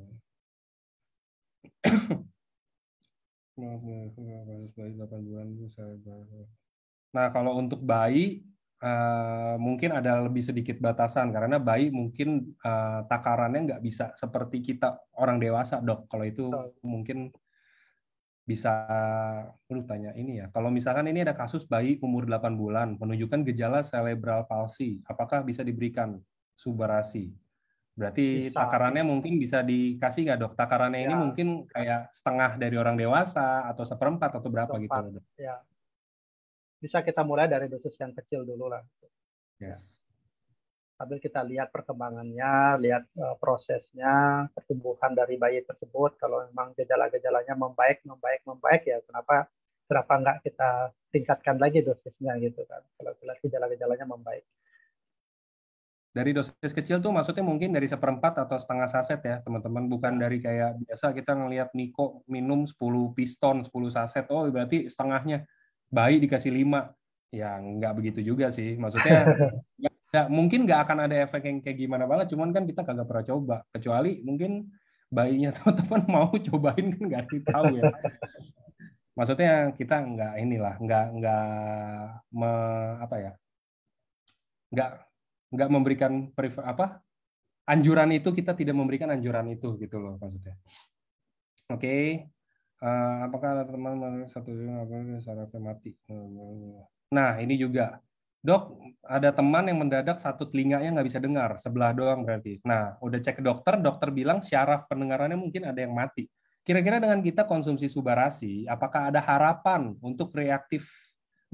Kasus bayi 8 bulan itu saya. Nah, kalau untuk bayi mungkin ada lebih sedikit batasan karena bayi mungkin takarannya nggak bisa seperti kita orang dewasa, dok. Kalau itu Betul. mungkin bisa tanya ini ya. Kalau misalkan ini ada kasus bayi umur 8 bulan menunjukkan gejala cerebral palsy, apakah bisa diberikan Subarasi? Berarti Bisa, takarannya bisa. mungkin bisa dikasih nggak dok? Takarannya ini Ya, mungkin kayak setengah dari orang dewasa atau seperempat atau berapa gitu tempat. loh dok? Ya, bisa kita mulai dari dosis yang kecil dulu lah. Ya. Yes. Sambil kita lihat perkembangannya, lihat prosesnya, pertumbuhan dari bayi tersebut. Kalau memang gejala-gejalanya membaik, membaik, membaik, ya kenapa nggak kita tingkatkan lagi dosisnya gitu kan? Kalau lihat gejala-gejalanya membaik. Dari dosis kecil tuh maksudnya mungkin dari seperempat atau setengah saset ya teman-teman. Bukan Ya, dari kayak biasa kita ngelihat Niko minum 10 piston, 10 saset. Oh berarti setengahnya. Bayi dikasih 5. Ya nggak begitu juga sih. Maksudnya mungkin nggak akan ada efek yang kayak gimana banget. Cuman kan kita kagak pernah coba. Kecuali mungkin bayinya teman-teman mau cobain kan nggak tahu ya. Maksudnya kita nggak inilah, nggak apa ya, nggak nggak memberikan anjuran itu, kita tidak memberikan anjuran itu gitu loh maksudnya. Oke. Apakah ada teman satu saraf mati? Nah ini juga dok, ada teman yang mendadak satu telinganya nggak bisa dengar, sebelah doang berarti. Nah udah cek ke dokter, dokter bilang syaraf pendengarannya mungkin ada yang mati. Kira-kira dengan kita konsumsi Subarasi, apakah ada harapan untuk reaktif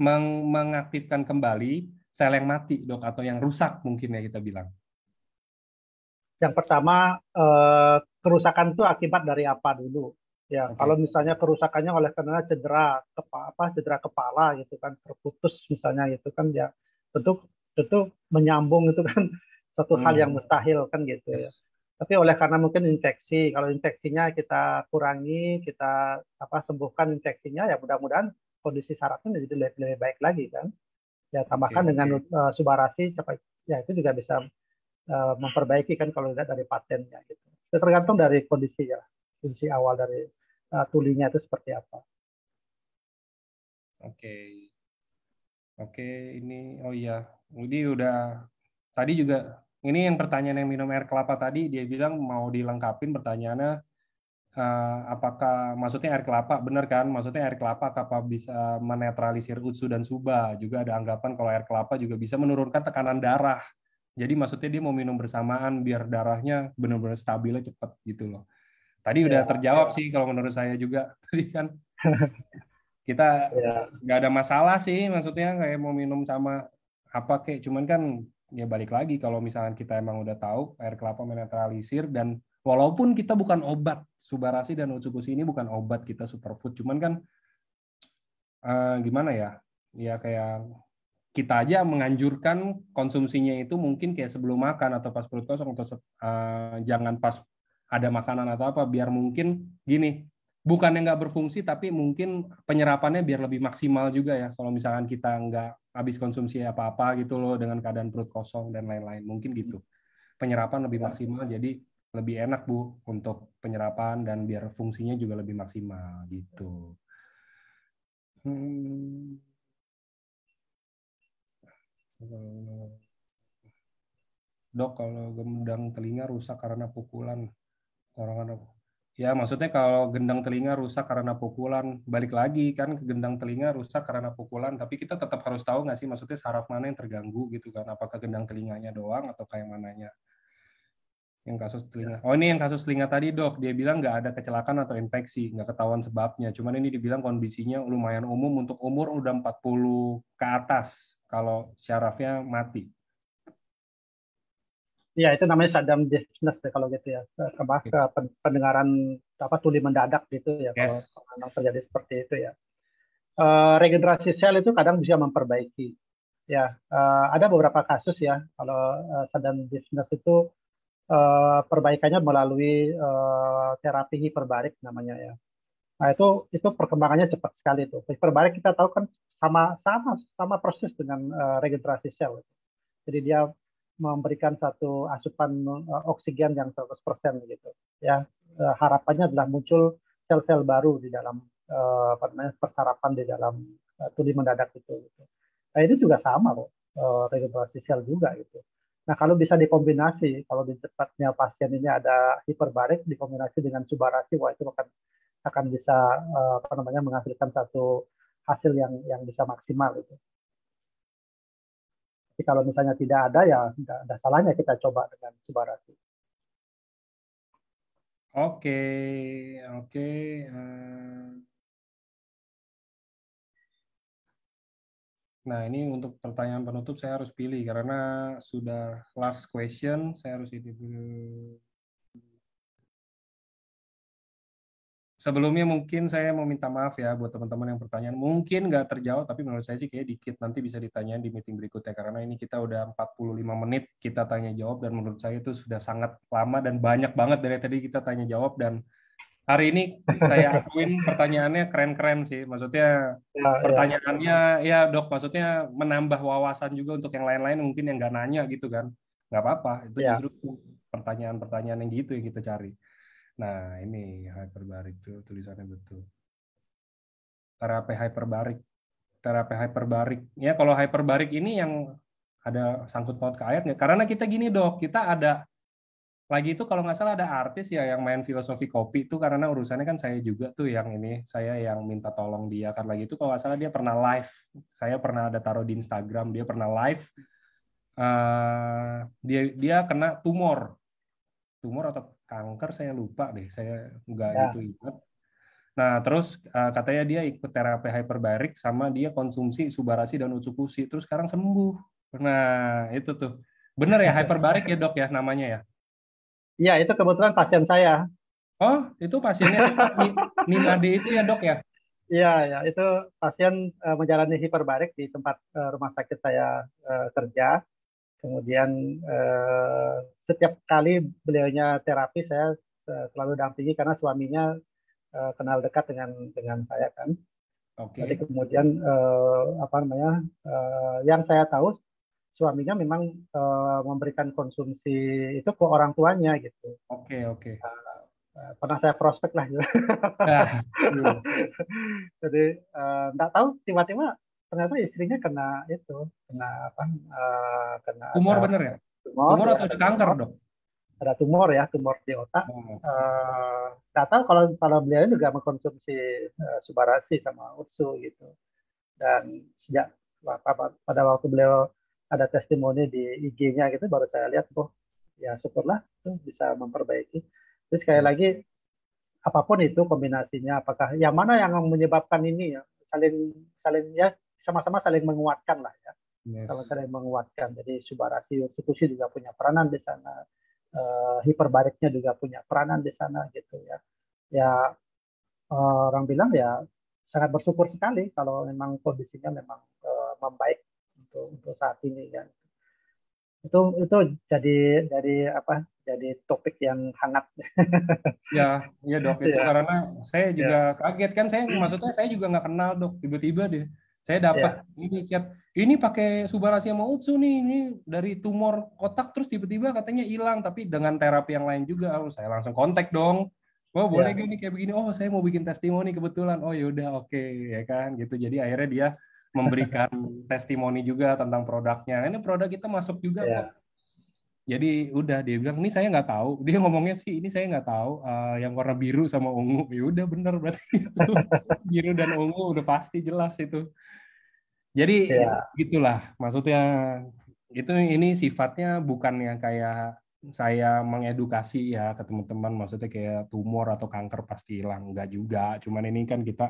mengaktifkan kembali sel yang mati dok, atau yang rusak mungkin ya kita bilang? yang pertama kerusakan itu akibat dari apa dulu? Ya, kalau Oke. misalnya kerusakannya oleh karena cedera kepala gitu kan, terputus misalnya gitu kan, ya tentu tentu menyambung itu kan satu hal yang mustahil kan gitu ya. Yes. Tapi oleh karena mungkin infeksi, kalau infeksinya kita kurangi, kita sembuhkan infeksinya, ya mudah-mudahan kondisi sarafnya jadi lebih baik lagi kan. Ya Oke. tambahkan dengan Subarasi, ya itu juga bisa memperbaiki kan kalau lihat dari patennya gitu. Itu tergantung dari kondisi ya, kondisi awal dari tulinya itu seperti apa. Oke. Oke, ini oh iya, Jadi udah tadi juga ini yang pertanyaan yang minum air kelapa tadi dia bilang mau dilengkapin pertanyaannya apakah maksudnya air kelapa benar kan? Maksudnya air kelapa apa bisa menetralisir utsu dan suba? Juga ada anggapan kalau air kelapa juga bisa menurunkan tekanan darah. Jadi maksudnya dia mau minum bersamaan biar darahnya benar-benar stabilnya cepat gitu loh. Tadi udah Ya, terjawab sih kalau menurut saya juga. Tadi kan kita ya, nggak ada masalah sih, maksudnya kayak mau minum sama apa kayak, cuman kan ya balik lagi kalau misalnya kita emang udah tahu air kelapa menetralisir dan walaupun kita bukan obat, Subarasi dan Utsukushi ini bukan obat, kita superfood, cuman kan gimana ya, ya kayak kita aja menganjurkan konsumsinya itu mungkin kayak sebelum makan atau pas perut kosong atau jangan pas ada makanan atau apa, biar mungkin gini, bukannya nggak berfungsi tapi mungkin penyerapannya biar lebih maksimal juga ya kalau misalkan kita nggak habis konsumsi apa-apa gitu loh dengan keadaan perut kosong dan lain-lain, mungkin gitu penyerapan lebih maksimal jadi lebih enak Bu untuk penyerapan dan biar fungsinya juga lebih maksimal gitu. Dok, kalau gendang telinga rusak karena pukulan orang-orang. Ya, maksudnya kalau gendang telinga rusak karena pukulan, balik lagi kan ke gendang telinga rusak karena pukulan, tapi kita tetap harus tahu nggak sih maksudnya saraf mana yang terganggu gitu kan, apakah gendang telinganya doang atau kayak mananya. Yang kasus telinga. Oh, ini yang kasus telinga tadi, Dok. Dia bilang nggak ada kecelakaan atau infeksi, nggak ketahuan sebabnya. Cuman ini dibilang kondisinya lumayan umum untuk umur udah 40 ke atas kalau syarafnya mati. ya itu namanya shutdown deafness ya kalau gitu ya, ke pendengaran apa tuli mendadak gitu ya kalau Yes. memang terjadi seperti itu ya. Regenerasi sel itu kadang bisa memperbaiki. Ya, ada beberapa kasus ya kalau shutdown deafness itu perbaikannya melalui terapi hiperbarik namanya ya. Nah itu perkembangannya cepat sekali tuh. Hiperbarik kita tahu kan sama sama sama persis dengan regenerasi sel. Jadi dia memberikan satu asupan oksigen yang 100% gitu. Ya, harapannya adalah muncul sel-sel baru di dalam apa namanya persarapan di dalam tuli mendadak itu. Gitu. Nah ini juga sama kok, regenerasi sel juga gitu. Nah kalau bisa dikombinasi, kalau di tempatnya pasien ini ada hiperbarik dikombinasi dengan subarasi, wah itu akan bisa apa namanya menghasilkan satu hasil yang bisa maksimal itu. Tapi kalau misalnya tidak ada ya tidak ada salahnya kita coba dengan subarasi. Oke, oke. Nah, ini untuk pertanyaan penutup saya harus pilih karena sudah last question, saya harus ini dulu. Sebelumnya mungkin saya mau minta maaf ya buat teman-teman yang pertanyaan mungkin nggak terjawab, tapi menurut saya sih kayak dikit, nanti bisa ditanyain di meeting berikutnya karena ini kita udah 45 menit kita tanya jawab dan menurut saya itu sudah sangat lama dan banyak banget dari tadi kita tanya jawab dan hari ini saya akuin pertanyaannya keren-keren sih, maksudnya Ya, ya, pertanyaannya ya Dok, maksudnya menambah wawasan juga untuk yang lain-lain mungkin yang nggak nanya gitu kan, nggak apa-apa, itu ya. justru pertanyaan-pertanyaan yang gitu yang kita cari. Nah, ini hyperbarik tuh tulisannya betul. Terapi hyperbarik. Terapi hyperbarik. Ya, kalau hyperbarik ini yang ada sangkut paut ke air nggak? Karena kita gini Dok, kita ada lagi itu kalau nggak salah ada artis ya yang main filosofi kopi itu karena urusannya kan saya juga tuh yang ini, saya yang minta tolong dia kan lagi itu kalau nggak salah dia pernah live. Saya pernah ada taruh di Instagram, dia pernah live. Dia kena tumor atau kanker saya lupa deh, saya nggak gitu Ya. ingat. Nah terus katanya dia ikut terapi hyperbarik sama dia konsumsi Subarasi dan Utsukushi terus sekarang sembuh. Nah itu tuh bener ya hyperbarik ya Dok ya namanya ya. Ya, itu kebetulan pasien saya. Oh itu pasiennya si Nimade itu ya Dok ya. Iya, ya, itu pasien menjalani hiperbarik di tempat rumah sakit saya kerja. Kemudian setiap kali beliaunya terapi, saya selalu dampingi karena suaminya kenal dekat dengan saya kan. Jadi Oke. kemudian apa namanya, yang saya tahu suaminya memang memberikan konsumsi itu ke orang tuanya gitu. Oke. Pernah saya prospek lah gitu. Nah, iya. Jadi nggak tahu tiba-tiba ternyata istrinya kena itu, kena apa? Kena Tumor ada bener ya? tumor, Tumor ya atau ada ada kanker, tumor, Dok? tumor di otak. Oh, Nggak tahu kalau beliau juga mengkonsumsi Subarasi sama Utsu gitu. Dan sejak pada waktu beliau ada testimoni di IG-nya gitu, baru saya lihat, oh ya syukurlah tuh bisa memperbaiki. Jadi sekali yes, lagi, apapun itu kombinasinya, apakah yang mana yang menyebabkan ini ya, saling saling ya sama-sama saling menguatkan lah ya, sama yes. saling menguatkan. Jadi Subarasi Utsukushi juga punya peranan di sana, hiperbariknya juga punya peranan di sana gitu ya. Ya orang bilang ya sangat bersyukur sekali kalau memang kondisinya memang membaik untuk saat ini kan. Itu jadi apa? Jadi topik yang hangat. Ya, ya dok, itu Ya, karena saya juga ya, kaget kan, maksudnya saya juga nggak kenal dok, tiba-tiba deh saya dapat ya, ini chat, ini pakai Subarasi sama Utsu nih, ini dari tumor otak terus tiba-tiba katanya hilang, tapi dengan terapi yang lain juga. Oh, saya langsung kontak dong, oh boleh ya, gak nih kayak begini, oh saya mau bikin testimoni kebetulan, oh yaudah oke, ya kan gitu. Jadi akhirnya dia memberikan testimoni juga tentang produknya, ini produk kita masuk juga kok. ya. Jadi udah dia bilang ini saya nggak tahu. Dia ngomongnya sih ini saya nggak tahu yang warna biru sama ungu. Ya udah bener berarti itu biru dan ungu udah pasti jelas itu. Jadi Ya, gitulah maksudnya itu ini sifatnya bukan yang kayak saya mengedukasi ya ke teman-teman maksudnya kayak tumor atau kanker pasti hilang enggak juga. Cuman ini kan kita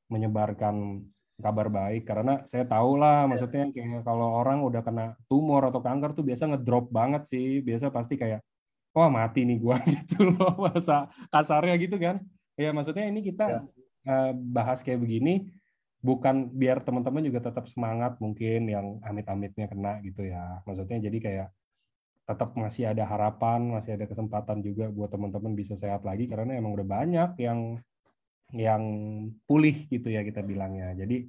menyebarkan kabar baik karena saya tahu lah maksudnya kayak kalau orang udah kena tumor atau kanker tuh biasa ngedrop banget sih biasa pasti kayak wah mati nih gua gitu loh bahasa kasarnya gitu kan ya maksudnya ini kita ya, bahas kayak begini bukan biar teman-teman juga tetap semangat mungkin yang amit-amitnya kena gitu ya maksudnya jadi kayak tetap masih ada harapan masih ada kesempatan juga buat teman-teman bisa sehat lagi karena emang udah banyak yang pulih gitu ya kita bilangnya. Jadi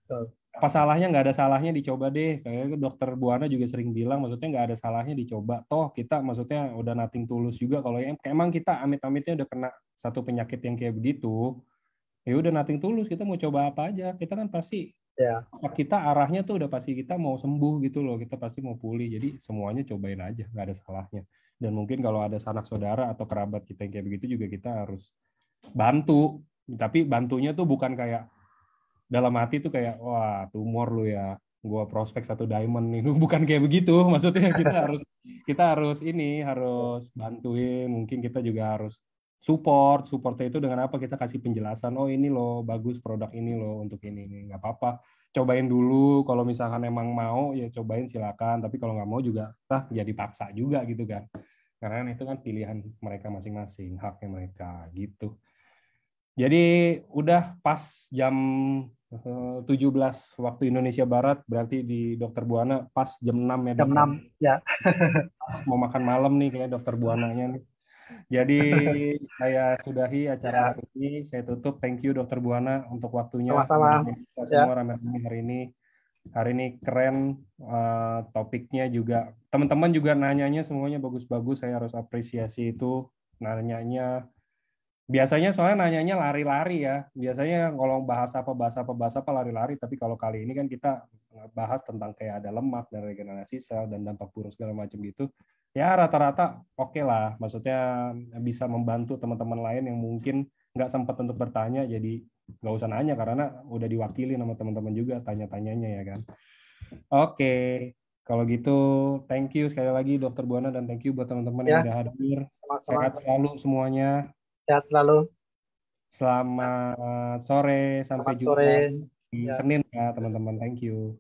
betul. apa salahnya nggak ada salahnya dicoba deh. Kayak dokter Buana juga sering bilang maksudnya nggak ada salahnya dicoba. Toh kita maksudnya udah nothing tulus juga kalau emang kita amit-amitnya udah kena satu penyakit yang kayak begitu. Ya udah nothing tulus kita mau coba apa aja. Kita kan pasti Ya, kita arahnya tuh udah pasti kita mau sembuh gitu loh. Kita pasti mau pulih. Jadi semuanya cobain aja nggak ada salahnya. Dan mungkin kalau ada sanak saudara atau kerabat kita yang kayak begitu juga kita harus bantu tapi bantunya tuh bukan kayak dalam hati tuh kayak wah tumor lu ya gua prospek satu diamond nih bukan kayak begitu maksudnya kita harus ini harus bantuin mungkin kita juga harus supportnya itu dengan apa kita kasih penjelasan oh ini loh bagus produk ini loh untuk ini nggak apa-apa cobain dulu kalau misalkan emang mau ya cobain silakan tapi kalau nggak mau juga jadi paksa juga gitu kan karena itu kan pilihan mereka masing-masing haknya mereka gitu. Jadi udah pas jam 17 waktu Indonesia Barat, berarti di Dokter Buana pas jam 6 ya jam dok ya. 6 ya. Pas mau makan malam nih kayak Dokter Buananya nih. Jadi saya sudahi acara Ya, hari ini, saya tutup. Thank you Dokter Buana untuk waktunya. sama-sama. Nemenin kita semua Ya, rame-rame hari ini. Hari ini keren, topiknya juga. Teman-teman juga nanyanya semuanya bagus-bagus, saya harus apresiasi itu. Nanyanya biasanya soalnya nanyanya lari-lari ya. Biasanya kalau bahas apa lari-lari. Tapi kalau kali ini kan kita bahas tentang kayak ada lemak dan regenerasi sel dan dampak buruk segala macam gitu. Ya rata-rata oke lah. Maksudnya bisa membantu teman-teman lain yang mungkin nggak sempat untuk bertanya. Jadi nggak usah nanya karena udah diwakili sama teman-teman juga tanya-tanyanya ya kan. Oke. Kalau gitu, thank you sekali lagi Dokter Buana dan thank you buat teman-teman yang ya, udah hadir. sama-sama. Sehat selalu semuanya. Sehat selalu. Selamat sore, sampai Selamat sore. jumpa di Ya. Senin ya teman-teman. Thank you.